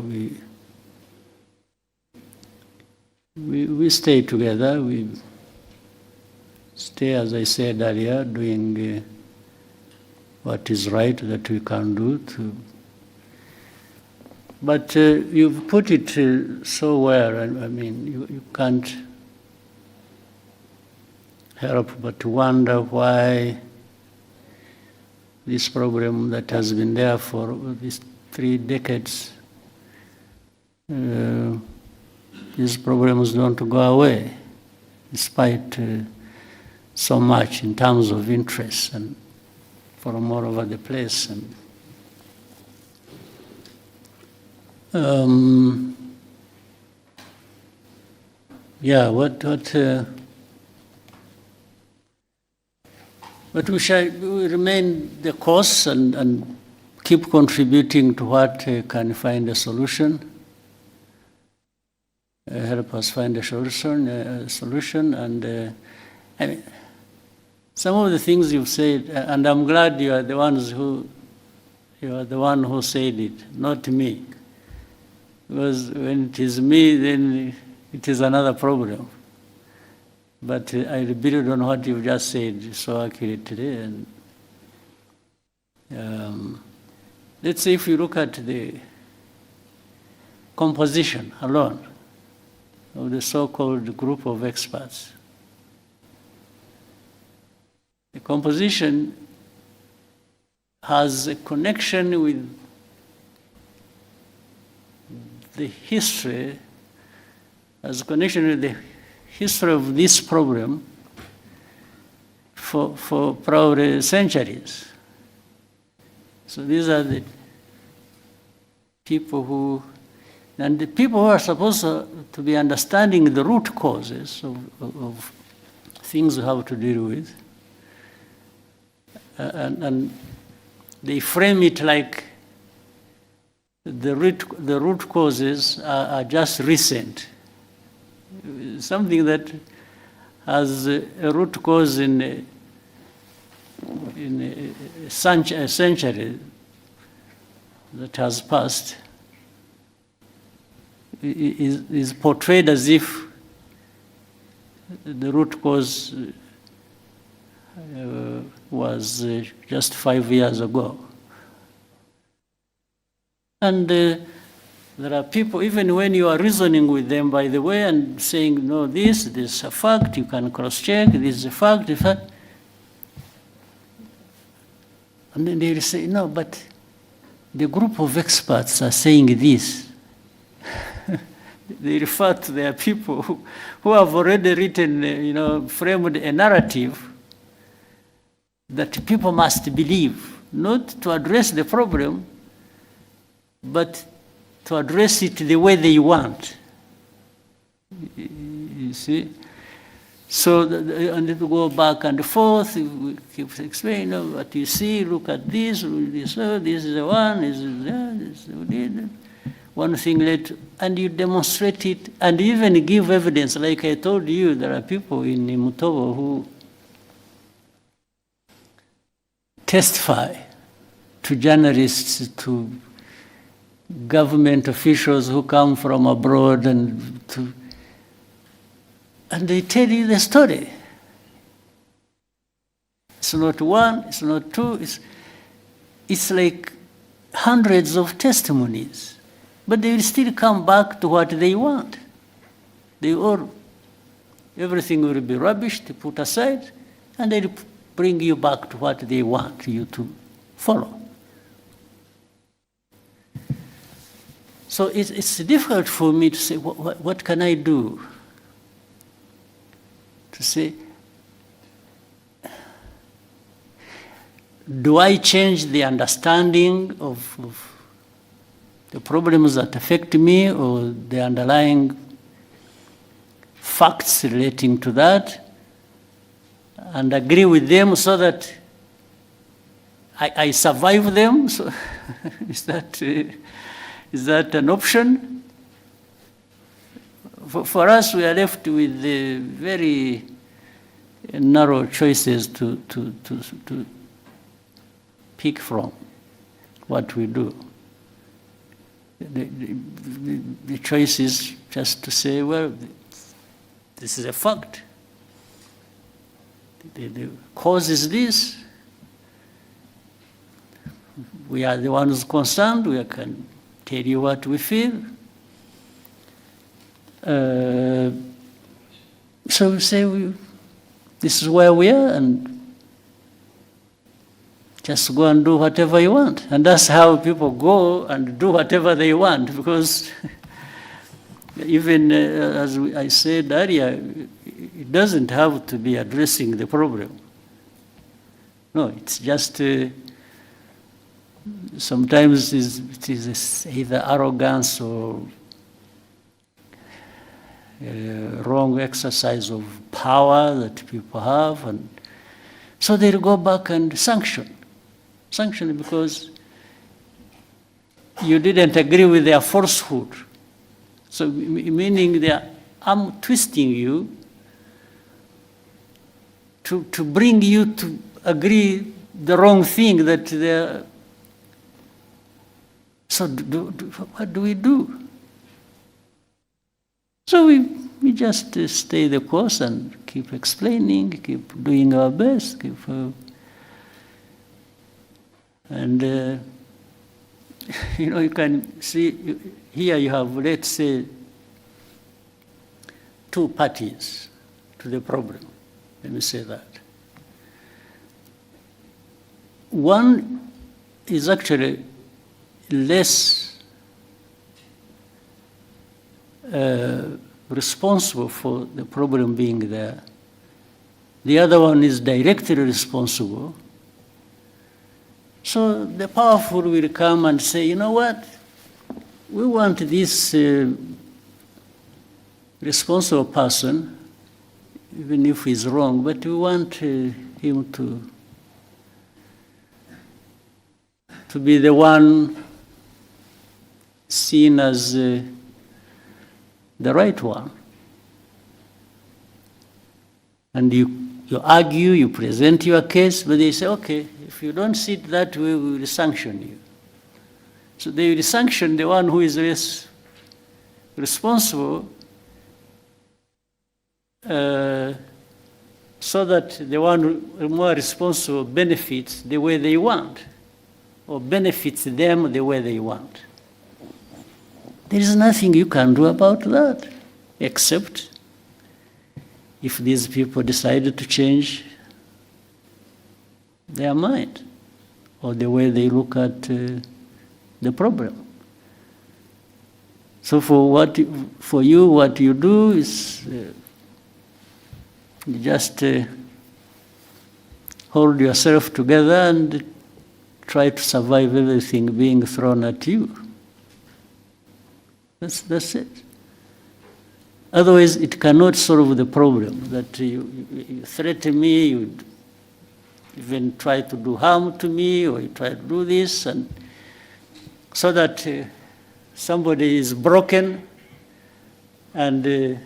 we stay together. We stay, as I said earlier, doing what is right that we can do. But you've put it so well. I mean, you can't help but wonder why this problem that has been there for these 3 decades, these problems don't go away, despite so much in terms of interest and from all over the place. And yeah, but we shall remain the course and keep contributing to what can find a solution, help us find a solution. And I mean, some of the things you've said, and I'm glad you are the one who said it, not me. Because when it is me, then it is another problem. But I build on what you've just said so accurately. And let's say if you look at the composition alone of the so-called group of experts, the composition has a connection with the history, has a connection with the history of this problem for probably centuries. So these are the people who are supposed to be understanding the root causes of things we have to deal with. And they frame it like the root causes are just recent. Something that has a root cause in a century that has passed is portrayed as if the root cause was just 5 years ago. And there are people, even when you are reasoning with them, by the way, and saying, no, this is a fact, you can cross-check, this is a fact, and then they will say, no, but the group of experts are saying this. They refer to their people who have already written, framed a narrative that people must believe, not to address the problem, but to address it the way they want. You see? So, and to go back and forth, we keep explaining, what you see, look at this is the one, this is the one thing later, and you demonstrate it, and even give evidence. Like I told you, there are people in Mutobo who testify to journalists, to government officials who come from abroad, and they tell you the story. It's not one, it's not two, it's like hundreds of testimonies. But they will still come back to what they want. Everything will be rubbish, put aside, and they'll bring you back to what they want you to follow. So it's difficult for me to say, what can I do to say, do I change the understanding of the problems that affect me or the underlying facts relating to that, and agree with them so that I survive them? So is that an option? For us, we are left with the very narrow choices to pick from what we do. The choice is just to say, well, this is a fact. The cause is this. We are the ones concerned. We can tell you what we feel. So we say, this is where we are, and just go and do whatever you want. And that's how people go and do whatever they want, because even as I said earlier, it doesn't have to be addressing the problem. No, it's just sometimes it is either arrogance or wrong exercise of power that people have, and so they'll go back and sanction because you didn't agree with their falsehood. So meaning they are arm twisting you to bring you to agree the wrong thing that they're. So what do we do? So we just stay the course and keep explaining, keep doing our best, and you can see here you have, let's say, two parties to the problem. Let me say that. One is actually less responsible for the problem being there. The other one is directly responsible. So the powerful will come and say, you know what? We want this responsible person, even if he's wrong, but we want him to be the one seen as the right one. And you argue, you present your case, but they say, okay, if you don't see it that way, we will sanction you. So they will sanction the one who is less responsible so that the one more responsible benefits the way they want, or benefits them the way they want. There is nothing you can do about that, except if these people decided to change their mind or the way they look at the problem. So for you, what you do is you just hold yourself together and try to survive everything being thrown at you. That's it. Otherwise, it cannot solve the problem. That you threaten me, you even try to do harm to me, or you try to do this, and so that somebody is broken and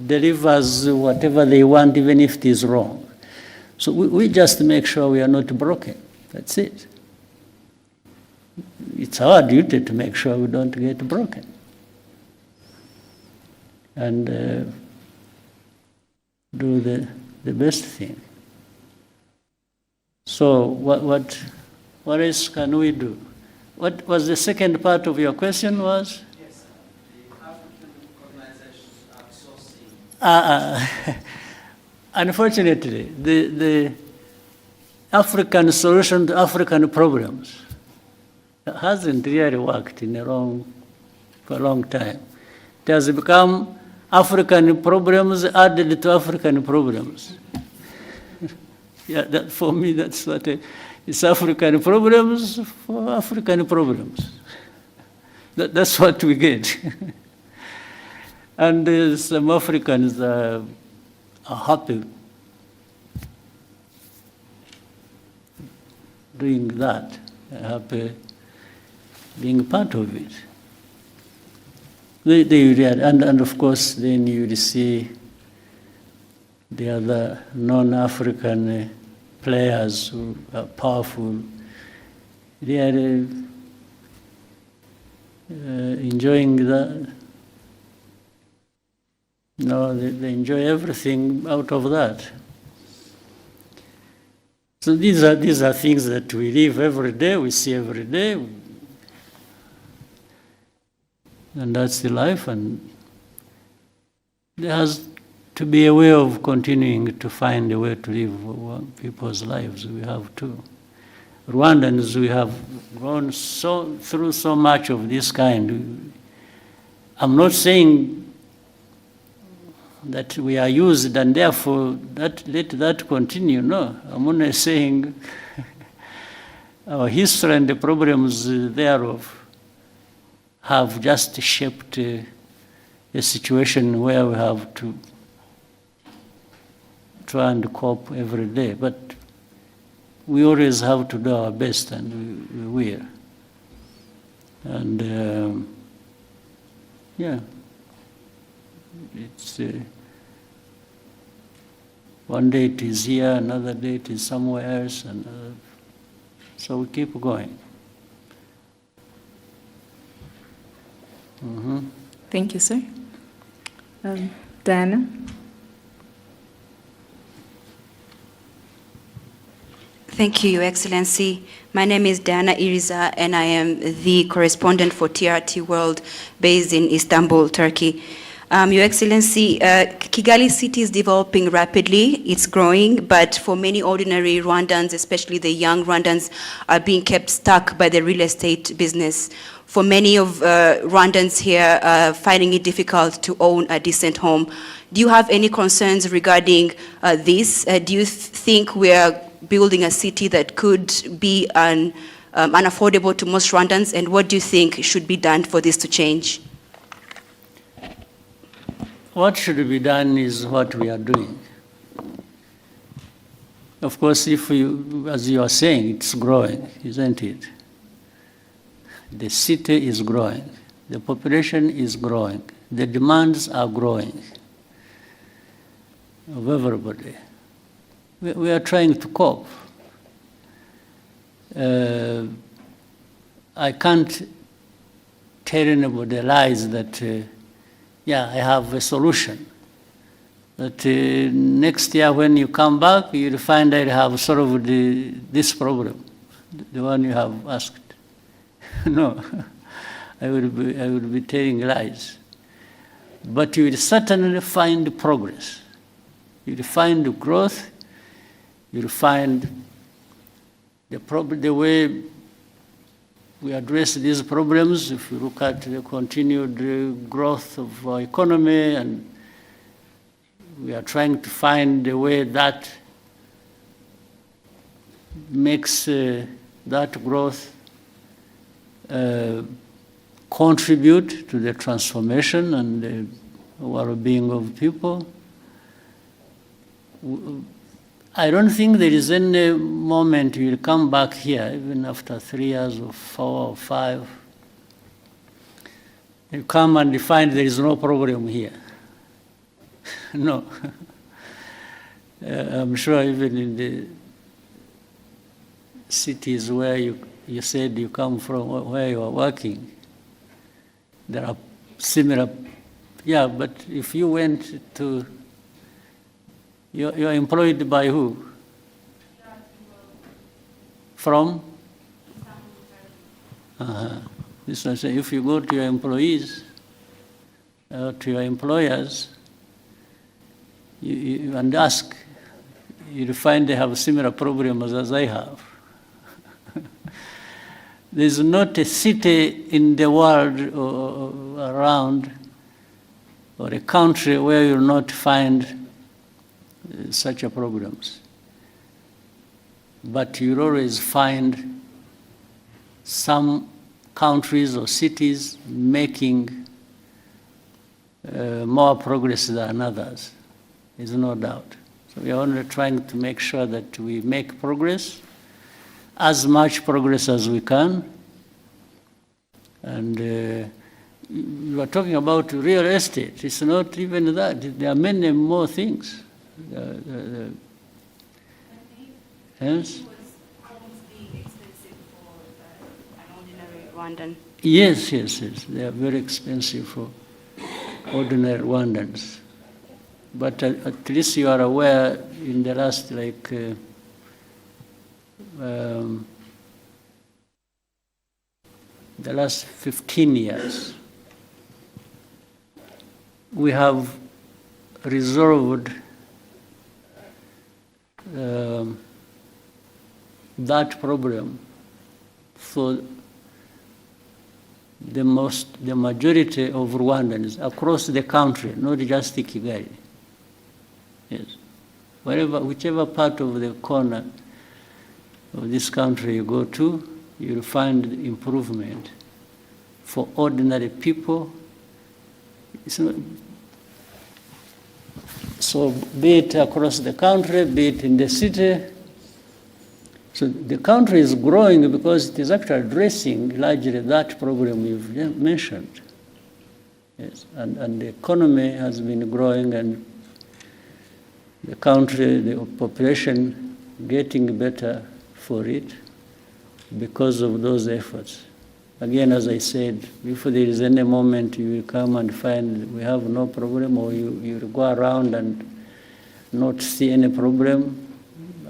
delivers whatever they want, even if it is wrong. So we just make sure we are not broken. That's it. It's our duty to make sure we don't get broken. And do the best thing. So what else can we do? What was the second part of your question was? Yes, the African organizations outsourcing. Unfortunately, the African solution to African problems hasn't really worked for a long time. It has become African problems added to African problems. Yeah, that, for me, that's what it's African problems for African problems. That's what we get. And some Africans are happy doing that, happy being part of it. And of course, then you will see the other non-African players who are powerful. They are enjoying that. No, they enjoy everything out of that. So these are things that we live every day, we see every day, and that's the life. And there has to be a way of continuing to find a way to live people's lives. We have to. Rwandans, we have gone through so much of this kind. I'm not saying that we are used and therefore let that continue. No, I'm only saying our history and the problems thereof have just shaped a situation where we have to try and cope every day. But we always have to do our best, and we will. And yeah, it's one day it is here, another day it is somewhere else, and so we keep going. Mm-hmm. Thank you, sir. Diana? Thank you, Your Excellency. My name is Diana Iriza, and I am the correspondent for TRT World based in Istanbul, Turkey. Your Excellency, Kigali city is developing rapidly, it's growing, but for many ordinary Rwandans, especially the young Rwandans, are being kept stuck by the real estate business. For many of Rwandans here, finding it difficult to own a decent home. Do you have any concerns regarding this? Do you think we are building a city that could be unaffordable to most Rwandans, and what do you think should be done for this to change? What should be done is what we are doing. Of course, if you, as you are saying, it's growing, isn't it? The city is growing. The population is growing. The demands are growing of everybody. We are trying to cope. I can't tell anybody lies that yeah, I have a solution. That next year when you come back, you'll find I have solved this problem, the one you have asked. No, I would be telling lies. But you will certainly find progress. You will find growth. You will find the way we address these problems. If you look at the continued growth of our economy, and we are trying to find a way that makes that growth contribute to the transformation and the well-being of people. I don't think there is any moment you will come back here, even after 3 years or 4 or 5. You come and you find there is no problem here. No. I'm sure even in the cities where you said you come from, where you are working, there are similar, yeah, but if you went to, you're employed by who? From? This one say, if you go to your employees, to your employers, and ask, you'll find they have similar problems as I have. There's not a city in the world or around or a country where you'll not find such a problems. But you'll always find some countries or cities making more progress than others. There's no doubt. So we are only trying to make sure that we make progress, as much progress as we can. And you are talking about real estate. It's not even that. There are many more things. Yes? Rwandan. Yes, yes, yes. They are very expensive for ordinary Rwandans. But at least you are aware in the last, the last 15 years, we have resolved that problem for the majority of Rwandans across the country, not just Kigali. Yes. Whichever part of the corner of this country you go to, you'll find improvement for ordinary people. So be it across the country, be it in the city. So the country is growing because it is actually addressing largely that problem you've mentioned. Yes. And the economy has been growing, and the country, the population getting better for it because of those efforts. Again, as I said, if there is any moment you will come and find we have no problem, or you will go around and not see any problem,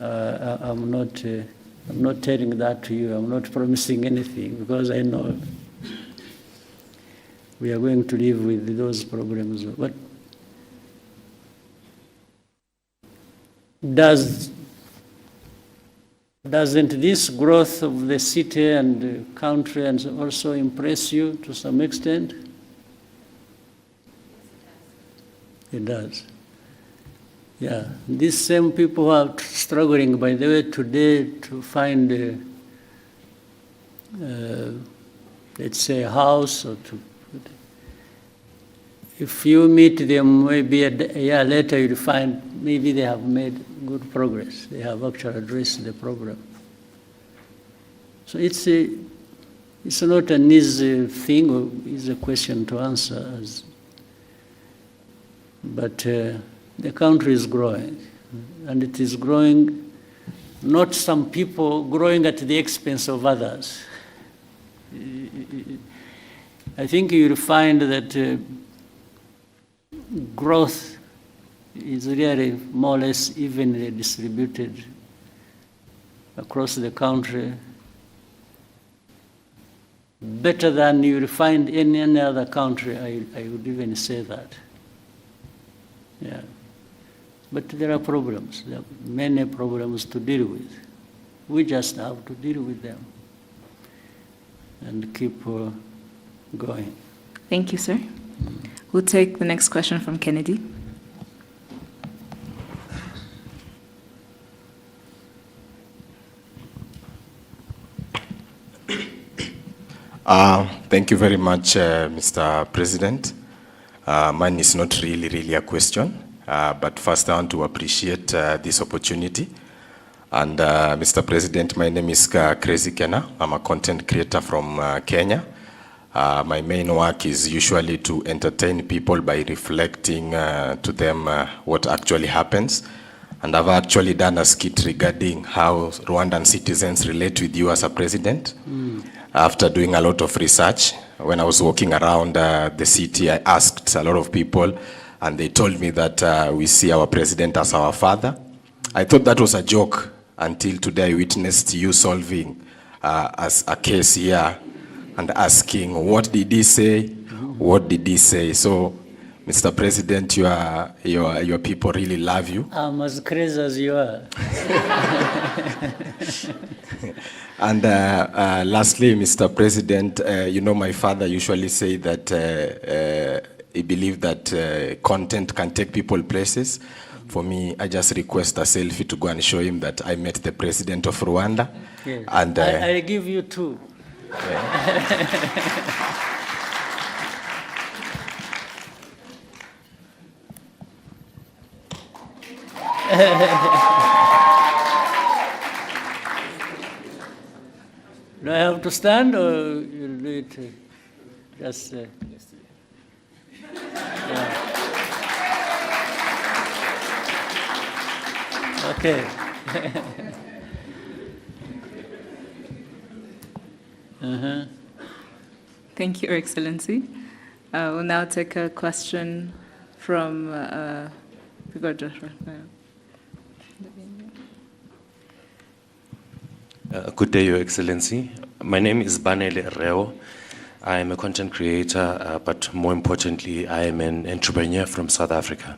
I'm not telling that to you. I'm not promising anything, because I know we are going to live with those problems. But doesn't this growth of the city and the country and also impress you to some extent? It does. Yeah, these same people who are struggling, by the way, today to find, let's say, a house, or if you meet them maybe a year later, you'll find maybe they have made good progress. They have actually addressed the problem. So it's not an easy thing, or easy question to answer, but the country is growing, and it is growing, not some people growing at the expense of others. I think you'll find that growth is really more or less evenly distributed across the country, better than you'll find in any other country. I would even say that. Yeah. But there are problems. There are many problems to deal with. We just have to deal with them and keep going. Thank you, sir. We'll take the next question from Kennedy. Thank you very much, Mr. President. Mine is not really a question, but first I want to appreciate this opportunity. And Mr. President, my name is Crazy Kenna. I'm a content creator from Kenya. My main work is usually to entertain people by reflecting to them what actually happens. And I've actually done a skit regarding how Rwandan citizens relate with you as a president. After doing a lot of research, when I was walking around the city, I asked a lot of people, and they told me that we see our president as our father. I thought that was a joke until today I witnessed you solving as a case here and asking, what did he say? What did he say? So, Mr. President, your people really love you. I'm as crazy as you are. And lastly, Mr. President, you know, my father usually say that he believed that content can take people places. For me, I just request a selfie to go and show him that I met the president of Rwanda. Yes. And I give you two. Do I have to stand or you'll do it just... yeah. Okay. Thank you, Your Excellency. We'll now take a question from Good day, Your Excellency. My name is Banele Reo. I am a content creator, but more importantly, I am an entrepreneur from South Africa.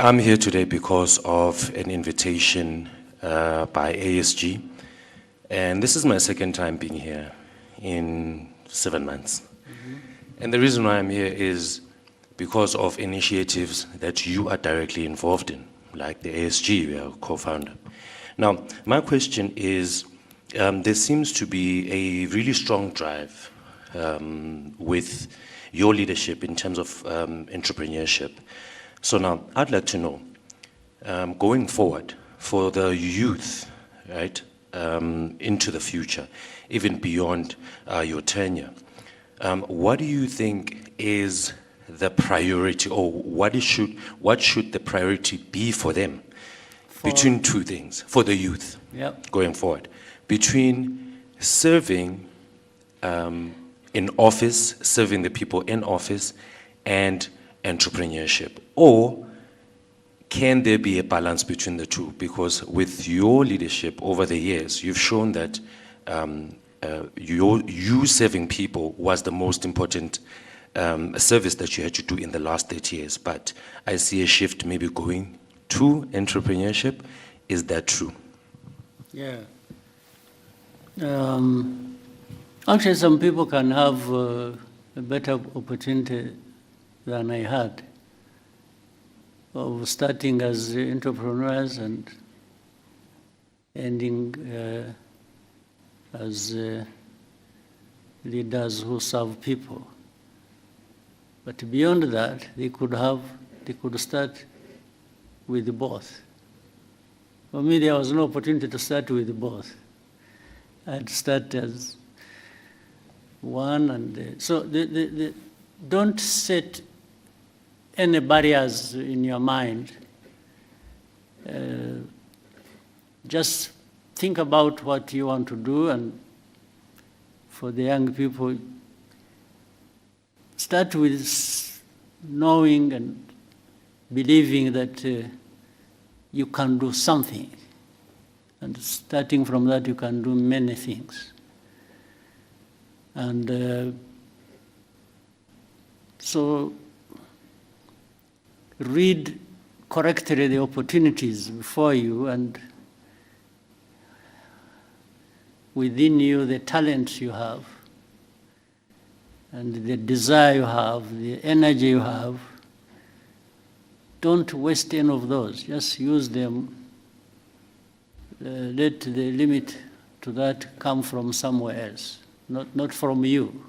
I'm here today because of an invitation by ASG, and this is my second time being here in 7 months. And the reason why I'm here is because of initiatives that you are directly involved in, like the ASG, we are a co-founder. Now, my question is, there seems to be a really strong drive with your leadership in terms of entrepreneurship. So now, I'd like to know, going forward, for the youth, right, into the future, even beyond your tenure, what do you think is the priority, or what should the priority be for them? Between two things, for the youth, going forward, between serving in office, serving the people in office, and entrepreneurship? Or can there be a balance between the two? Because with your leadership over the years, you've shown that you serving people was the most important service that you had to do in the last 30 years. But I see a shift maybe going to entrepreneurship. Is that true? Yeah. Actually, some people can have a better opportunity than I had of starting as entrepreneurs and ending as leaders who serve people. But beyond that, they could start with both. For me, there was no opportunity to start with both. I'd start as one, and so don't set any barriers in your mind. Just think about what you want to do, and for the young people, start with knowing and believing that you can do something. And starting from that, you can do many things. And so read correctly the opportunities before you, and within you the talents you have, and the desire you have, the energy you have. Don't waste any of those. Just use them. Let the limit to that come from somewhere else, not from you.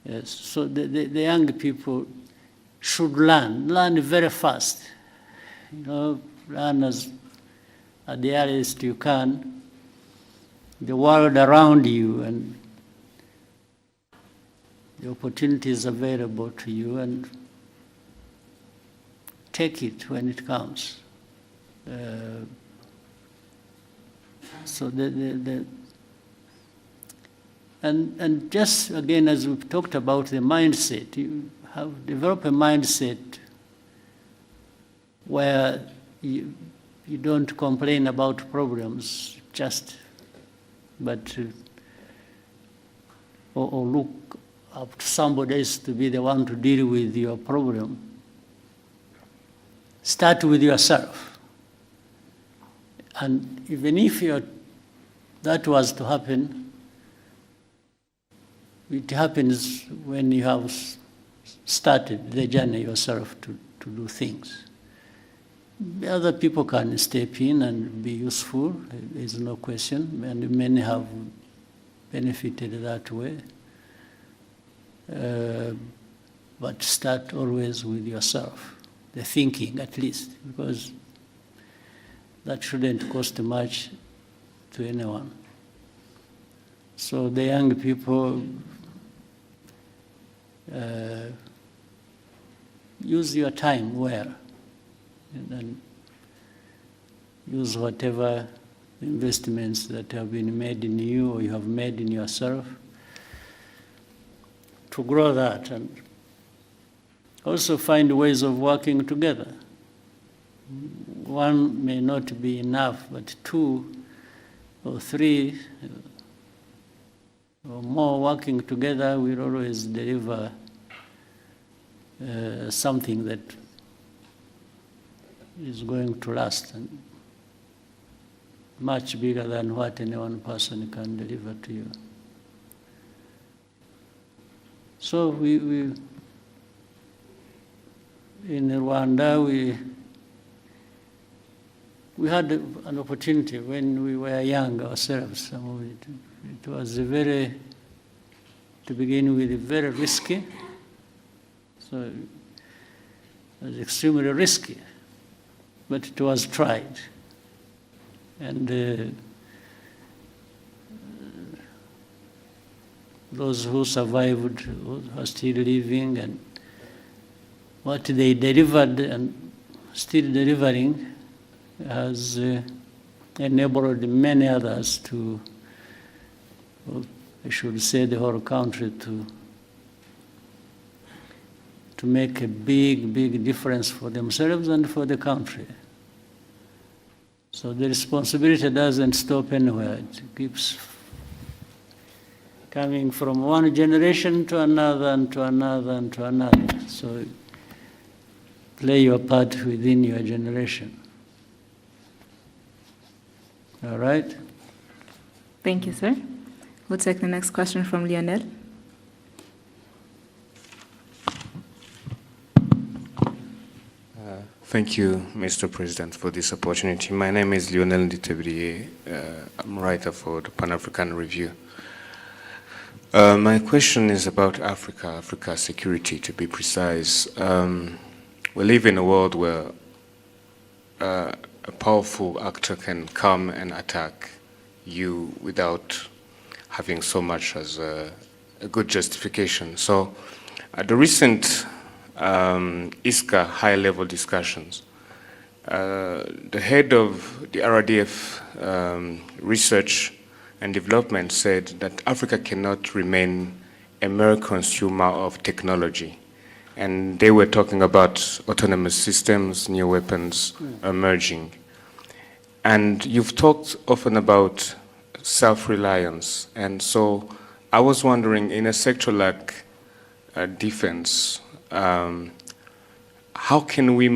Yes. So the young people should learn very fast. Learn at the earliest you can, the world around you and the opportunities available to you, and take it when it comes. So and just again, as we've talked about the mindset, you have developed a mindset where you don't complain about problems, or look up to somebody else to be the one to deal with your problem. Start with yourself. And even if that was to happen, it happens when you have started the journey yourself to do things. Other people can step in and be useful, there's no question, and many have benefited that way. But start always with yourself, the thinking at least, because that shouldn't cost much to anyone. So the young people, use your time well, and use whatever investments that have been made in you or you have made in yourself to grow that, and also find ways of working together. One may not be enough, but 2 or 3 or more working together will always deliver something that is going to last and much bigger than what any one person can deliver to you. So we in Rwanda, we had an opportunity when we were young ourselves. It was to begin with, very risky. So it was extremely risky, but it was tried. And those who survived are still living, and what they delivered and still delivering has enabled many others to, well, I should say the whole country, to make a big, big difference for themselves and for the country. So the responsibility doesn't stop anywhere. It keeps coming from one generation to another and to another and to another. So play your part within your generation. All right? Thank you, sir. We'll take the next question from Lionel. Thank you, Mr. President, for this opportunity. My name is Lionel Nditebriye. I'm a writer for the Pan-African Review. My question is about Africa security, to be precise. We live in a world where a powerful actor can come and attack you without having so much as a good justification. So at the recent ISCA high-level discussions, the head of the RDF research and development said that Africa cannot remain a mere consumer of technology. And they were talking about autonomous systems, new weapons emerging. And you've talked often about self-reliance. And so I was wondering, in a sector like defense, how can we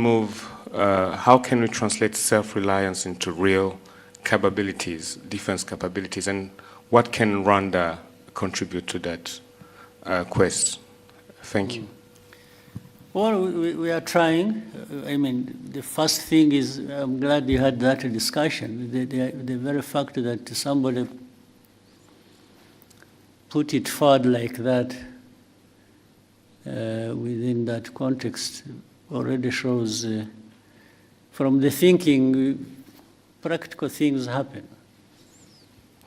translate self-reliance into real capabilities, defense capabilities, and what can Rwanda contribute to that quest? Thank you. Well, we are trying. I mean, the first thing is, I'm glad you had that discussion. The very fact that somebody put it forward like that within that context already shows from the thinking, practical things happen.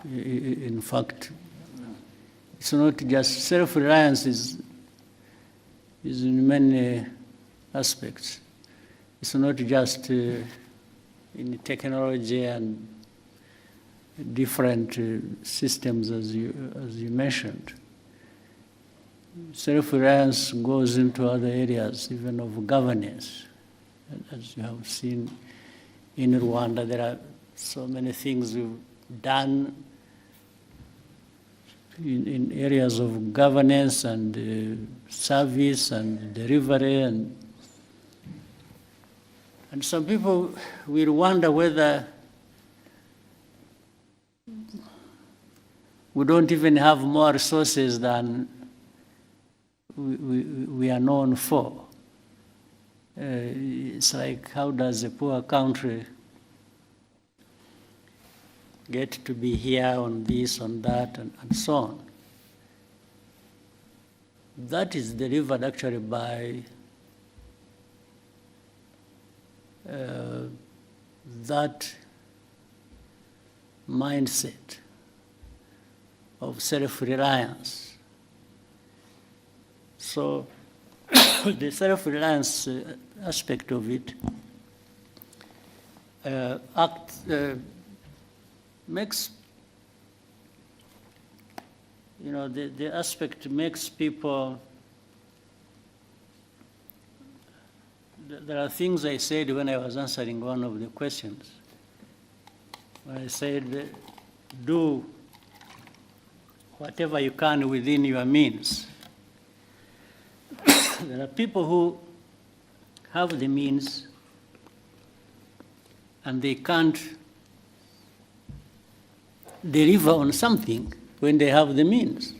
In fact, it's not just self-reliance is in many aspects. It's not just in technology and different systems as you mentioned. Self-reliance goes into other areas, even of governance. As you have seen in Rwanda, there are so many things we've done in areas of governance and service and delivery, and some people will wonder whether we don't even have more resources than we are known for. It's like, how does a poor country get to be here on this, on that, and so on? That is delivered actually by that mindset of self-reliance. So the self-reliance aspect of it makes, you know, the aspect makes people, there are things I said when I was answering one of the questions. I said, do whatever you can within your means. There are people who have the means and they can't deliver on something when they have the means.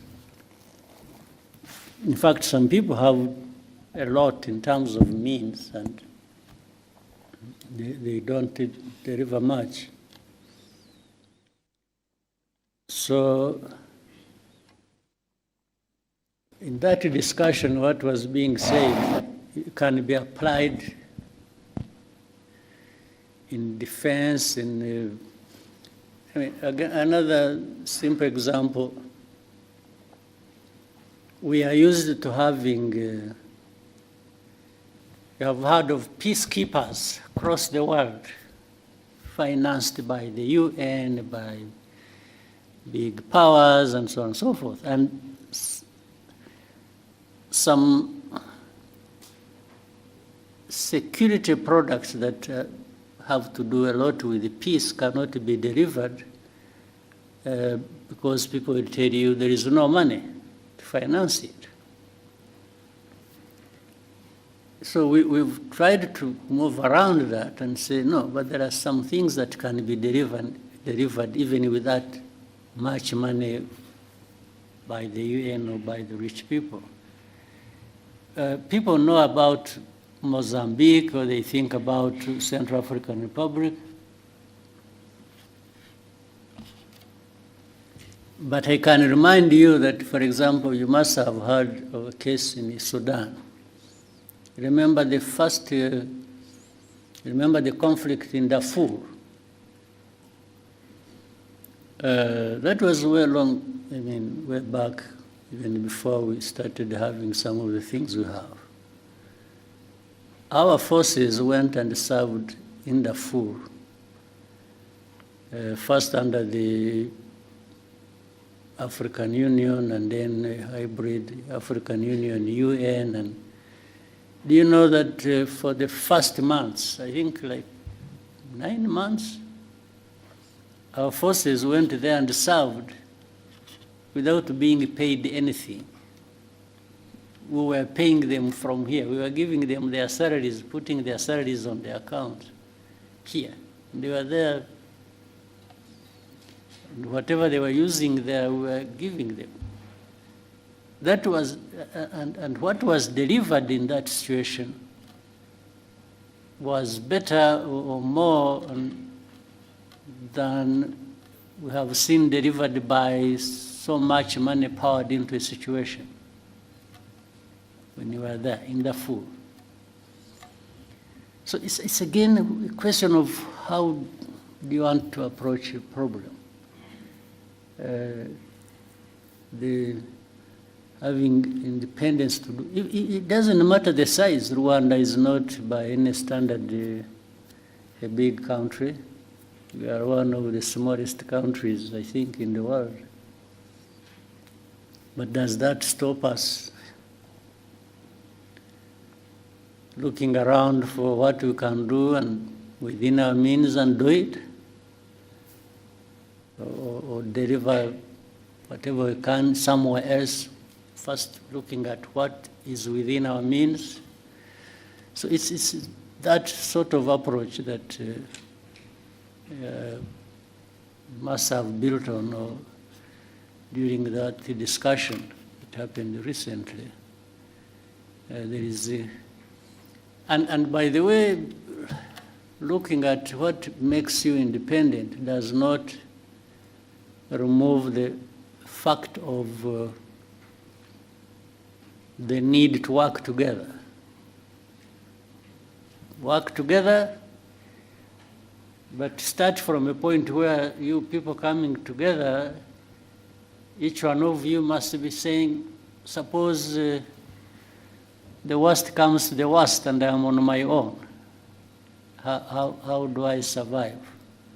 In fact, some people have a lot in terms of means and they don't deliver much. So in that discussion, what was being said can be applied in defense, in I mean, again, another simple example, we are used to having, you have heard of peacekeepers across the world, financed by the UN, by big powers, and so on and so forth. And some security products that have to do a lot with the peace cannot be delivered because people will tell you there is no money to finance it. So we've tried to move around that and say, no, but there are some things that can be delivered even without much money by the UN or by the rich people. People know about Mozambique, or they think about Central African Republic. But I can remind you that, for example, you must have heard of a case in Sudan. Remember the conflict in Darfur. That was way back, even before we started having some of the things we have. Our forces went and served in Darfur, first under the African Union and then a hybrid African Union, UN. And do you know that for the first months, I think like 9 months, our forces went there and served without being paid anything. We were paying them from here. We were giving them their salaries, putting their salaries on their account here. And they were there. And whatever they were using there, we were giving them. That was, and what was delivered in that situation was better or more than we have seen delivered by so much money poured into a situation when you were there in Darfur. So it's again a question of how do you want to approach a problem. Having independence to do, it doesn't matter the size. Rwanda is not by any standard a big country. We are one of the smallest countries, I think, in the world. But does that stop us looking around for what we can do and within our means and do it? Or deliver whatever we can somewhere else, first looking at what is within our means? So it's that sort of approach that must have built on during that discussion that happened recently. There is, and by the way, looking at what makes you independent does not remove the fact of the need to work together. Work together, but start from a point where you people coming together, each one of you must be saying, suppose the worst comes to the worst and I'm on my own. How do I survive?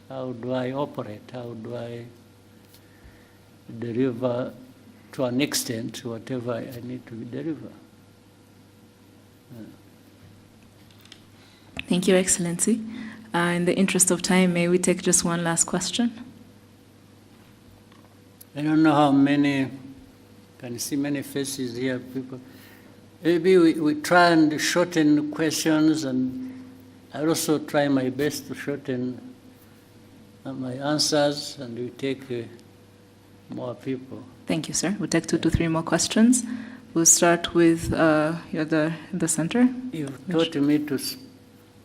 How do I operate? How do I deliver to an extent whatever I need to deliver? Thank you, Excellency. In the interest of time, may we take just one last question? I don't know how many, can see many faces here, people. Maybe we try and shorten questions, and I also try my best to shorten my answers, and we take more people. Thank you, sir. We'll take 2 to 3 more questions. We'll start with you're in the center. You've taught me to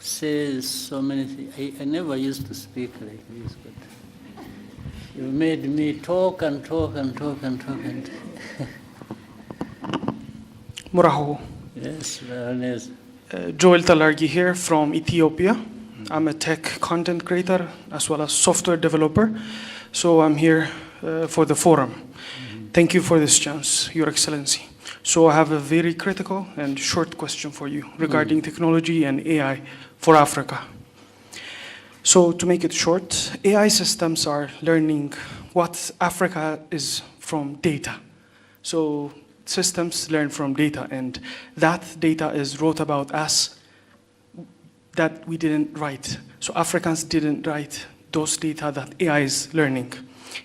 say so many things. I never used to speak like this, but you made me talk and talk and talk and talk and Muraho. Yes, Ranez. Joel Talargi here from Ethiopia. I'm a tech content creator as well as software developer. So I'm here for the forum. Thank you for this chance, Your Excellency. So I have a very critical and short question for you regarding technology and AI for Africa. So to make it short, AI systems are learning what Africa is from data. So systems learn from data, and that data is wrote about us that we didn't write. So Africans didn't write those data that AI is learning.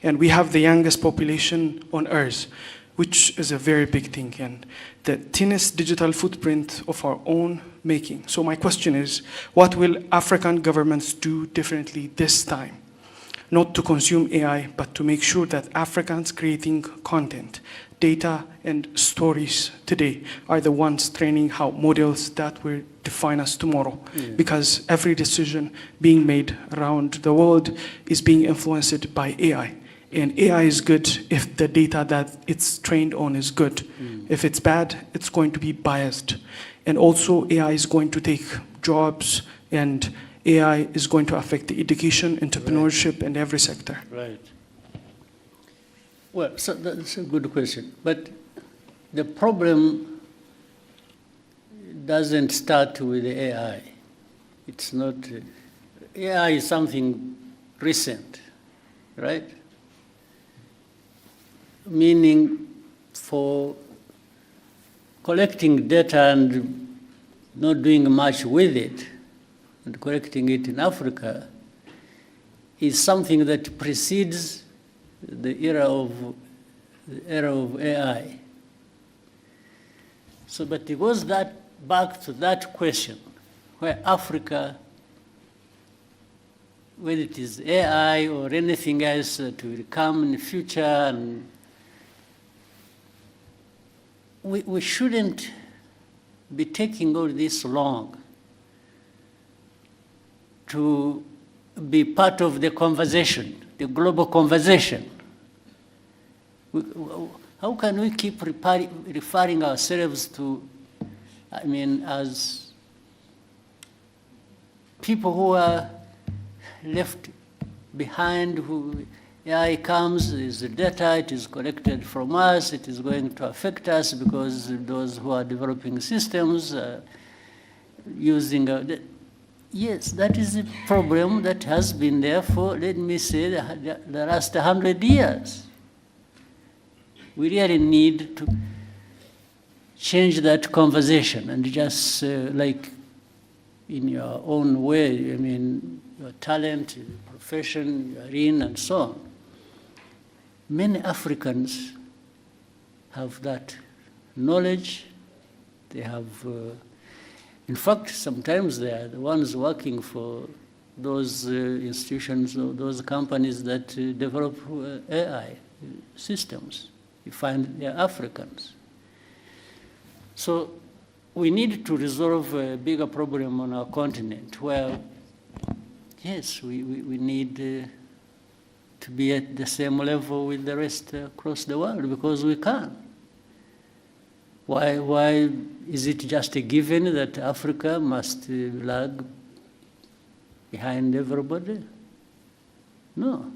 And we have the youngest population on Earth, which is a very big thing, and the thinnest digital footprint of our own making. So my question is, what will African governments do differently this time? Not to consume AI, but to make sure that Africans creating content, data, and stories today are the ones training how models that will define us tomorrow. Yeah. Because every decision being made around the world is being influenced by AI. And AI is good if the data that it's trained on is good. If it's bad, it's going to be biased. And also AI is going to take jobs, and AI is going to affect the education, entrepreneurship, and every sector. Right. Well, so that's a good question. But the problem doesn't start with the AI. It's not, AI is something recent, right? Meaning for collecting data and not doing much with it, and collecting it in Africa, is something that precedes the era of AI. So, but it goes back to that question, where Africa, whether it is AI or anything else that will come in the future, and we shouldn't be taking all this long to be part of the conversation, the global conversation. How can we keep referring ourselves to, I mean, as people who are left behind, who AI comes, is the data, it is collected from us, it is going to affect us because those who are developing systems using, yes, that is a problem that has been there for, let me say, the last 100 years. We really need to change that conversation and just like in your own way, I mean, your talent, your profession, you're in, and so on. Many Africans have that knowledge. They have, in fact, sometimes they are the ones working for those institutions or those companies that develop AI systems. You find they're Africans. So we need to resolve a bigger problem on our continent where, yes, we need to be at the same level with the rest across the world, because we can. Why is it just a given that Africa must lag behind everybody? No.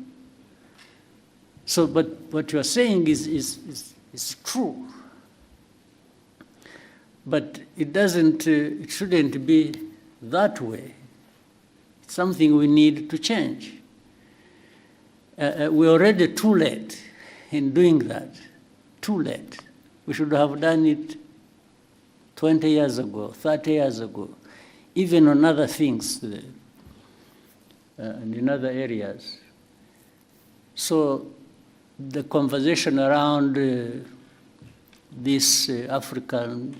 So, but what you are saying is true. But it shouldn't be that way. It's something we need to change. We're already too late in doing that. Too late. We should have done it 20 years ago, 30 years ago, even on other things and in other areas. So the conversation around this African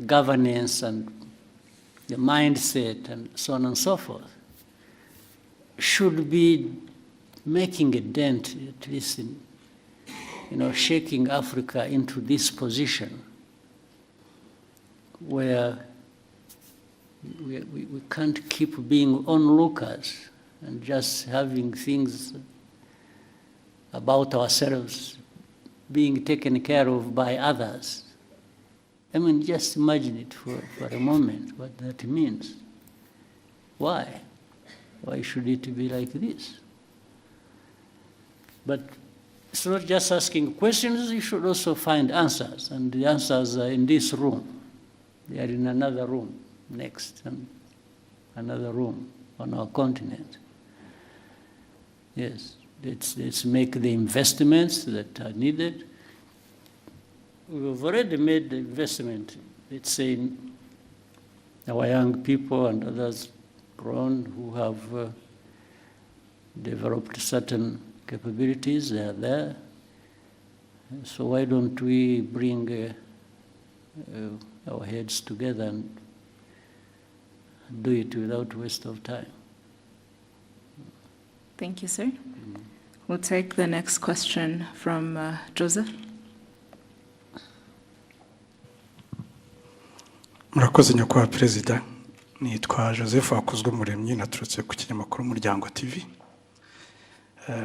governance and the mindset and so on and so forth should be making a dent, at least in, shaking Africa into this position where we can't keep being onlookers and just having things about ourselves being taken care of by others. I mean, just imagine it for a moment, what that means. Why? Why should it be like this? But it's not just asking questions, you should also find answers. And the answers are in this room. They are in another room next, and another room on our continent. Yes, let's make the investments that are needed. We've already made the investment, let's say, in our young people and others grown who have developed certain capabilities. They are there. So why don't we bring our heads together and do it without waste of time? Thank you, sir. We'll take the next question from Joseph. Murakoze nyakubahwa perezida, nitwa Joseph Hakuzwumuremyi, naturutse ku kinyamakuru Umuryango TV.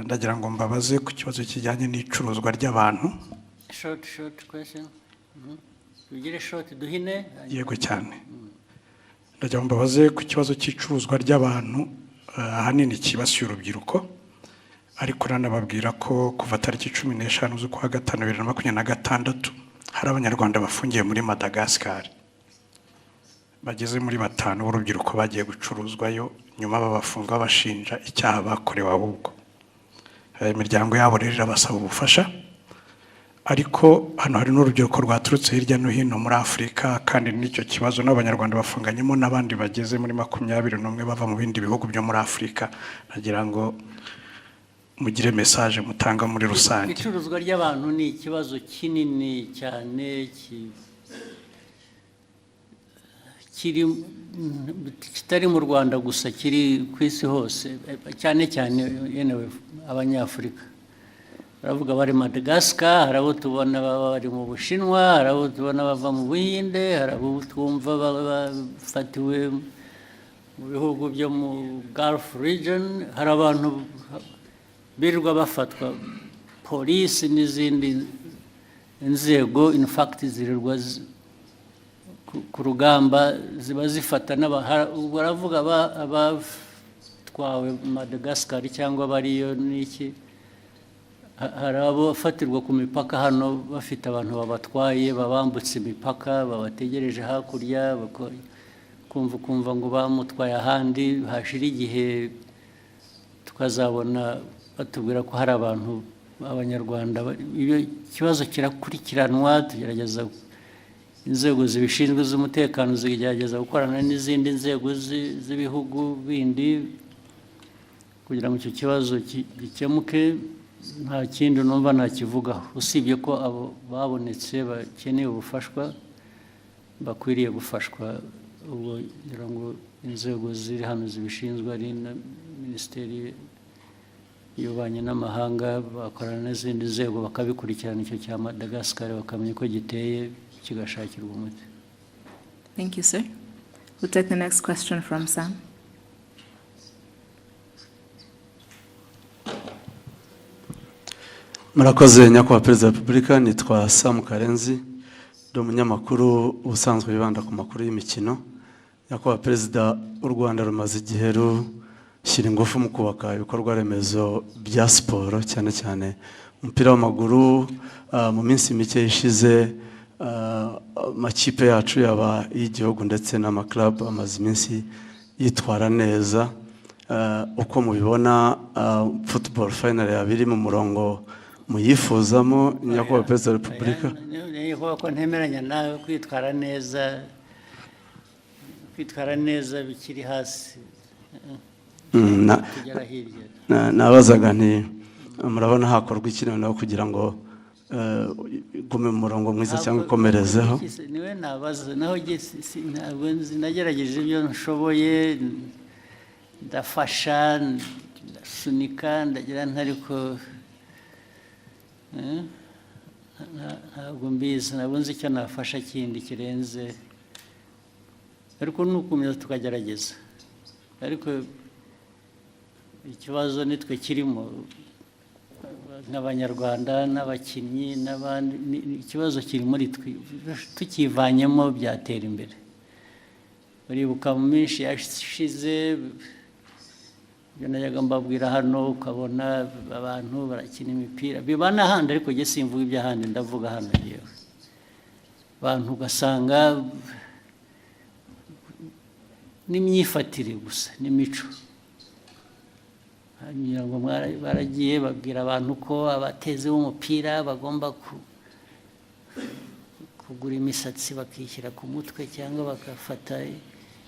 Ndagira ngo mbabaze ku kibazo kijyanye n'icuruzwa ry'abantu. Short question. Ugire short duhine. Yego cyane. Ndagira ngo mbabaze ku kibazo cy'icuruzwa ry'abantu ahanini kibasiye urubyiruko, ariko nanababwira ko kuva tariki 15 z'ukwa gatanu 2026 hari abanyarwanda bafungiye muri Madagascar. Bageze muri 5 b'urubyiruko bagiye gucuruzwayo, nyuma babafunga bashinja icyaha bakorewe ahubwo. Imiryango yabo rero basaba ubufasha, ariko hano hari n'urubyiruko rwaturutse hirya no hino muri Afurika, kandi n'icyo kibazo n'abanyarwanda bafunganyemo n'abandi bageze muri 21 bava mu bindi bihugu byo muri Afurika. Nagira ngo mugire message mutanga muri rusange. Icuruzwa ry'abantu ni ikibazo kinini cyane kitari mu Rwanda gusa, kiri ku isi hose, cyane cyane yenewe abanyafurika. Baravuga bari Madagascar, hari abo tubona bari mu Bushinwa, hari abo tubona bava mu Buhinde, hari abo twumva bafatiwe mu bihugu byo mu Gulf region, hari abantu birirwa bafatwa, polisi n'izindi inzego in fact zirirwa ku rugamba ziba zifata baravuga abatwawe Madagascar cyangwa bariyo n'iki. Hari abafatirwa ku mipaka hano bafite abantu babatwaye, babambutse imipaka, babategereje hakurya, kumva ngo bamutwaye ahandi, hashira igihe tukazabona batubwira ko hari abantu abanyarwanda. Iyo kibazo kirakurikiranwa, tugerageza inzego zibishinzwe z'umutekano zigerageza gukorana n'izindi nzego z'ibihugu bindi kugira ngo icyo kibazo gikemuke. Nta kindi numva nakivugaho, usibye ko abo babonetse bakeneye ubufashwa bakwiriye gufashwa. Ubwo ngira ngo inzego ziri hano zibishinzwe ari na Minisiteri y'Ububanyi n'Amahanga bakorana n'izindi nzego bakabikurikirana icyo cya Madagascar bakamenya ko giteye kigashakirwa umuti. Thank you, sir. We'll take the next question from Sam. Murakoze nyakubahwa Perezida wa Repubulika, nitwa Sam Karenzi, ndi umunyamakuru ubusanzwe wibanda ku makuru y'imikino. Nyakubahwa Perezida, u Rwanda rumaze igihe rushyira ingufu mu kubaka ibikorwa remezo bya siporo, cyane cyane umupira w'amaguru. Mu minsi mike ishize amakipe yacu yaba y'igihugu ndetse n'amaklub amaze iminsi yitwara neza. Uko mubibona football final yabiri mu murongo muyifuzamo, nyakubahwa Perezida wa Repubulika? Niyo ko ntemeranya nawe, kwitwara neza bikiri hasi kugera hirya. Nabazaga nti murabona hakorwa iki noneho kugira ngo gume mu murongo mwiza cyangwa ikomerezeho? Niwe nabaza, naho ntabwo nagerageje ibyo nshoboye, ndafasha, ndasunika, ndagira ntariko ntabwo mbizi, ntabwo nzi icyo nafasha kindi kirenze, ariko nukomeza tukagerageza. Ariko ikibazo nitwe kirimo nk'abanyarwanda n'abakinnyi n'abandi, ikibazo kiri muri twe, tukivanyemo byatera imbere. Uribuka mu minsi yashize ibyo najyaga mbabwira hano, ukabona abantu barakina imipira, biba n'ahandi, ariko njye simvuga iby'ahandi, ndavuga hano yewe. Abantu ugasanga n'imyifatire gusa n'imico, hanyuma ngo baragiye babwira abantu ko abateze b'umupira bagomba kugura imisatsi bakishyira ku mutwe, cyangwa bagafata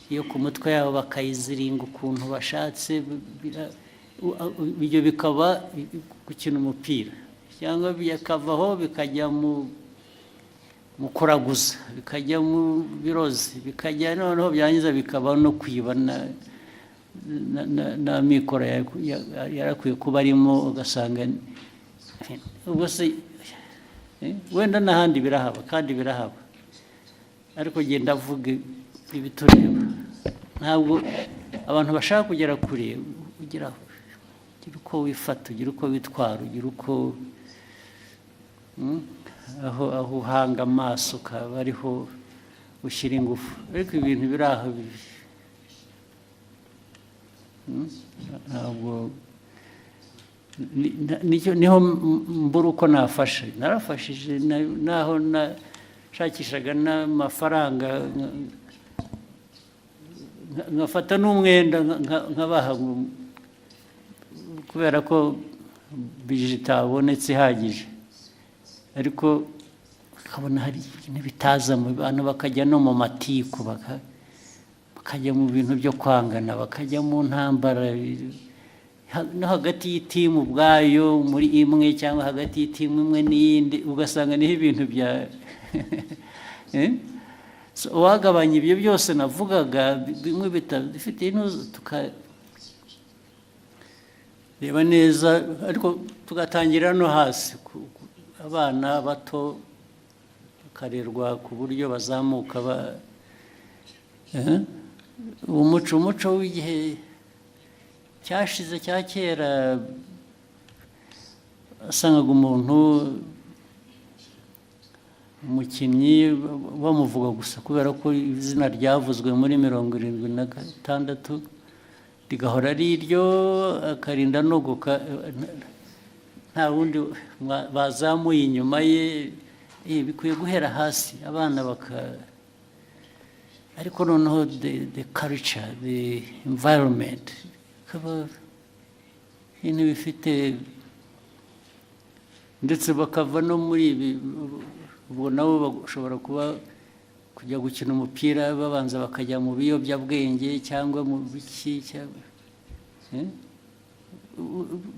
iyo ku mutwe yabo bakayiziringa ukuntu bashatse. Ibyo bikaba gukina umupira, cyangwa bikavaho bikajya mu kuraguza, bikajya mu birozi, bikajya noneho byangiza bikaba no kwiba na mikoro yarakwiye kuba arimo, ugasanga ubwo se wenda n'ahandi birahaba, kandi birahaba, ariko genda avuga ibitureba. Ntabwo abantu bashaka kugera kure, ugira uko wifata, ugira uko witwara, ugira uko aho uhanga amaso ukaba ariho ushyira ingufu. Ariko ibintu biri aho ntabwo, niho mbura uko nafashe. Narafashije naho nashakishaga n'amafaranga, nkafata n'umwenda nkabaha, kubera ko bije itabonetse ihagije. Ariko ukabona hari ibintu bitaza mu bantu, bakajya no mu matiku, bakajya mu bintu byo kwangana, bakajya mu ntambara no hagati y'itimu ubwayo muri imwe, cyangwa hagati y'itimu imwe n'iyindi, ugasanga niho ibintu bya uwagabanya ibyo byose navugaga, bimwe bifite intuzo, tukareba neza, ariko tugatangira no hasi. Abana bato bakarerwa ku buryo bazamuka umuco w'igihe cyashize cya kera, wasangaga umuntu, umukinnyi bamuvuga gusa kubera ko izina ryavuzwe muri 76 rigahora ari iryo, akarinda no nta wundi bazamuye inyuma ye. Bikwiye guhera hasi, abana ariko noneho the culture, the environment, kaba ibintu bifite, ndetse bakava no muri ibi. Ubwo nabo bashobora kujya gukina umupira, babanza bakajya mu biyobyabwenge cyangwa mu biki,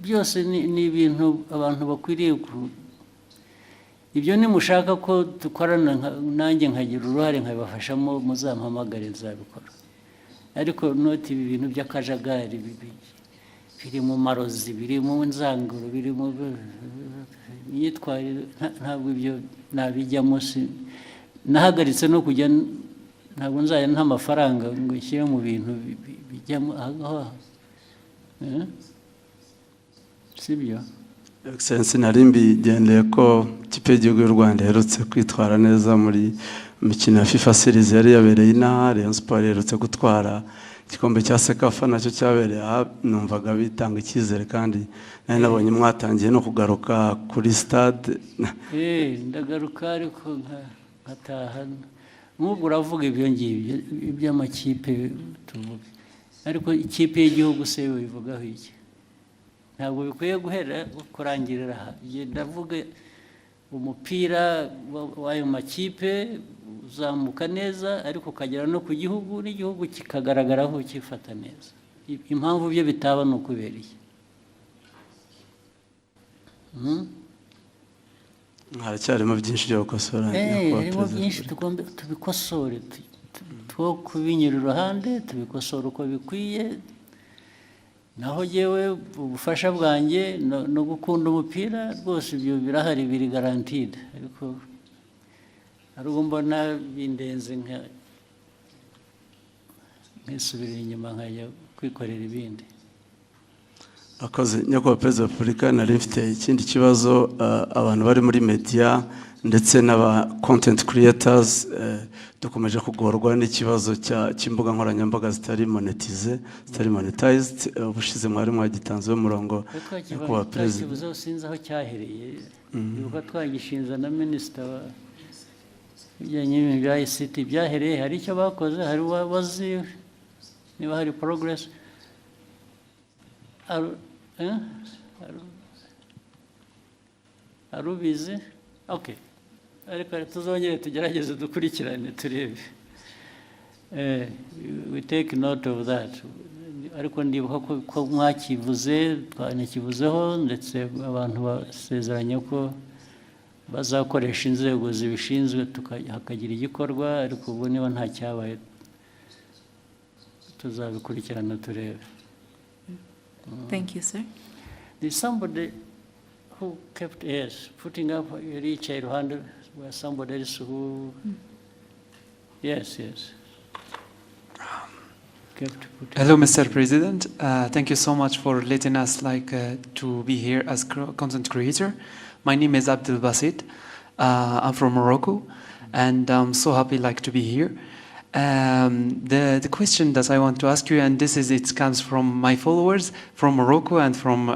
byose ni ibintu abantu bakwiriye ibyo nimushaka ko dukorana, nanjye nkagira uruhare nkabibafashamo, muzampamagare nzabikora. Ariko noti ibi bintu by'akajagari biri mu marozi, biri mu nzanguro, biri mu myitwarire, ntabwo ibyo nabijyamo. Nahagaritse no kujya ntabwo nzajya nta mafaranga ngo nshyire mu bintu bijyamo aho sibyo. Excellency, nari mbigendeye ko ikipe y'igihugu y'u Rwanda iherutse kwitwara neza muri imikino ya FIFA series yari yabereye inaha. Rayon Sport iherutse gutwara igikombe cya Sekafa nacyo cyabereye aha, numvaga bitanga icyizere kandi nari nabonye mwatangiye no kugaruka kuri stade. Ndagaruka ariko nkataha nk'ubwo uravuga ibyo ngibyo iby'amakipe tuvuga, ariko ikipe y'igihugu se bivugaho iki? Ntabwo bikwiye guhera kurangirira aha. Ndavuga umupira w'ayo makipe uzamuka neza, ariko ukagera no ku gihugu n'igihugu kikagaragaraho kifata neza. Impamvu byo bitaba ni ukubera iki? Haracyarimo byinshi byo gukosora. Harimo byinshi tugomba tubikosore, two kubinyura iruhande tubikosora uko bikwiye. Naho yewe ubufasha bwanjye no gukunda umupira rwose ibyo birahari, biri guaranteed, ariko ariko mbona bindenze nkisubira inyuma nkajya kwikorera ibindi. Akoze nyakubahwa Perezida wa Repubulika, nari mfite ikindi kibazo. Abantu bari muri media ndetse n'aba content creators dukomeje kugorwa n'ikibazo cy'imbuga nkoranyambaga zitari monetized. Ubushize mwari mwagitanzeho umurongo nyakubahwa Perezida. Ikibazo sinzi aho cyahereye, ibuka twagishinza na Minisita bijyanye n'ibintu bya ICT byahereye. Hari icyo bakoze, hari wazi niba hari progress. Arubizi? Okay. Ariko tuzongere tugerageze dukurikirane turebe. We take note of that. Ariko ndibuka ko mwakivuze, twanakivuzeho, ndetse abantu basezeranye ko bazakoresha inzego zibishinzwe hakagira igikorwa, ariko ubu niba nta cyabaye tuzabikurikirana turebe. Thank you, sir. There's somebody who kept putting up each hand where somebody else who yes. Hello, Mr. President. Thank you so much for letting us to be here as content creator. My name is Abdel Basit. I'm from Morocco, and I'm so happy to be here. The question that I want to ask you, and it comes from my followers from Morocco and from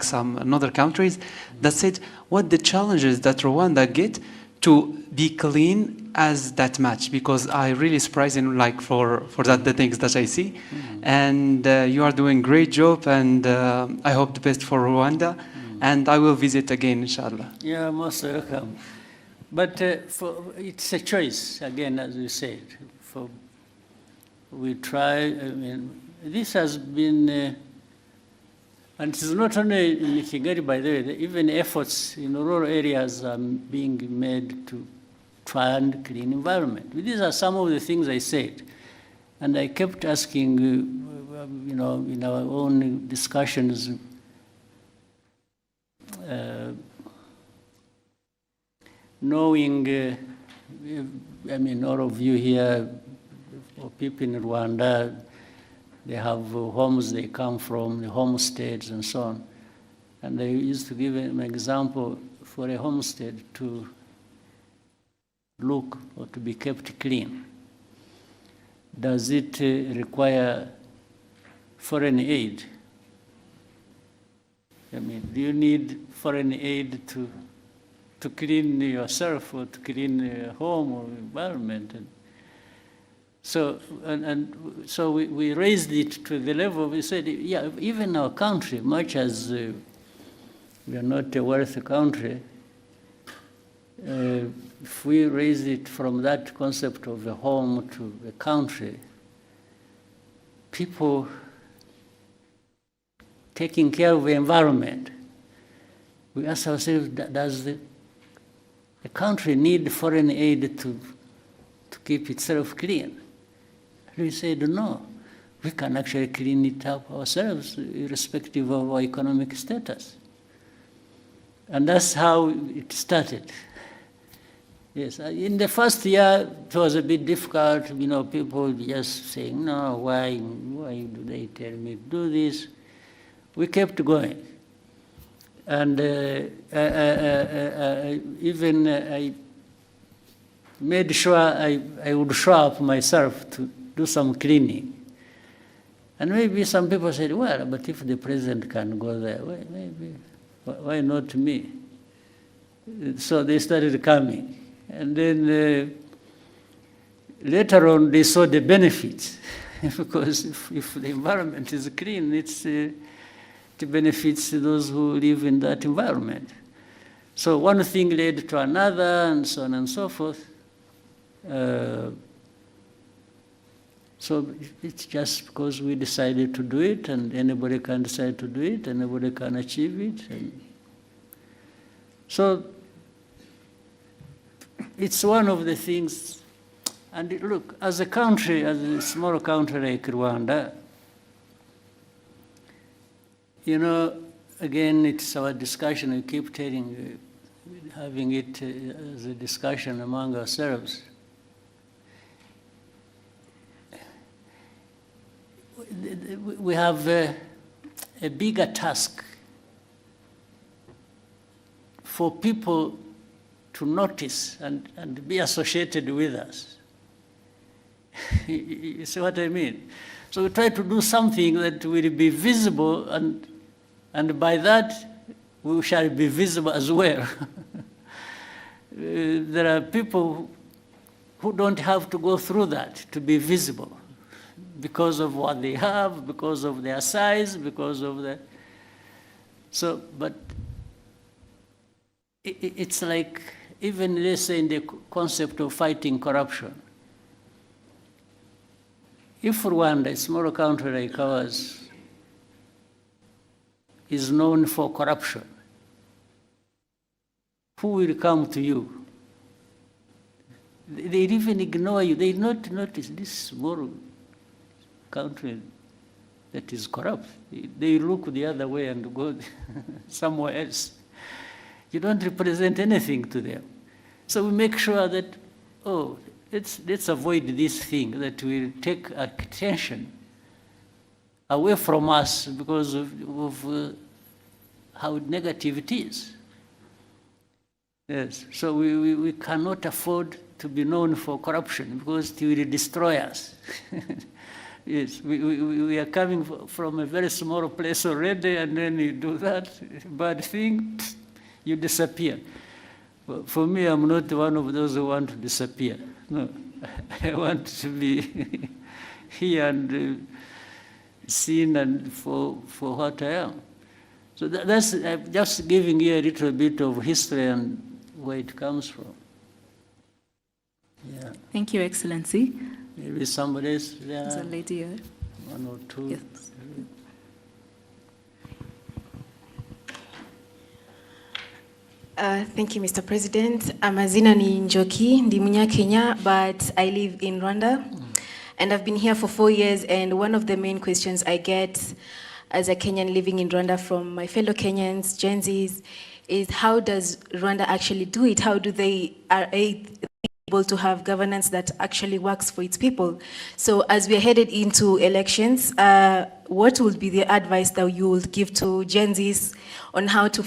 some other countries, that said, what the challenges that Rwanda get to be clean as that match, because I really surprising for that the things that I see, and you are doing great job, and I hope the best for Rwanda, and I will visit again, inshallah. Yeah, most welcome. But it's a choice again, as you said. We try. This has been, and it's not only in Kigali, by the way. Even efforts in rural areas are being made to try and clean environment. These are some of the things I said, and I kept asking, in our own discussions, knowing. All of you here, or people in Rwanda, they have homes they come from, the homesteads and so on. And I used to give an example for a homestead to look or to be kept clean. Does it require foreign aid? Do you need foreign aid to clean yourself or to clean your home or environment? So we raised it to the level, we said, yeah, even our country, much as we are not a wealthy country, if we raise it from that concept of a home to a country, people taking care of the environment, we ask ourselves, does the country need foreign aid to keep itself clean? We said, no, we can actually clean it up ourselves, irrespective of our economic status. And that's how it started. Yes, in the first year, it was a bit difficult, people just saying, no, why do they tell me to do this? We kept going. And even I made sure I would show up myself to do some cleaning. And maybe some people said, well, but if the president can go there, why not me? So they started coming. And then later on, they saw the benefits. Because if the environment is clean, it benefits those who live in that environment. So one thing led to another, and so on and so forth. So it's just because we decided to do it, and anybody can decide to do it, anybody can achieve it. And so it's one of the things. And look, as a country, as a small country like Rwanda, again, it's our discussion. We keep having it as a discussion among ourselves. We have a bigger task for people to notice and be associated with us. You see what I mean? So we try to do something that will be visible, and by that we shall be visible as well. There are people who don't have to go through that to be visible because of what they have, because of their size, because of the... So, but it's like, even let's say in the concept of fighting corruption. If Rwanda, a small country like ours, is known for corruption, who will come to you? They even ignore you. They not notice this small country that is corrupt. They look the other way and go somewhere else. You don't represent anything to them. So we make sure that, let's avoid this thing that will take attention away from us because of how negative it is. Yes, so we cannot afford to be known for corruption because it will destroy us. Yes, we are coming from a very small place already, and then you do that bad thing, you disappear. For me, I'm not one of those who want to disappear. No, I want to be here and seen and for what I am. So that's I'm just giving you a little bit of history and where it comes from. Yeah. Thank you, Excellency. Maybe somebody else there. There's a lady here. One or two. Yes. Thank you, Mr. President. Amazina ni Njoki, ndi Kenya, but I live in Rwanda. And I've been here for 4 years, and one of the main questions I get as a Kenyan living in Rwanda from my fellow Kenyans, Gen Zs, is how does Rwanda actually do it? How do they are able to have governance that actually works for its people? So as we're headed into elections, what would be the advice that you would give to Gen Zs on how to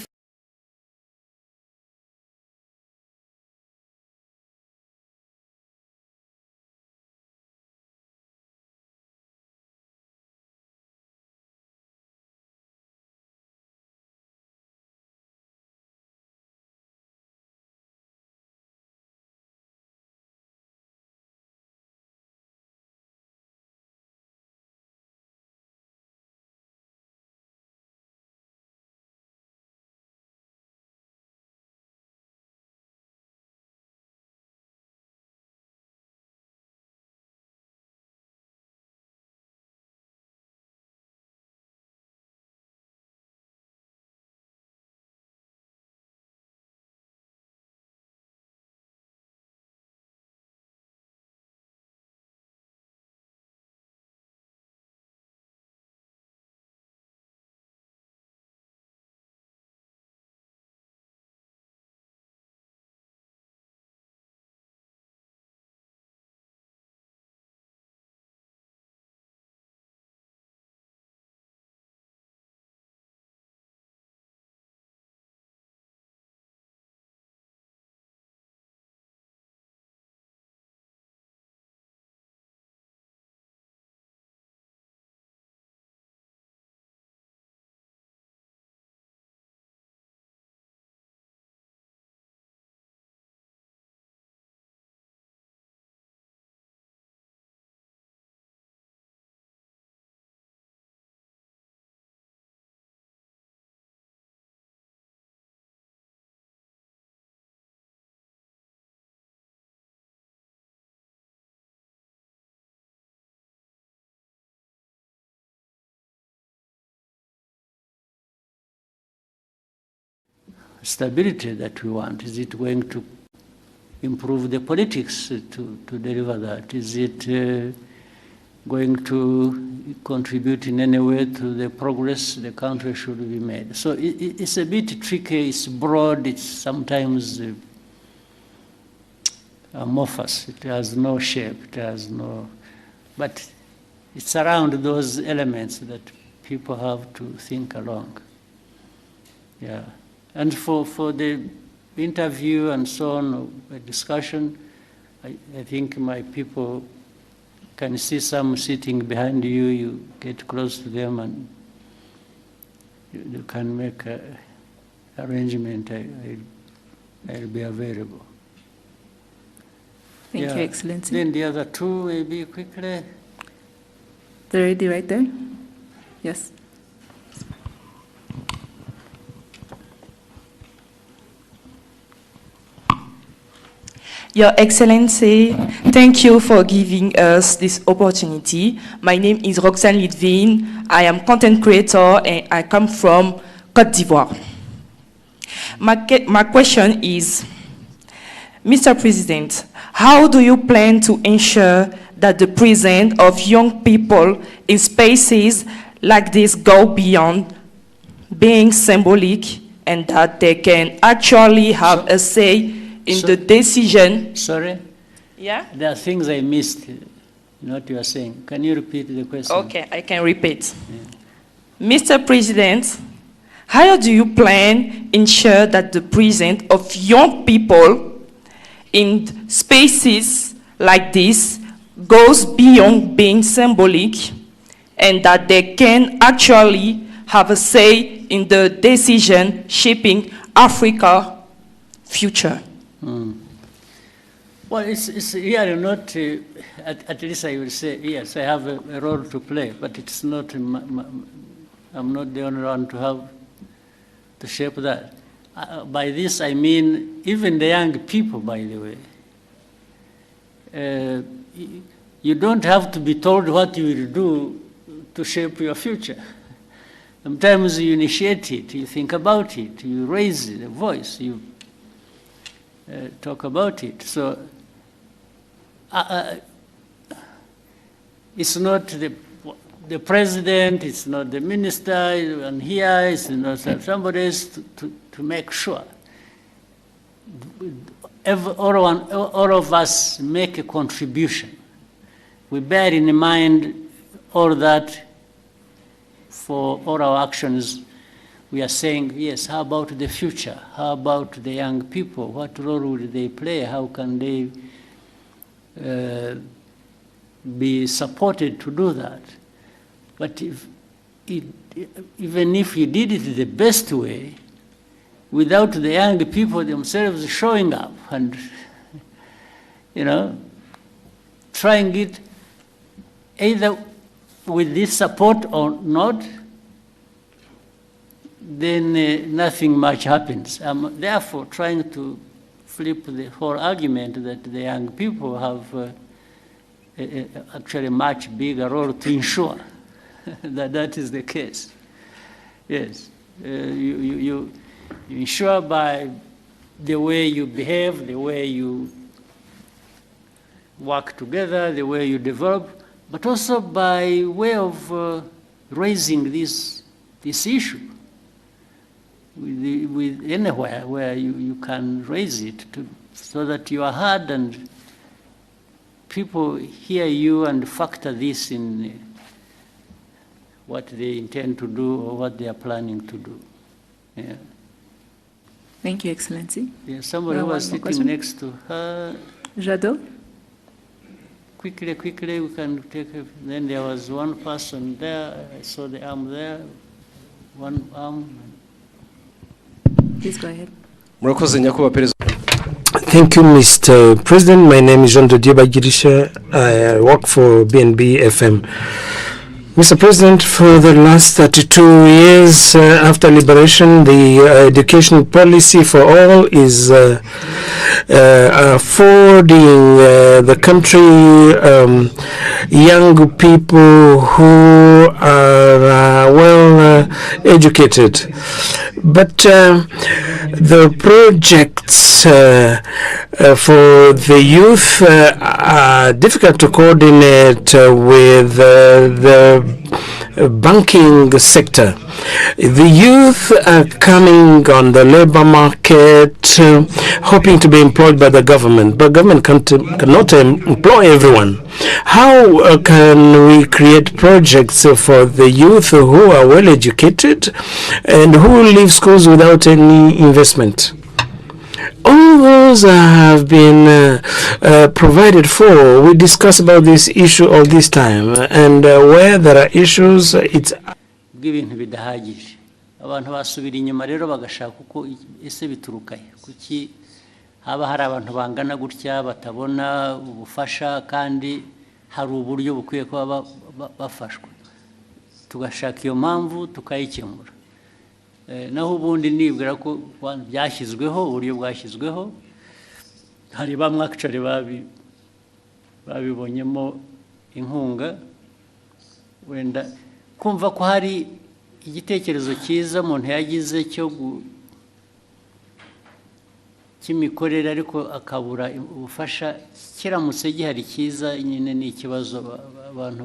stability that we want? Is it going to improve the politics to deliver that? Is it going to contribute in any way to the progress the country should be made? So it's a bit tricky, it's broad, it's sometimes amorphous, it has no shape, it has no, but it's around those elements that people have to think along. Yeah, and for the interview and so on, a discussion, I think my people can see some sitting behind you, you get close to them and you can make an arrangement. I'll be available. Thank you, Excellency. Then the other two, maybe quickly. The lady right there. Yes. Your Excellency, thank you for giving us this opportunity. My name is Roxane Litvin. I am content creator and I come from Côte d'Ivoire. My question is, Mr. President, how do you plan to ensure that the presence of young people in spaces like this go beyond being symbolic and that they can actually have a say in the decision? Sorry? Yeah? There are things I missed in what you are saying. Can you repeat the question? Okay, I can repeat. Yeah. Mr. President, how do you plan to ensure that the presence of young people in spaces like this goes beyond being symbolic and that they can actually have a say in the decision shaping Africa's future? Well, it's really not, at least I will say, yes, I have a role to play, but it's not, I'm not the only one to have to shape that. By this I mean even the young people, by the way. You don't have to be told what you will do to shape your future. Sometimes you initiate it, you think about it, you raise the voice, you talk about it. So it's not the president, it's not the minister, and here it's not somebody else to make sure. All of us make a contribution. We bear in mind all that for all our actions. We are saying, yes, how about the future? How about the young people? What role will they play? How can they be supported to do that? But even if you did it the best way, without the young people themselves showing up and, trying it either with this support or not, then nothing much happens. I'm therefore trying to flip the whole argument that the young people have actually a much bigger role to ensure that is the case. Yes, you ensure by the way you behave, the way you work together, the way you develop, but also by way of raising this issue with anywhere where you can raise it so that you are heard and people hear you and factor this in what they intend to do or what they are planning to do. Yeah. Thank you, Excellency. Yeah, somebody who was sitting next to her. Jadot? Quickly, we can take it. Then there was one person there. I saw the arm there. One arm. Please go ahead. Thank you, Mr. President. My name is Jean de Dieu Bagirisha. I work for BNB FM. Mr. President, for the last 32 years after liberation, the education policy for all is affording the country young people who are well educated. But the projects for the youth are difficult to coordinate with the banking sector. The youth are coming on the labor market, hoping to be employed by the government, but government cannot employ everyone. How can we create projects for the youth who are well educated and who leave schools without any investment? All those have been provided for. We discuss about this issue all this time, and where there are issues, it's bw'ibintu bidahagije abantu basubira inyuma rero bagashaka uko ese biturukaye kuki haba hari abantu bangana gutya batabona ubufasha kandi hari uburyo bukwiye kuba bafashwa tugashaka iyo mpamvu tukayikemura naho ubundi nibwira ko byashyizweho uburyo bwashyizweho hari bamwe actually babibonyemo inkunga wenda kumva ko hari igitekerezo cyiza umuntu yagize cy'imikorere ariko akabura ubufasha kiramutse gihari cyiza nyine ni ikibazo abantu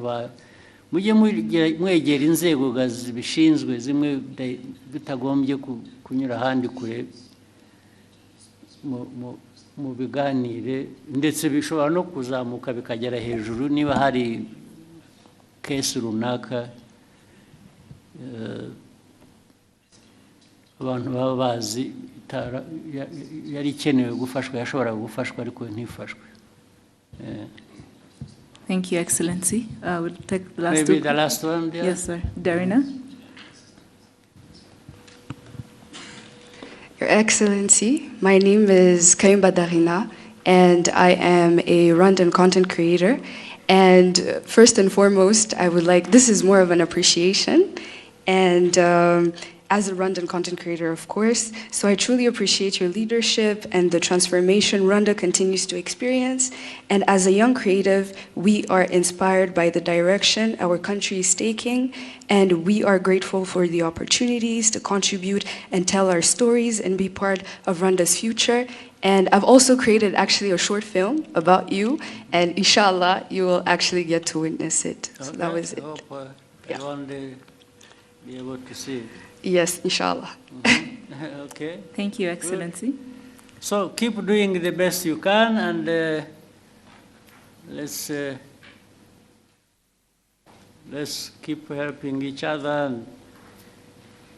mujye mwegera inzego zibishinzwe zimwe bitagombye kunyura ahandi kure mu biganire ndetse bishobora no kuzamuka bikagera hejuru niba hari kesi runaka abantu baba bazi yari ikenewe gufashwa yashobora gufashwa ariko ntifashwe. Thank you, Excellency. We'll take the last Maybe the last one there. Yes, sir. Darina. Your Excellency, my name is Kayumba Darina, and I am a Rwandan content creator. And first and foremost, I would like, this is more of an appreciation. And as a Rwandan content creator, of course, so I truly appreciate your leadership and the transformation Rwanda continues to experience. And as a young creative, we are inspired by the direction our country is taking, and we are grateful for the opportunities to contribute and tell our stories and be part of Rwanda's future. And I've also created actually a short film about you, and inshallah, you will actually get to witness it. So that was it. I hope one day be able to see it. Yes, inshallah. Okay. Thank you, Excellency. Good. So keep doing the best you can, and let's keep helping each other. And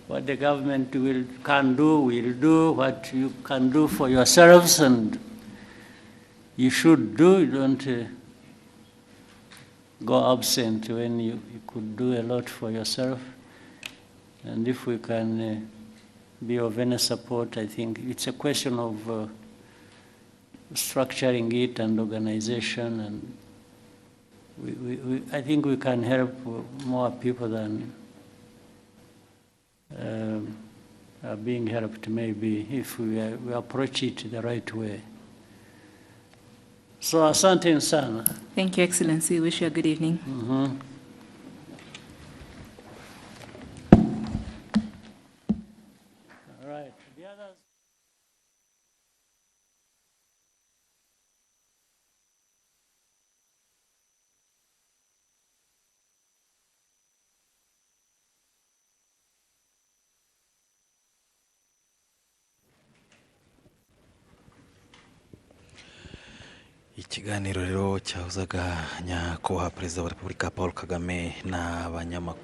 what the government can do, will do. What you can do for yourselves, and you should do. You don't go absent when you could do a lot for yourself. And if we can be of any support, I think it's a question of structuring it and organization, and I think we can help more people than are being helped, maybe, if we approach it the right way. So, asante sana. Thank you, Excellency. Wish you a good evening. Ikiganiro rero cyahuzaga nyakubahwa perezida wa Repubulika Paul Kagame n'abanyamakuru